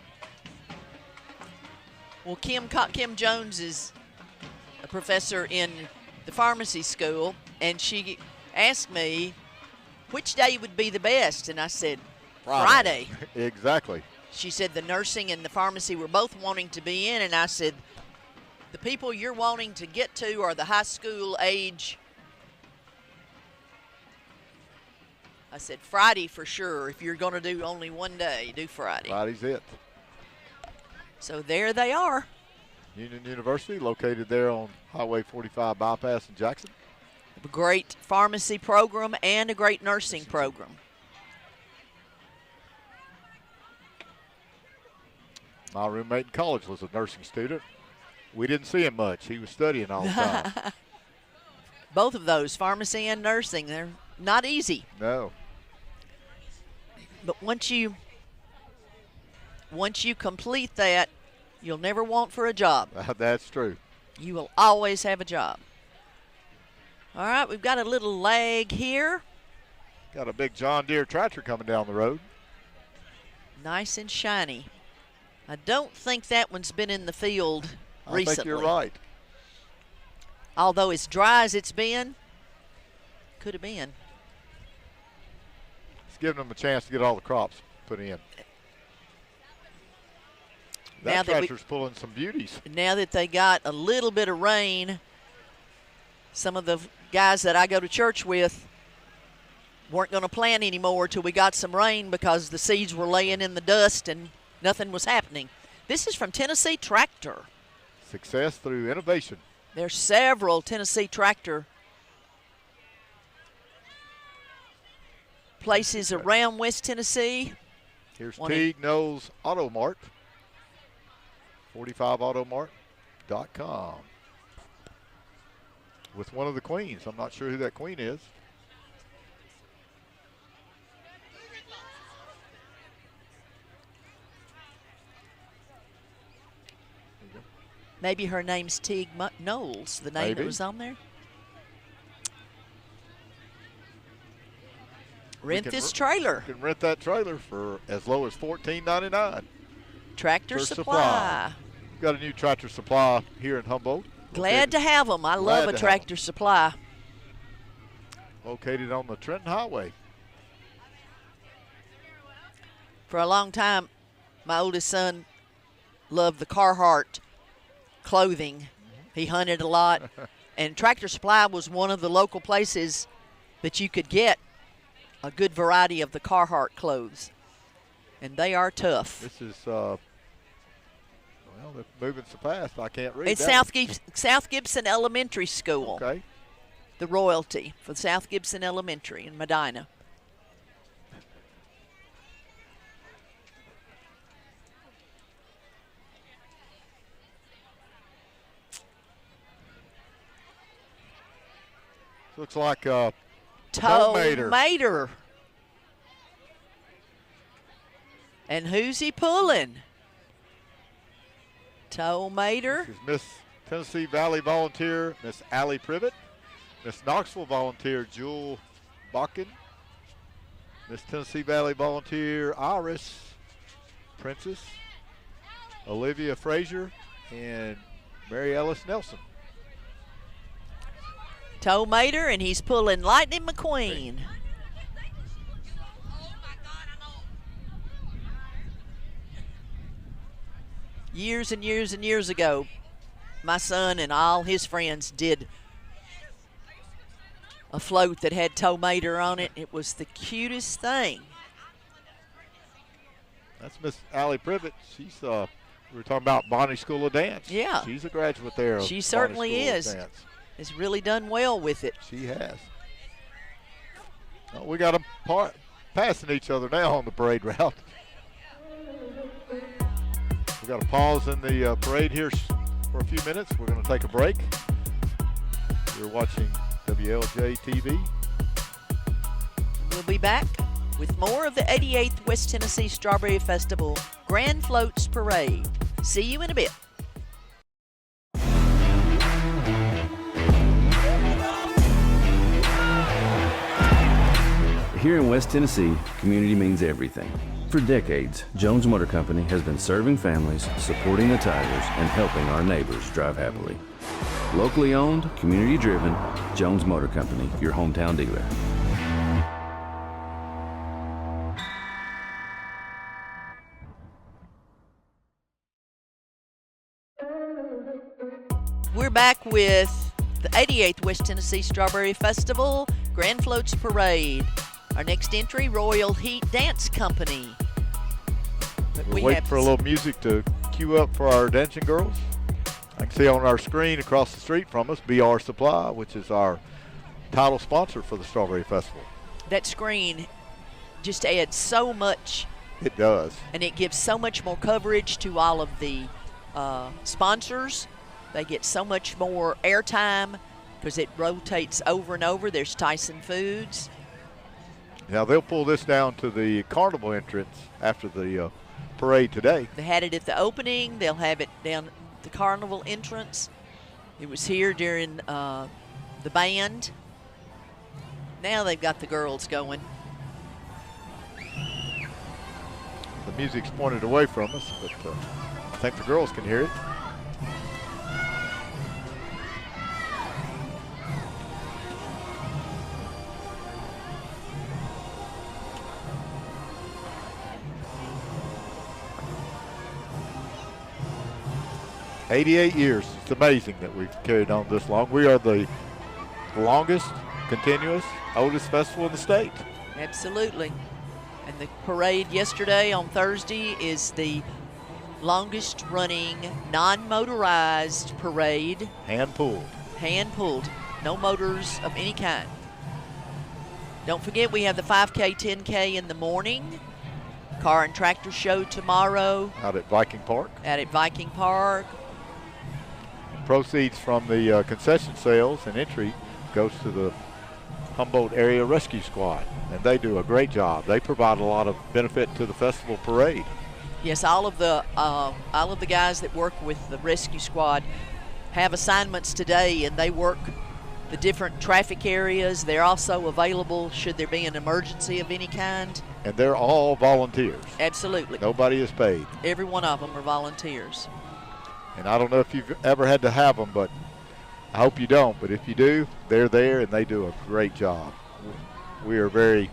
Well, Kim Jones is a professor in the pharmacy school, and she asked me which day would be the best, and I said Friday.
Exactly.
She said the nursing and the pharmacy were both wanting to be in, and I said the people you're wanting to get to are the high school age. I said Friday for sure. If you're going to do only one day, do Friday.
Friday's it.
So there they are.
Union University, located there on Highway 45 bypass in Jackson.
A great pharmacy program and a great nursing program.
My roommate in college was a nursing student. We didn't see him much. He was studying all the time.
Both of those, pharmacy and nursing, they're not easy.
No.
But once you complete that, you'll never want for a job.
That's true.
You will always have a job. All right, we've got a little lag here.
Got a big John Deere tractor coming down the road.
Nice and shiny. I don't think that one's been in the field recently.
I think you're right.
Although as dry as it's been, could have been.
It's giving them a chance to get all the crops put in. That tractor's pulling some beauties.
Now that they got a little bit of rain, some of the guys that I go to church with weren't going to plant anymore till we got some rain because the seeds were laying in the dust and nothing was happening. This is from Tennessee Tractor.
Success through innovation.
There's several Tennessee Tractor places around West Tennessee.
Here's Teague Knowles Auto Mart. 45automart.com. With one of the queens. I'm not sure who that queen is.
Maybe her name's Teague Knowles, the name
Maybe.
that was on there. Rent this trailer.
You can rent that trailer for as low as $14.99.
Tractor Supply.
We've got a new Tractor Supply here in Humboldt.
Glad to have them. I love a Tractor Supply.
Located on the Trenton Highway.
For a long time, my oldest son loved the Carhartt clothing. He hunted a lot, and Tractor Supply was one of the local places that you could get a good variety of the Carhartt clothes, and they are tough.
This is, well, they're moving so fast I can't read.
It's South Gibson Elementary School.
Okay.
The royalty for South Gibson Elementary in Medina.
Looks like
Toe
Mater.
Mater. And who's he pulling? Toe Mater.
This is Miss Tennessee Valley volunteer, Miss Allie Privet. Miss Knoxville volunteer, Jewel Bakken. Miss Tennessee Valley volunteer, Iris Princess. Olivia Frazier and Mary Ellis Nelson.
Toe Mater, and he's pulling Lightning McQueen. Years and years and years ago, my son and all his friends did a float that had Toe Mater on it. It was the cutest thing.
That's Miss Allie Privet. She's we were talking about Bonnie School of Dance.
Yeah.
She's a graduate there.
She certainly is. Has really done well with it.
She has. Oh, we got them passing each other now on the parade route. We got a pause in the parade here for a few minutes. We're going to take a break. You're watching WLJ TV.
We'll be back with more of the 88th West Tennessee Strawberry Festival Grand Floats Parade. See you in a bit.
Here in West Tennessee, community means everything. For decades, Jones Motor Company has been serving families, supporting the Tigers, and helping our neighbors drive happily. Locally owned, community driven, Jones Motor Company, your hometown dealer.
We're back with the 88th West Tennessee Strawberry Festival Grand Floats Parade. Our next entry, Royal Heat Dance Company.
We're waiting for a little music to cue up for our dancing girls. I can see on our screen across the street from us, BR Supply, which is our title sponsor for the Strawberry Festival.
That screen just adds so much.
It does.
And it gives so much more coverage to all of the sponsors. They get so much more airtime because it rotates over and over. There's Tyson Foods.
Now they'll pull this down to the carnival entrance after the parade today.
They had it at the opening. They'll have it down the carnival entrance. It was here during the band. Now they've got the girls going.
The music's pointed away from us, but I think the girls can hear it. $88 It's amazing that we've carried on this long. We are the longest, continuous, oldest festival in the state.
Absolutely. And the parade yesterday on Thursday is the longest running non-motorized parade.
Hand-pulled.
Hand-pulled. No motors of any kind. Don't forget we have the 5K, 10K in the morning. car and tractor show tomorrow
out at Viking Park.
Viking Park.
Proceeds from the concession sales and entry goes to the Humboldt Area Rescue Squad, and they do a great job. They provide a lot of benefit to the festival parade.
Yes, all of the guys that work with the rescue squad have assignments today, and they work the different traffic areas. They're also available should there be an emergency of any kind.
And they're all volunteers.
Absolutely.
Nobody is paid.
Every one of them are volunteers.
And I don't know if you've ever had to have them, but I hope you don't. But if you do, they're there and they do a great job. We are very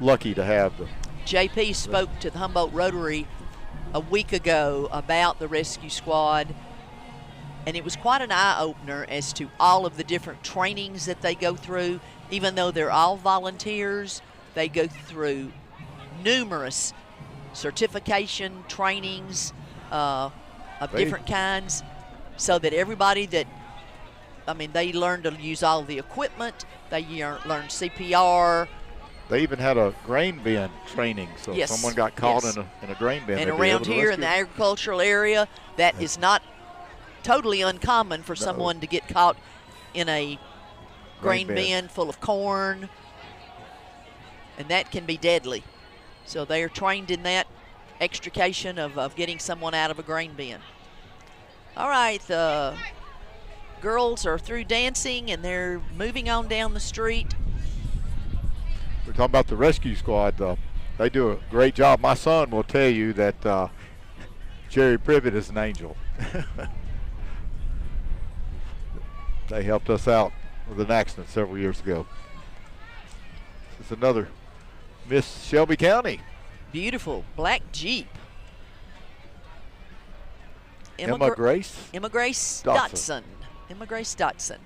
lucky to have them.
JP spoke to the Humboldt Rotary a week ago about the rescue squad, and it was quite an eye-opener as to all of the different trainings that they go through. Even though they're all volunteers, they go through numerous certification trainings of different kinds, so that everybody they learn to use all the equipment. They learn CPR.
They even had a grain bin training, so if someone got caught in a grain bin.
And around here in the agricultural area, that is not totally uncommon for someone to get caught in a grain bin full of corn, and that can be deadly. So they are trained in that extrication of getting someone out of a grain bin. All right, the girls are through dancing, and they're moving on down the street.
We're talking about the rescue squad. They do a great job. My son will tell you that Jerry Privet is an angel. They helped us out with an accident several years ago. This is another Miss Shelby County.
Beautiful black Jeep.
Emma Grace
Dotson. Emma Grace Dotson.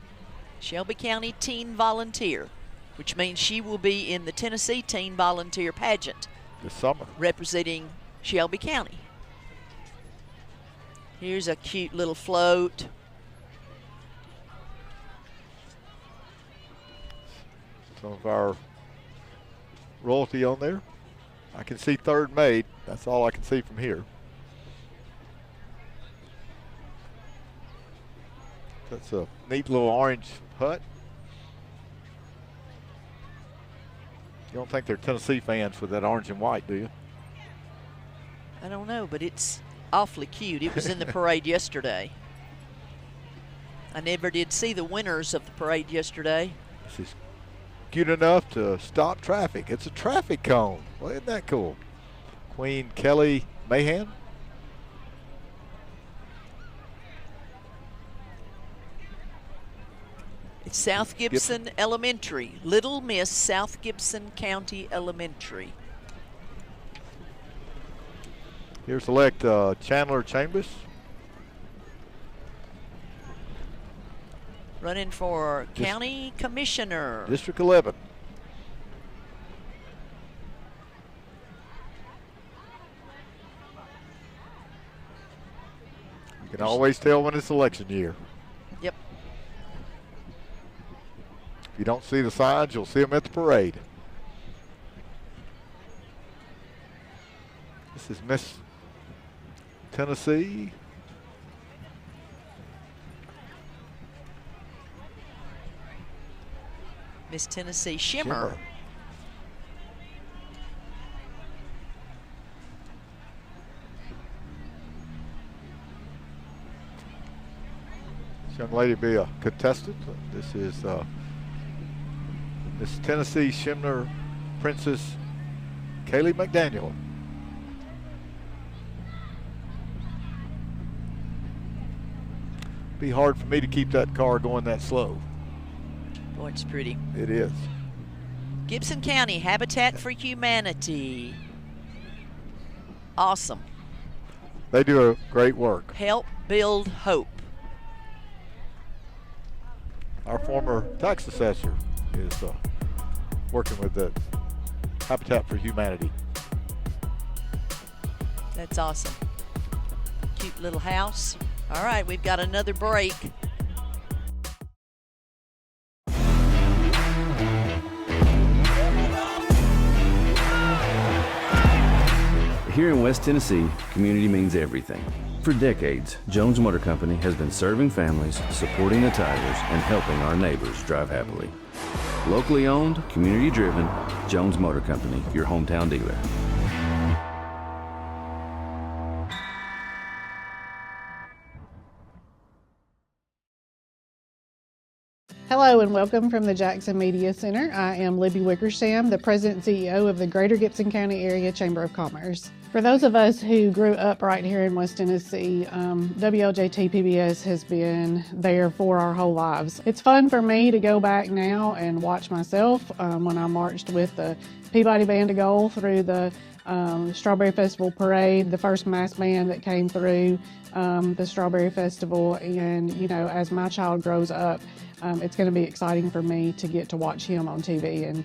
Shelby County Teen Volunteer, which means she will be in the Tennessee Teen Volunteer Pageant
this summer,
representing Shelby County. Here's a cute little float.
Some of our royalty on there. I can see third mate. That's all I can see from here. That's a neat little orange hut. You don't think they're Tennessee fans with that orange and white, do you?
I don't know, but it's awfully cute. It was in the parade yesterday. I never did see the winners of the parade yesterday.
This is cute enough to stop traffic. It's a traffic cone. Well, isn't that cool? Queen Kelly Mahan.
It's South Gibson Elementary. Little Miss South Gibson County Elementary.
Here's elect Chandler Chambers.
Running for County Commissioner.
District 11. You can always tell when it's election year.
Yep.
If you don't see the signs, you'll see them at the parade. This is Miss Tennessee.
Miss Tennessee Shimmer.
This young lady be a contestant. This is Miss Tennessee Shimmer Princess Kaylee McDaniel. Be hard for me to keep that car going that slow.
Boy, it's pretty.
It is.
Gibson County Habitat for Humanity. Awesome.
They do a great work.
Help build hope.
Our former tax assessor is working with the Habitat for Humanity.
That's awesome. Cute little house. All right, we've got another break.
Here in West Tennessee, community means everything. For decades, Jones Motor Company has been serving families, supporting the Tigers, and helping our neighbors drive happily. Locally owned, community driven, Jones Motor Company, your hometown dealer.
Hello and welcome from the Jackson Media Center. I am Libby Wickersham, the President and CEO of the Greater Gibson County Area Chamber of Commerce. For those of us who grew up right here in West Tennessee, WLJT PBS has been there for our whole lives. It's fun for me to go back now and watch myself when I marched with the Peabody Band of Gold through the Strawberry Festival Parade, the first mass band that came through the Strawberry Festival, and as my child grows up, it's going to be exciting for me to get to watch him on TV. And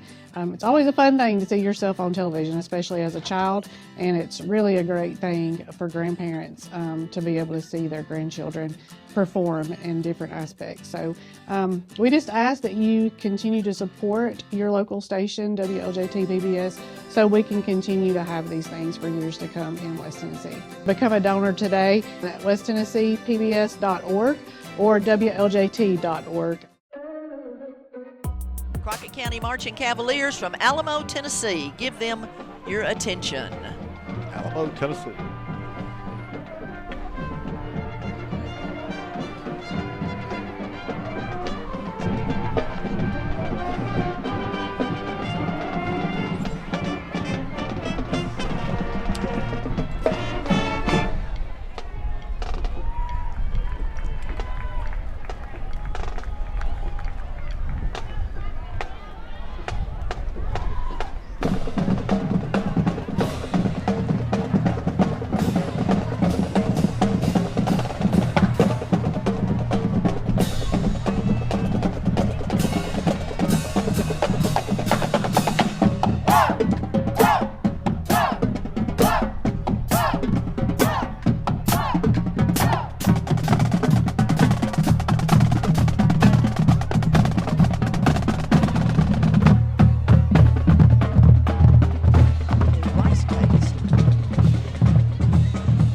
it's always a fun thing to see yourself on television, especially as a child. And it's really a great thing for grandparents to be able to see their grandchildren perform in different aspects. So we just ask that you continue to support your local station, WLJT PBS, so we can continue to have these things for years to come in West Tennessee. Become a donor today at westtennesseepbs.org or WLJT.org.
Crockett County Marching Cavaliers from Alamo, Tennessee. Give them your attention.
Alamo, Tennessee.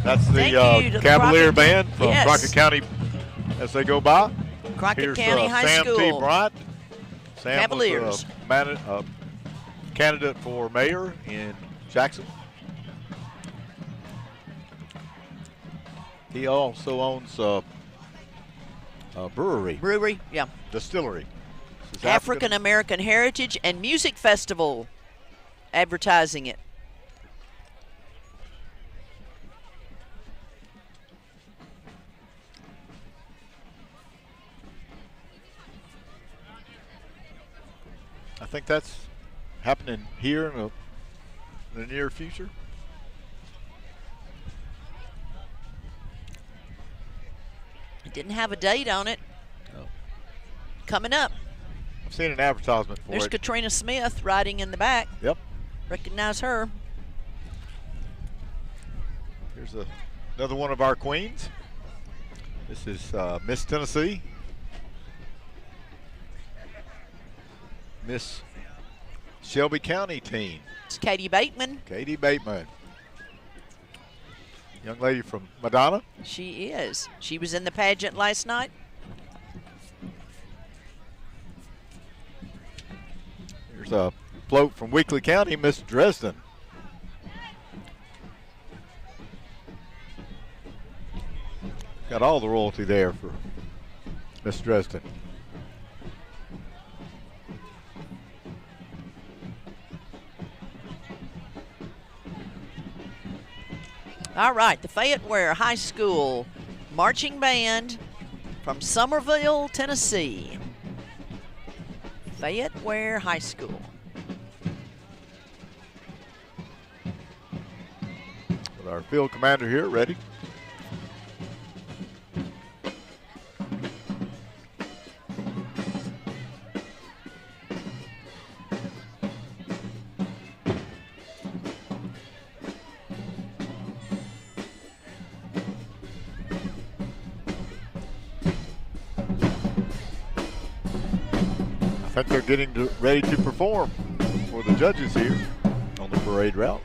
That's the Cavalier Band from Crockett County as they go by.
Crockett County High
Sam
School.
T. Bryant. Sam
Cavaliers.
was a candidate for mayor in Jackson. He also owns a brewery.
Brewery, yeah.
Distillery.
African American Heritage and Music Festival advertising it.
I think that's happening here in the near future.
It didn't have a date on it.
No.
Coming up.
I've seen an advertisement for
There's
it.
Katrina Smith riding in the back.
Yep.
Recognize her.
Here's another one of our queens. This is Miss Tennessee. Miss Shelby County teen.
It's Katie Bateman.
Katie Bateman. Young lady from Madonna.
She is. She was in the pageant last night.
Here's a float from Weakley County, Miss Dresden. Got all the royalty there for Miss Dresden.
All right, the Fayetteville High School Marching Band from Somerville, Tennessee. Fayetteville High School.
With our field commander here, ready. I think they're getting ready to perform for the judges here on the parade route.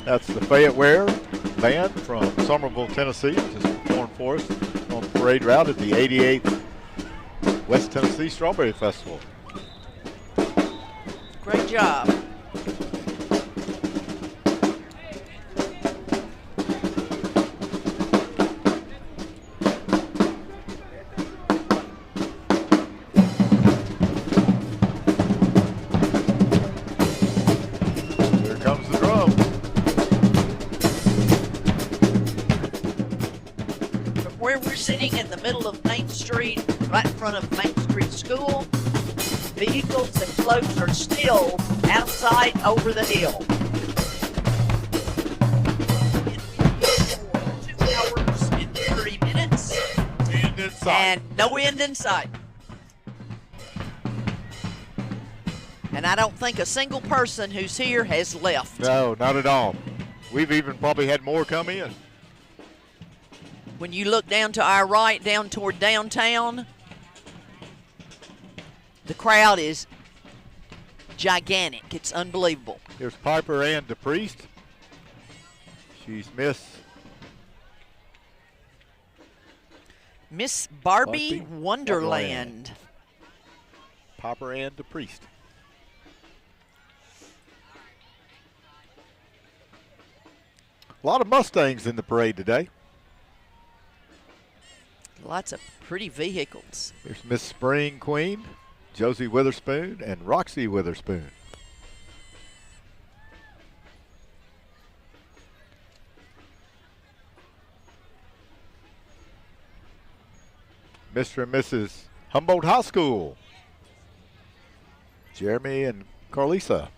That's the Fayette Ware Band from Somerville, Tennessee, just performed for us on the parade route at the 88th West Tennessee Strawberry Festival.
Great job.
Here comes the drum.
From where we're sitting in the middle of Main Street, right in front of Main Street School, vehicles and floats are still outside over the hill. 2 hours and 30 minutes.
End in sight.
And no end in sight. And I don't think a single person who's here has left.
No, not at all. We've even probably had more come in.
When you look down to our right, down toward downtown, the crowd is gigantic. It's unbelievable.
Here's Piper Ann DePriest. She's
Miss Barbie
Barbie
Wonderland.
Piper Ann DePriest. A lot of Mustangs in the parade today.
Lots of pretty vehicles.
Here's Miss Spring Queen, Josie Witherspoon, and Roxy Witherspoon. Mr. and Mrs. Humboldt High School, Jeremy and Carlisa.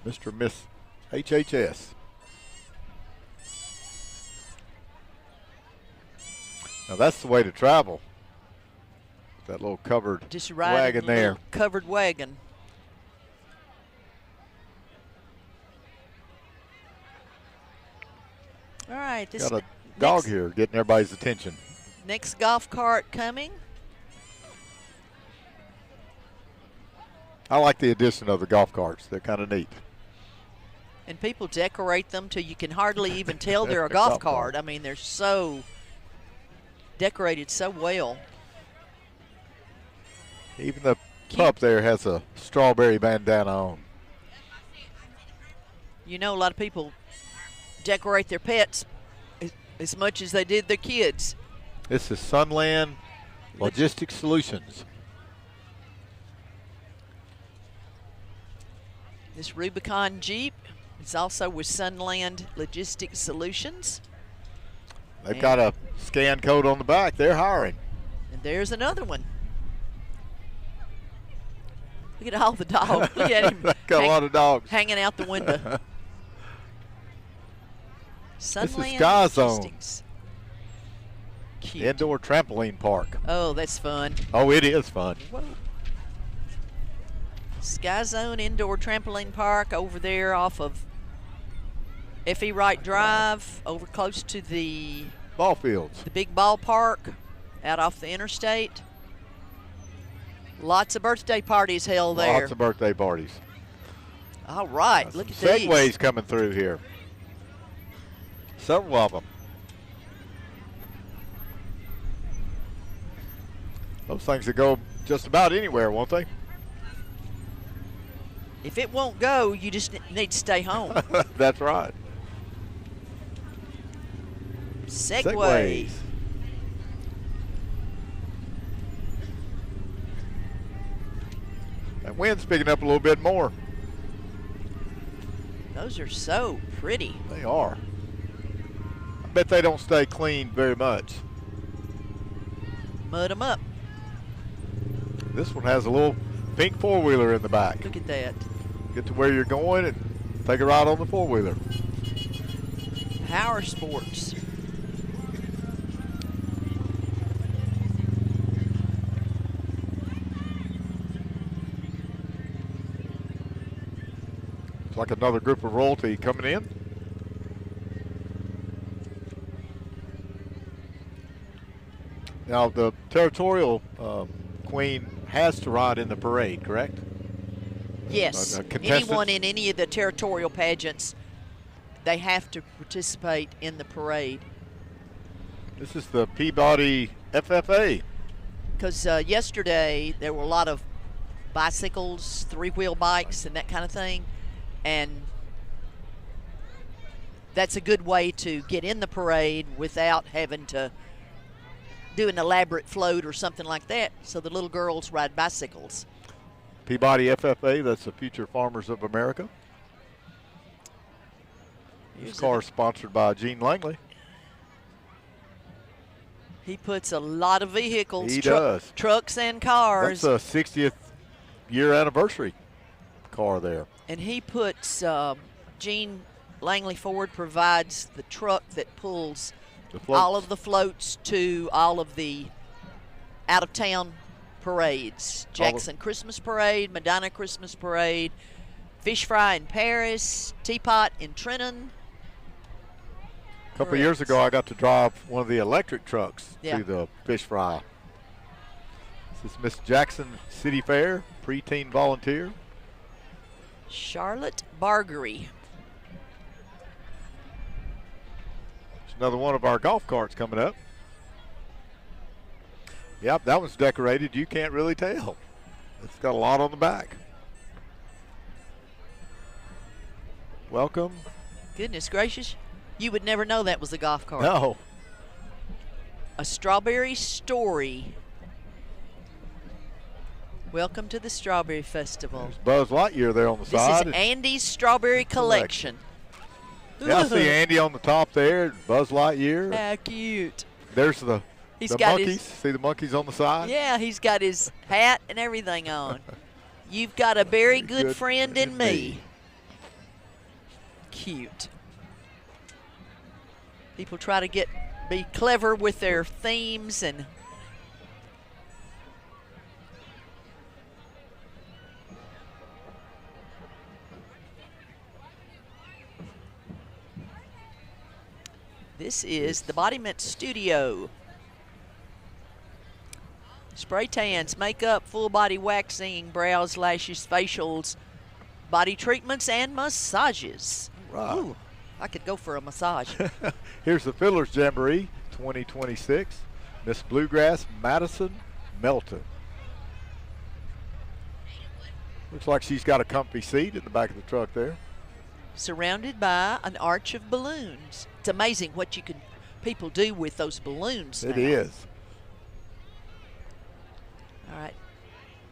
Mr. and Miss HHS. Now that's the way to travel. That little covered
Just riding
wagon
a
there.
little covered wagon. All right, this
Got a dog
next,
here getting everybody's attention.
next golf cart coming.
I like the addition of the golf carts. They're kind of neat.
And people decorate them till you can hardly even tell they're a golf
Golf cart.
cart. I mean, they're so decorated so well.
Even the pup there has a strawberry bandana on.
You know, a lot of people decorate their pets as much as they did their kids.
This is Sunland Logistics Solutions.
This Rubicon Jeep is also with Sunland Logistics Solutions.
They've got a scan code on the back. They're hiring.
And there's another one. Look at all the dogs. Look at him.
Got a lot of dogs.
Hanging out the window. Sunland
Sky Zone.
Logistics. Cute.
Indoor trampoline park.
Oh, that's fun.
Oh, it is fun.
Whoa. Sky Zone Indoor Trampoline Park over there off of F.E. Wright Drive, over close to the
Ball fields.
big ballpark out off the interstate. Lots of birthday parties held there.
Lots of birthday parties.
All right,
Got
look at
some
these.
Segways coming through here. Several of them. Those things that go just about anywhere, won't they?
If it won't go, you just need to stay home.
That's right.
Segways.
That wind's picking up a little bit more.
Those are so pretty.
They are. I bet they don't stay clean very much.
Mud them up.
This one has a little pink four-wheeler in the back.
Look at that.
Get to where you're going and take a ride on the four-wheeler.
Power Sports.
It's like another group of royalty coming in. Now the territorial queen has to ride in the parade, correct?
Yes. Anyone in any of the territorial pageants, they have to participate in the parade.
This is the Peabody FFA.
Because yesterday there were a lot of bicycles, three-wheel bikes, and that kind of thing. And that's a good way to get in the parade without having to do an elaborate float or something like that. So the little girls ride bicycles.
Peabody FFA, that's the Future Farmers of America. This car is sponsored by Gene Langley.
He puts a lot of vehicles,
he does.
Trucks and cars.
That's a 60th year anniversary car there.
And he puts, Gene Langley Ford provides the truck that pulls all of the floats to all of the out-of-town parades. Jackson Christmas Parade, Medina Christmas Parade, Fish Fry in Paris, Teapot in Trenton.
A couple of years ago, I got to drive one of the electric trucks to the Fish Fry. This is Miss Jackson City Fair, preteen volunteer.
Charlotte Bargery.
There's another one of our golf carts coming up. Yep, that one's decorated. You can't really tell. It's got a lot on the back. Welcome.
Goodness gracious. You would never know that was a golf cart.
No.
A Strawberry Story. Welcome to the Strawberry Festival.
There's Buzz Lightyear there on the side.
This is Andy's Strawberry Collection.
Yeah, I see Andy on the top there, Buzz Lightyear.
How cute.
There's the
He's got
monkeys. See the monkeys on the side?
Yeah, he's got his hat and everything on. You've got a very good friend in me. Cute. People try to be clever with their themes and this is the Body Mint Studio. Spray tans, makeup, full body waxing, brows, lashes, facials, body treatments, and massages.
Right.
Ooh, I could go for a massage.
Here's the Fiddler's Jamboree 2026. Miss Bluegrass Madison Melton. Looks like she's got a comfy seat in the back of the truck there.
Surrounded by an arch of balloons. It's amazing what people do with those balloons now.
It is.
All right.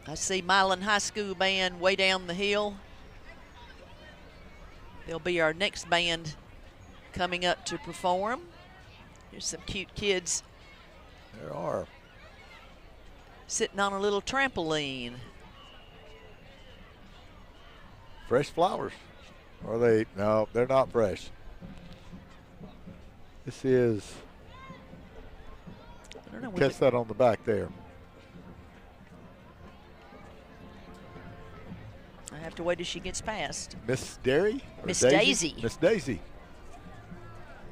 I see Milan High School band way down the hill. They'll be our next band coming up to perform. Here's some cute kids.
There are.
Sitting on a little trampoline.
Fresh flowers. Are they? No, they're not fresh. This is.
I don't know.
Catch that on the back there.
I have to wait till she gets past.
Miss Derry?
Miss Daisy.
Miss Daisy.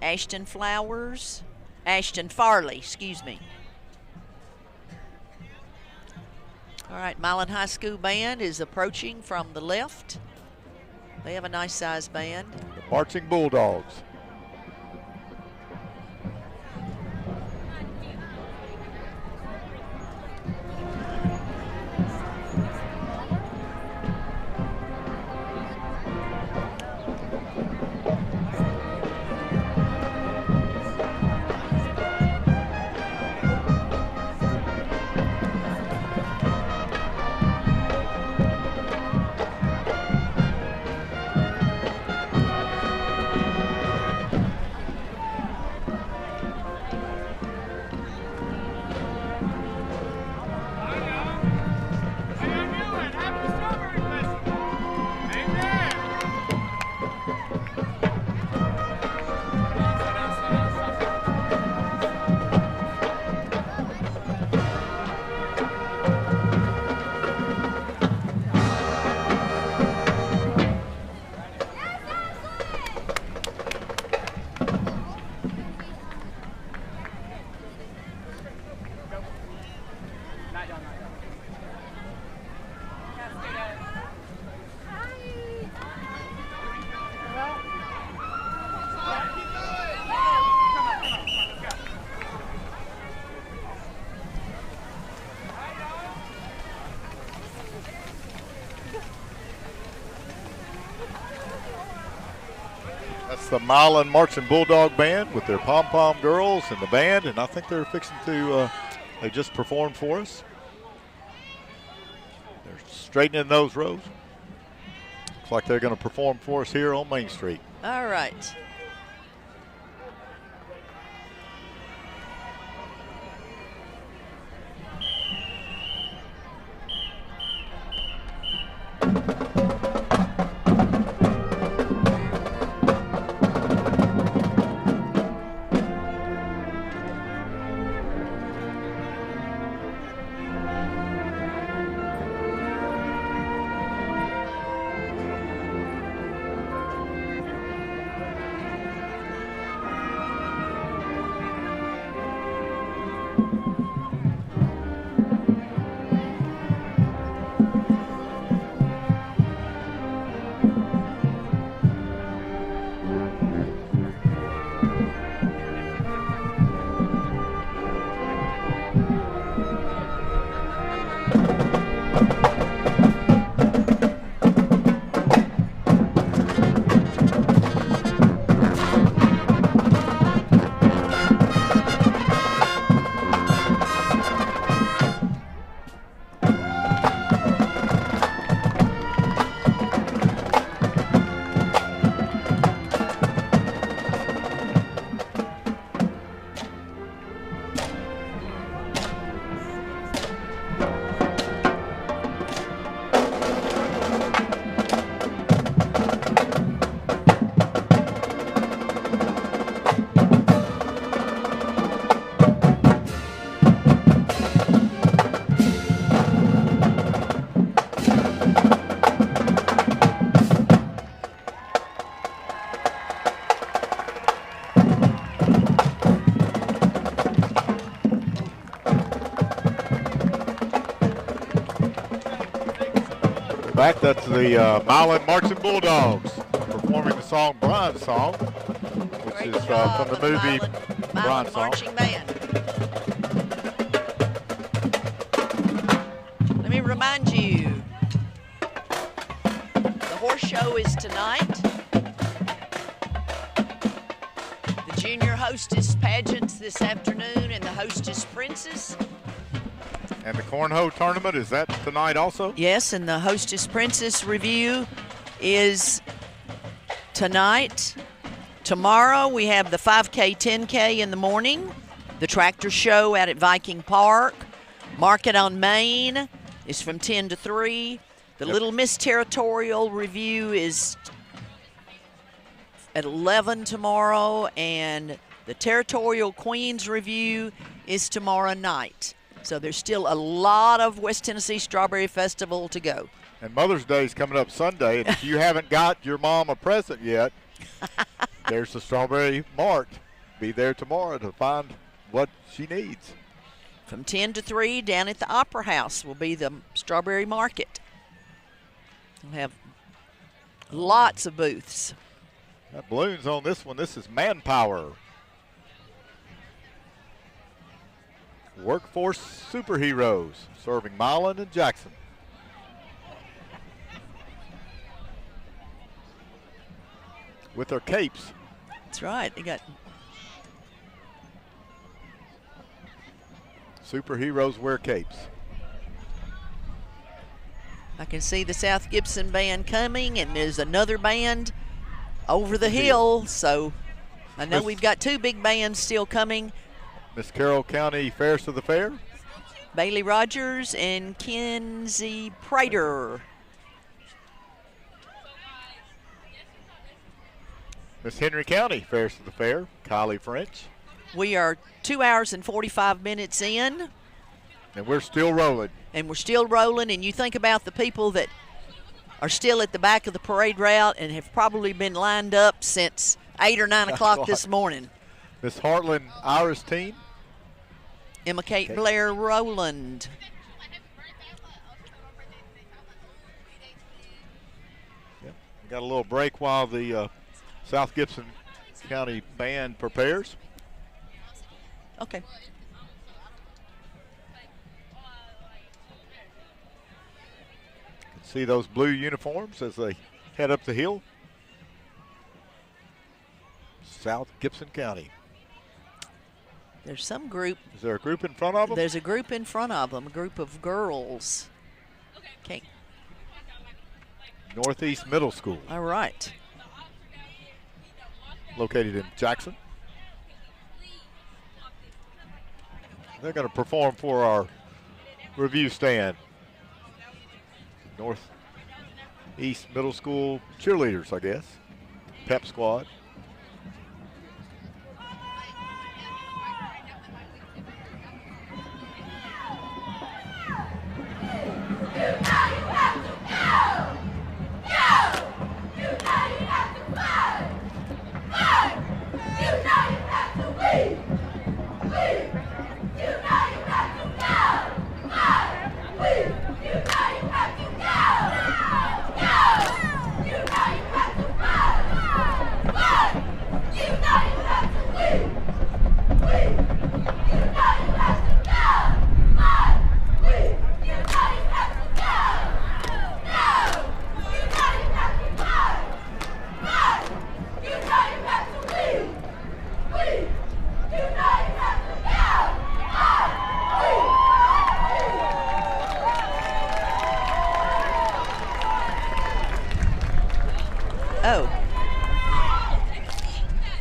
Ashton Flowers. Ashton Farley, excuse me. All right, Milan High School band is approaching from the left. They have a nice size band.
The Marching Bulldogs. the Milan Marching Bulldog Band with their pom-pom girls and the band, and I think they're fixing to, they just performed for us. They're straightening those rows. Looks like they're going to perform for us here on Main Street.
All right.
Back, that's the Milan Marching Bulldogs performing the song Brian's Song, which
Great
is
job
from
of
the movie
Milan
Brian's Song.
Marching Band. Let me remind you, the horse show is tonight. The junior hostess pageants this afternoon and the hostess princess.
And the Cornhole Tournament, is that tonight also?
Yes, and the hostess princess review is tonight. Tomorrow we have the 5K, 10K in the morning, the tractor show out at Viking Park, Market on Main is from 10 to 3. The Little Miss Territorial review is at 11 tomorrow, and the Territorial Queens review is tomorrow night. So there's still a lot of West Tennessee Strawberry Festival to go.
And Mother's Day is coming up Sunday, and if you haven't got your mom a present yet, there's the Strawberry Mart. Be there tomorrow to find what she needs.
From 10 to 3 down at the Opera House will be the Strawberry Market. We'll have lots of booths.
Got balloons on this one. This is Manpower. Workforce Superheroes serving Milan and Jackson. With their capes.
That's right. They got
Superheroes wear capes.
I can see the South Gibson band coming, and there's another band over the hill. So I know we've got two big bands still coming.
Miss Carroll County Fairest of the Fair.
Bailey Rogers and Kenzie Prater.
Miss Henry County Fairest of the Fair. Kylie French.
We are 2 hours and 45 minutes in.
And we're still rolling.
And we're still rolling, and you think about the people that are still at the back of the parade route and have probably been lined up since 8 or 9 o'clock this morning.
Miss Heartland Iris team.
Emma Kate Blair Rowland.
Yep. We got a little break while the South Gibson County band prepares.
Okay.
See those blue uniforms as they head up the hill. South Gibson County.
There's some group.
Is there a group in front of them?
There's a group in front of them, a group of girls. Okay.
Northeast Middle School.
All right.
Located in Jackson. They're going to perform for our review stand. Northeast Middle School cheerleaders, I guess. Pep squad.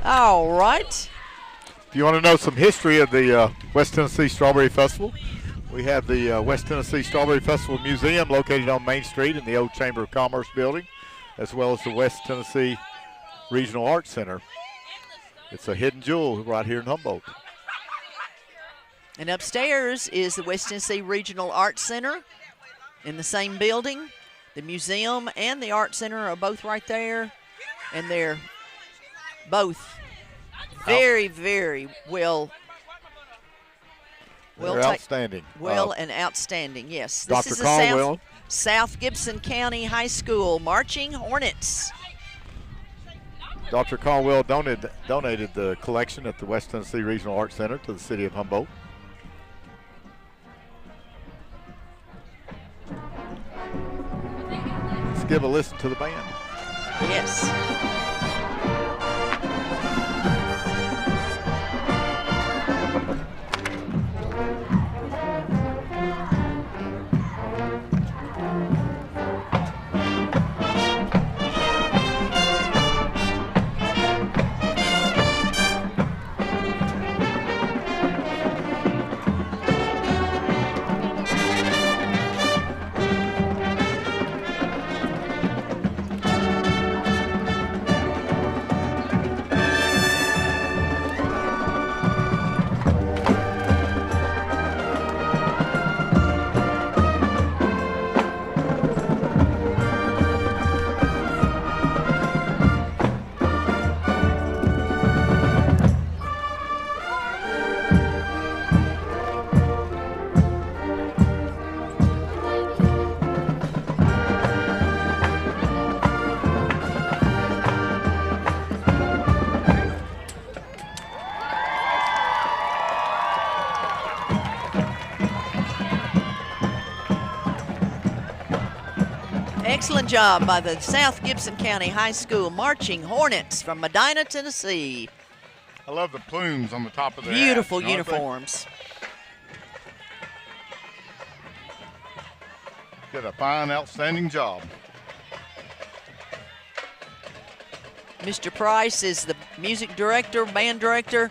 All right.
If you want to know some history of the West Tennessee Strawberry Festival, we have the West Tennessee Strawberry Festival Museum located on Main Street in the old Chamber of Commerce building, as well as the West Tennessee Regional Arts Center. It's a hidden jewel right here in Humboldt.
And upstairs is the West Tennessee Regional Arts Center in the same building. The museum and the Art Center are both right there, and they're both very, very well.
They're outstanding.
And outstanding, yes.
Dr.
This is
Caldwell.
the South Gibson County High School Marching Hornets.
Dr. Caldwell donated the collection at the West Tennessee Regional Arts Center to the city of Humboldt. Let's give a listen to the band.
Yes. Excellent job by the South Gibson County High School Marching Hornets from Medina, Tennessee.
I love the plumes on the top of their
Beautiful
hats, aren't they?
uniforms.
Did a fine, outstanding job.
Mr. Price is the music director, band director,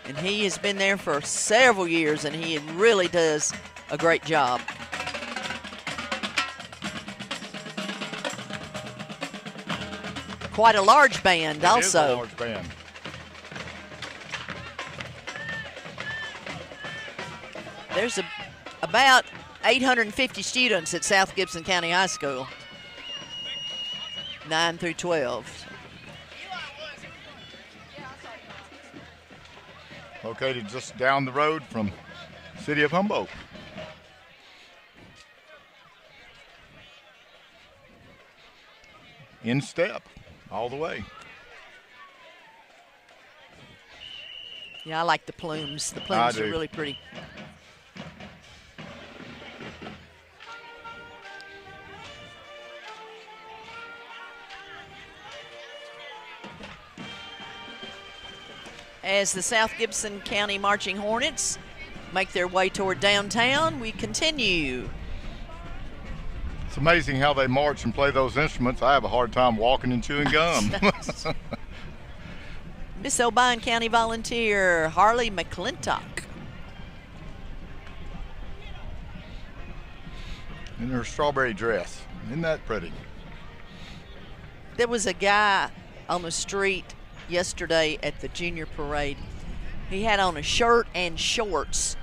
and he has been there for several years, and he really does a great job. Quite a large band also.
It is a large band.
There's about 850 students at South Gibson County High School, 9 through 12.
Located just down the road from the city of Humboldt. In step, all the way.
Yeah, I like the plumes. The plumes
I
are
do.
really pretty. As the South Gibson County Marching Hornets make their way toward downtown, we continue.
It's amazing how they march and play those instruments. I have a hard time walking and chewing gum.
Miss O'Brien County volunteer Harley McClintock.
In her strawberry dress. Isn't that pretty?
There was a guy on the street yesterday at the junior parade. He had on a shirt and shorts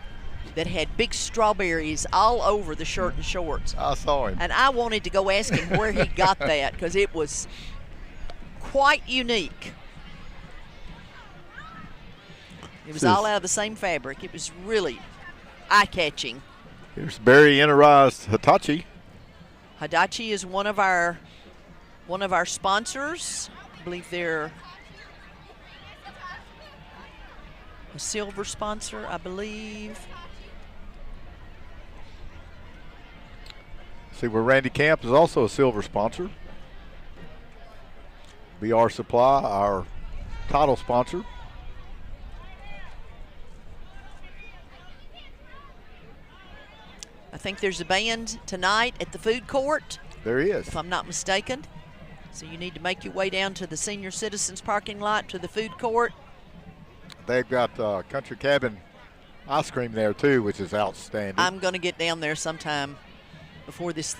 that had big strawberries all over the shirt and shorts.
I saw him.
And I wanted to go ask him where he got that because it was quite unique. It was all out of the same fabric. It was really eye-catching.
Here's Barry Enterprise Hitachi.
Hitachi is one of our sponsors. I believe they're a silver sponsor, I believe.
See where Randy Camp is also a silver sponsor. BR Supply, our title sponsor.
I think there's a band tonight at the food court,
There he is.
if I'm not mistaken. So you need to make your way down to the senior citizens parking lot to the food court.
They've got Country Cabin ice cream there too, which is outstanding.
I'm going to get down there sometime before this.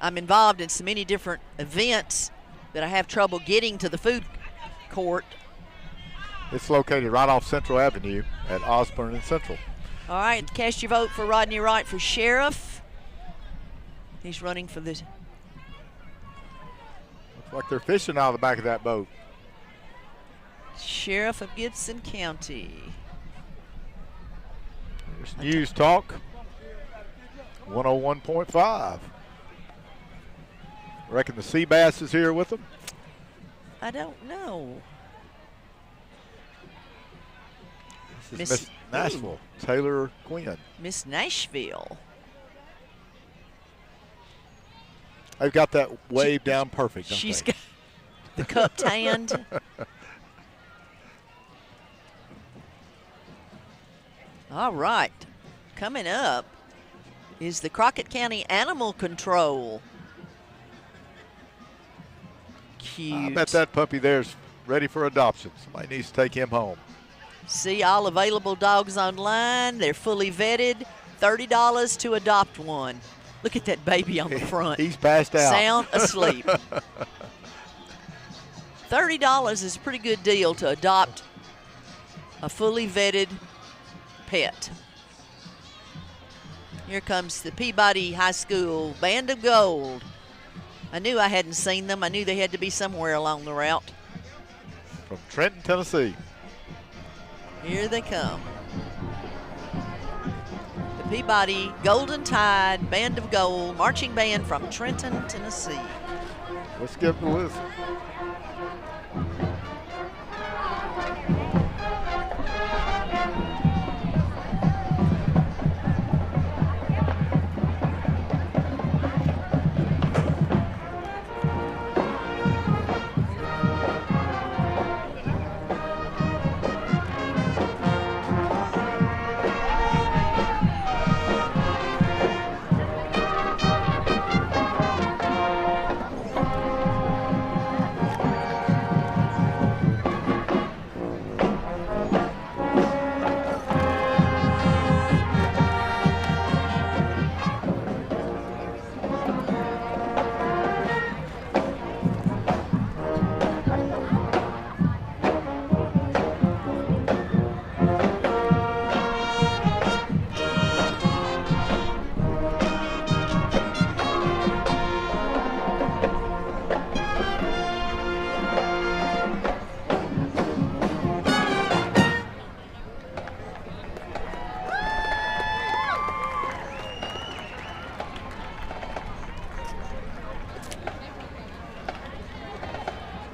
I'm involved in so many different events that I have trouble getting to the food court.
It's located right off Central Avenue at Osborne and Central.
All right, cast your vote for Rodney Wright for sheriff. He's running for the.
Looks like they're fishing out of the back of that boat.
Sheriff of Gibson County.
There's News Talk 101.5. Reckon the Sea Bass is here with them.
I don't know.
This is Miss Nashville, Taylor Quinn.
Miss Nashville.
They've got that wave down perfect, don't
She's
they?
got the cup tanned. All right. Coming up is the Crockett County Animal Control. Cute.
I bet that puppy there's ready for adoption. Somebody needs to take him home.
See all available dogs online. They're fully vetted. $30 to adopt one. Look at that baby on the front.
He's passed out.
Sound asleep. $30 is a pretty good deal to adopt a fully vetted pet. Here comes the Peabody High School Band of Gold. I knew I hadn't seen them. I knew they had to be somewhere along the route.
From Trenton, Tennessee.
Here they come. The Peabody Golden Tide Band of Gold marching band from Trenton, Tennessee.
Let's give it a listen.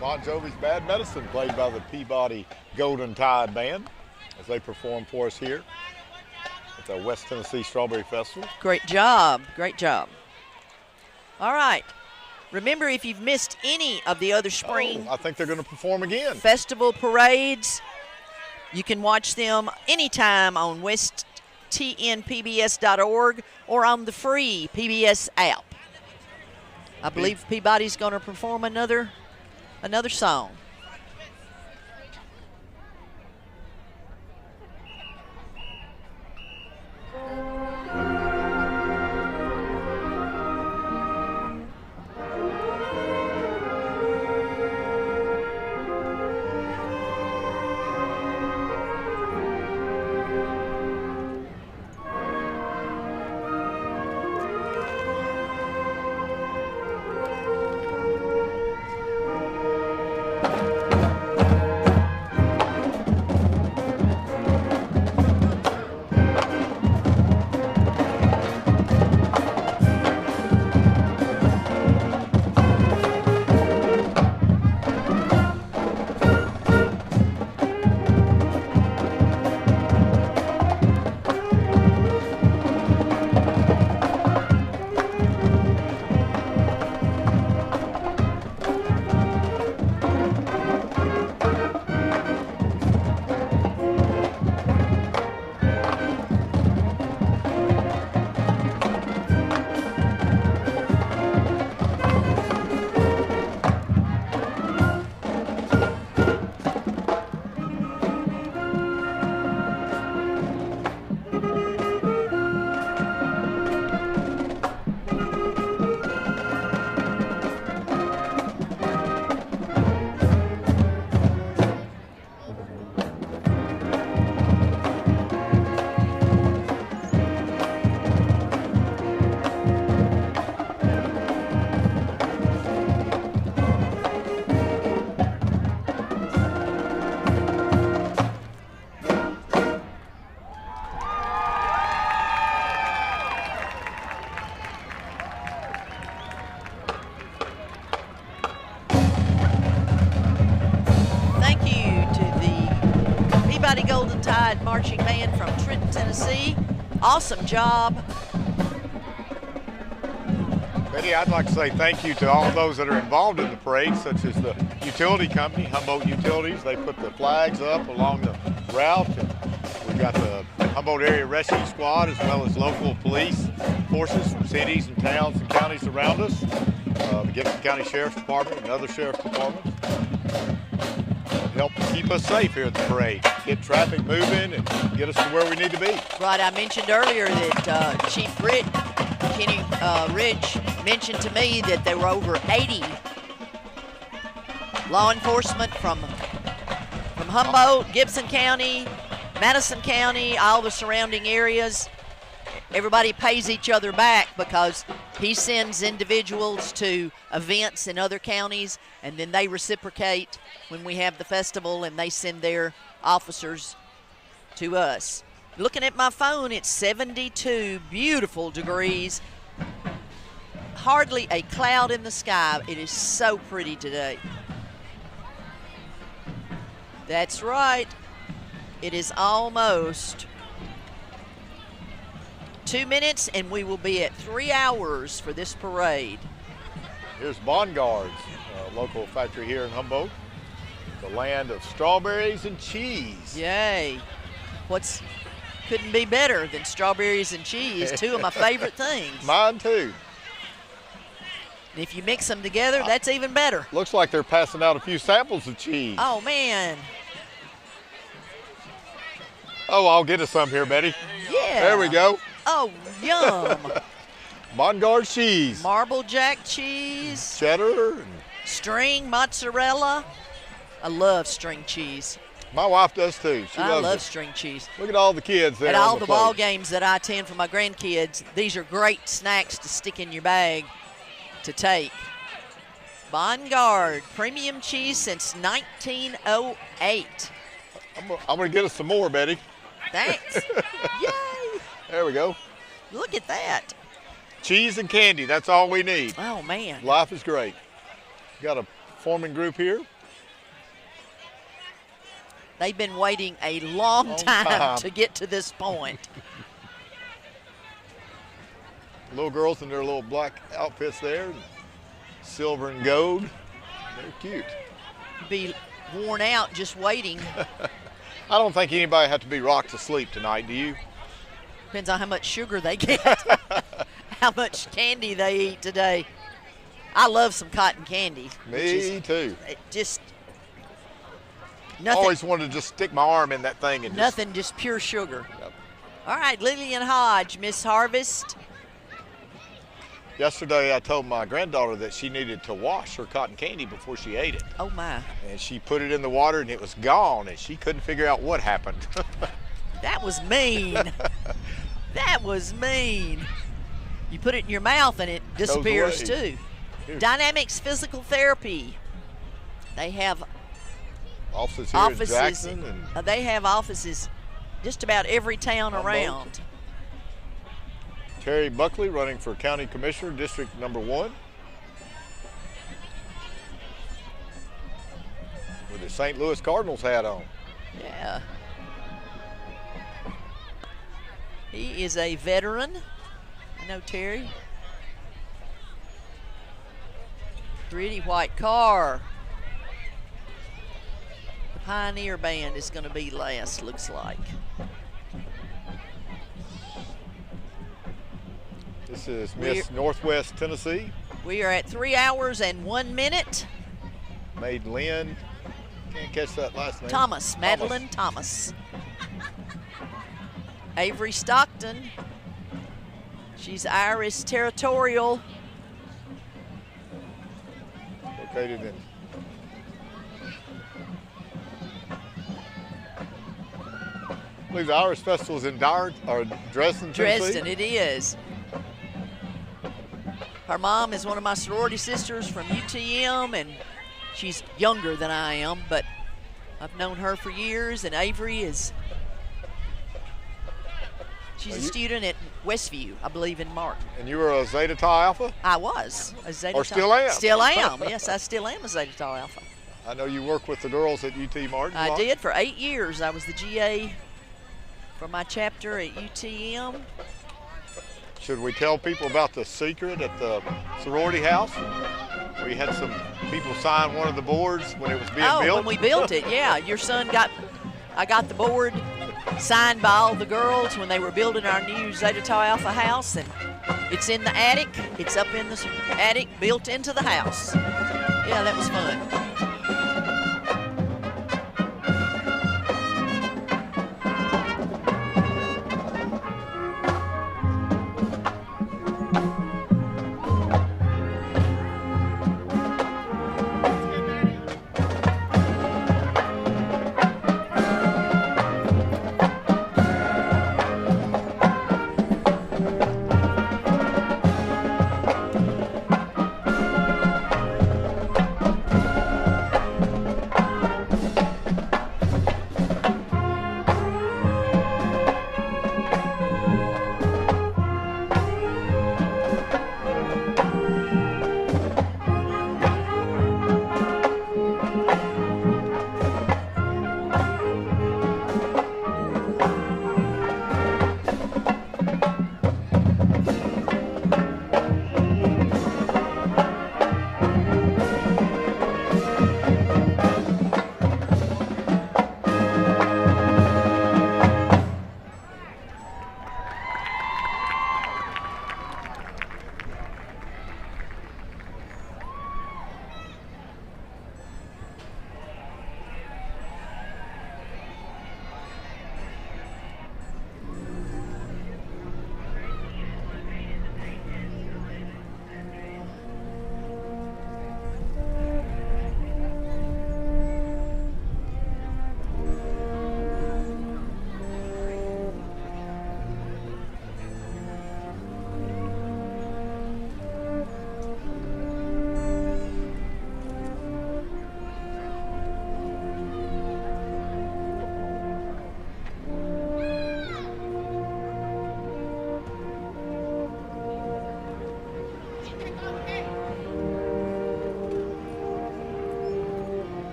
Bon Jovi's Bad Medicine, played by the Peabody Golden Tide Band as they perform for us here at the West Tennessee Strawberry Festival.
Great job. Great job. All right. Remember, if you've missed any of the other spring
I think they're going to perform again.
festival parades, You can watch them anytime on TNPBS.org or on the free PBS app. I believe Peabody's going to perform another song. Golden Tide Marching Band from Trenton, Tennessee. Awesome job.
Betty, I'd like to say thank you to all of those that are involved in the parade, such as the utility company, Humboldt Utilities. They put the flags up along the route. And we've got the Humboldt Area Rescue Squad, as well as local police forces from cities and towns and counties around us. The Gibson County Sheriff's Department and other sheriff's departments help keep us safe here at the parade, get traffic moving and get us to where we need to be.
Right, I mentioned earlier that Chief Kenny Ridge mentioned to me that there were over 80 law enforcement from Humboldt, Gibson County, Madison County, all the surrounding areas. Everybody pays each other back because he sends individuals to events in other counties, and then they reciprocate when we have the festival, and they send their officers to us. Looking at my phone, it's 72 beautiful degrees. Hardly a cloud in the sky. It is so pretty today. That's right. It is almost 2 minutes, and we will be at 3 hours for this parade.
Here's Bongards, a local factory here in Humboldt, the land of strawberries and cheese.
Yay. Couldn't be better than strawberries and cheese, two of my favorite things.
Mine too.
And if you mix them together, that's even better.
Looks like they're passing out a few samples of cheese.
Oh, man.
Oh, I'll get us some here, Betty.
Yeah.
There we go.
Oh, yum.
Bongards cheese.
Marble Jack cheese.
Cheddar.
String mozzarella. I love string cheese.
My wife does too. She
I
loves
love
it.
string cheese.
Look at all the kids there.
At
on
all the ball
float.
games that I attend for my grandkids, these are great snacks to stick in your bag to take. Bongards, premium cheese since 1908.
I'm going to get us some more, Betty.
Thanks. Yay.
There we go.
Look at that.
Cheese and candy, that's all we need.
Oh, man.
Life is great. Got a performing group here.
They've been waiting a long time to get to this point.
Little girls in their little black outfits there, silver and gold. They're cute.
Be worn out just waiting.
I don't think anybody had to be rocked to sleep tonight, do you?
Depends on how much sugar they get, how much candy they eat today. I love some cotton candy.
Me too.
Just
I
nothing.
always wanted to just stick my arm in that thing and
Nothing, just pure sugar.
Yep.
All right, Lillian Hodge, Miss Harvest.
Yesterday I told my granddaughter that she needed to wash her cotton candy before she ate it.
Oh my.
And she put it in the water and it was gone and she couldn't figure out what happened.
That was mean. That was mean. You put it in your mouth and it disappears
away.
too. Dynamics Physical Therapy. They have
Offices here in Jackson. And
they have offices just about every town around.
Terry Buckley running for County Commissioner, District number 1. With his St. Louis Cardinals hat on.
Yeah. He is a veteran. I know Terry. Pretty white car. The Pioneer Band is going to be last, looks like.
This is Miss Northwest Tennessee.
We are at 3 hours and 1 minute.
Maid Lynn. Can't catch that last name.
Thomas, Madeline Thomas. Avery Stockton. She's Irish Territorial.
Located in I believe the Irish Festival is in Dresden, Tennessee.
Dresden, it is. Her mom is one of my sorority sisters from UTM, and she's younger than I am, but I've known her for years, and Avery is, she's a student at Westview, I believe, in Martin.
And you were a Zeta Tau Alpha?
I was a Zeta
Or
Tau.
still am.
Still am, yes, I still am a Zeta Tau Alpha.
I know you work with the girls at UT Martin.
I did for 8 years. I was the GA for my chapter at UTM.
Should we tell people about the secret at the sorority house? We had some people sign one of the boards when it was being built.
Oh, when we built it, yeah. Your son I got the board signed by all the girls when they were building our new Zeta Tau Alpha house, and it's in the attic. It's up in the attic, built into the house. Yeah, that was fun.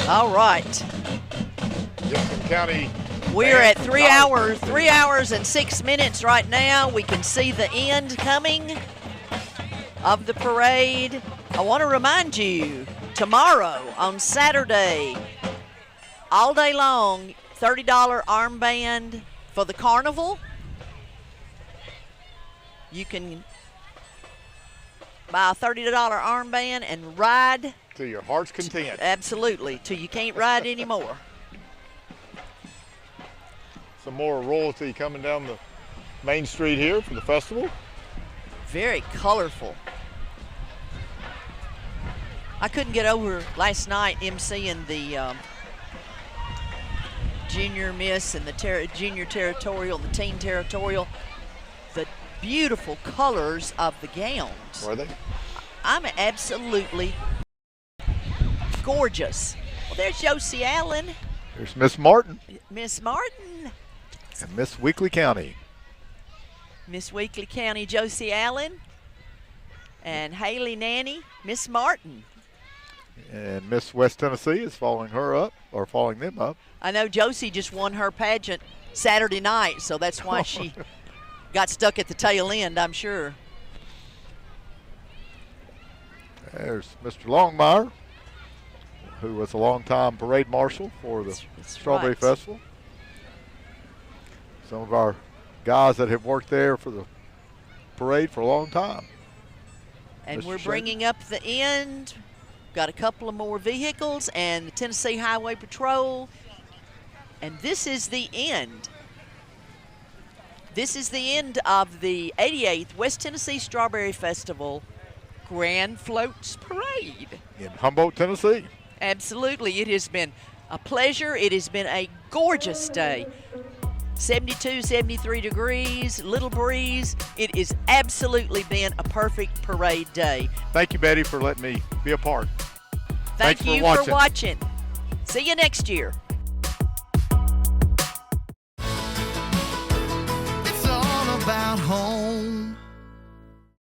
All right.
Gibson County.
We're
band
at 3 hours and 6 minutes right now. We can see the end coming of the parade. I want to remind you, tomorrow on Saturday, all day long, $30 armband for the carnival. You can buy a $30 armband and ride.
To your heart's content.
Absolutely, till you can't ride anymore.
Some more royalty coming down the main street here for the festival.
Very colorful. I couldn't get over last night emceeing the junior miss and the junior territorial, the teen territorial. The beautiful colors of the gowns.
Were they?
I'm absolutely gorgeous. Well, there's Josie Allen.
There's Miss Martin.
Miss Martin.
And Miss Weakley County.
Miss Weakley County, Josie Allen. And Haley Nanny, Miss Martin.
And Miss West Tennessee is following her up, or following them up.
I know Josie just won her pageant Saturday night, so that's why she got stuck at the tail end, I'm sure.
There's Mr. Longmire, who was a longtime parade marshal for the Strawberry
right.
Festival. Some of our guys that have worked there for the parade for a long time.
And
Mr.
we're
Shaker.
bringing up the end. Got a couple of more vehicles and the Tennessee Highway Patrol. And this is the end. This is the end of the 88th West Tennessee Strawberry Festival Grand Floats Parade.
In Humboldt, Tennessee.
Absolutely. It has been a pleasure. It has been a gorgeous day. 72, 73 degrees, little breeze. It has absolutely been a perfect parade day.
Thank you, Betty, for letting me be a part.
Thank
Thanks
you
for
for watching. See you next year.
It's all about home.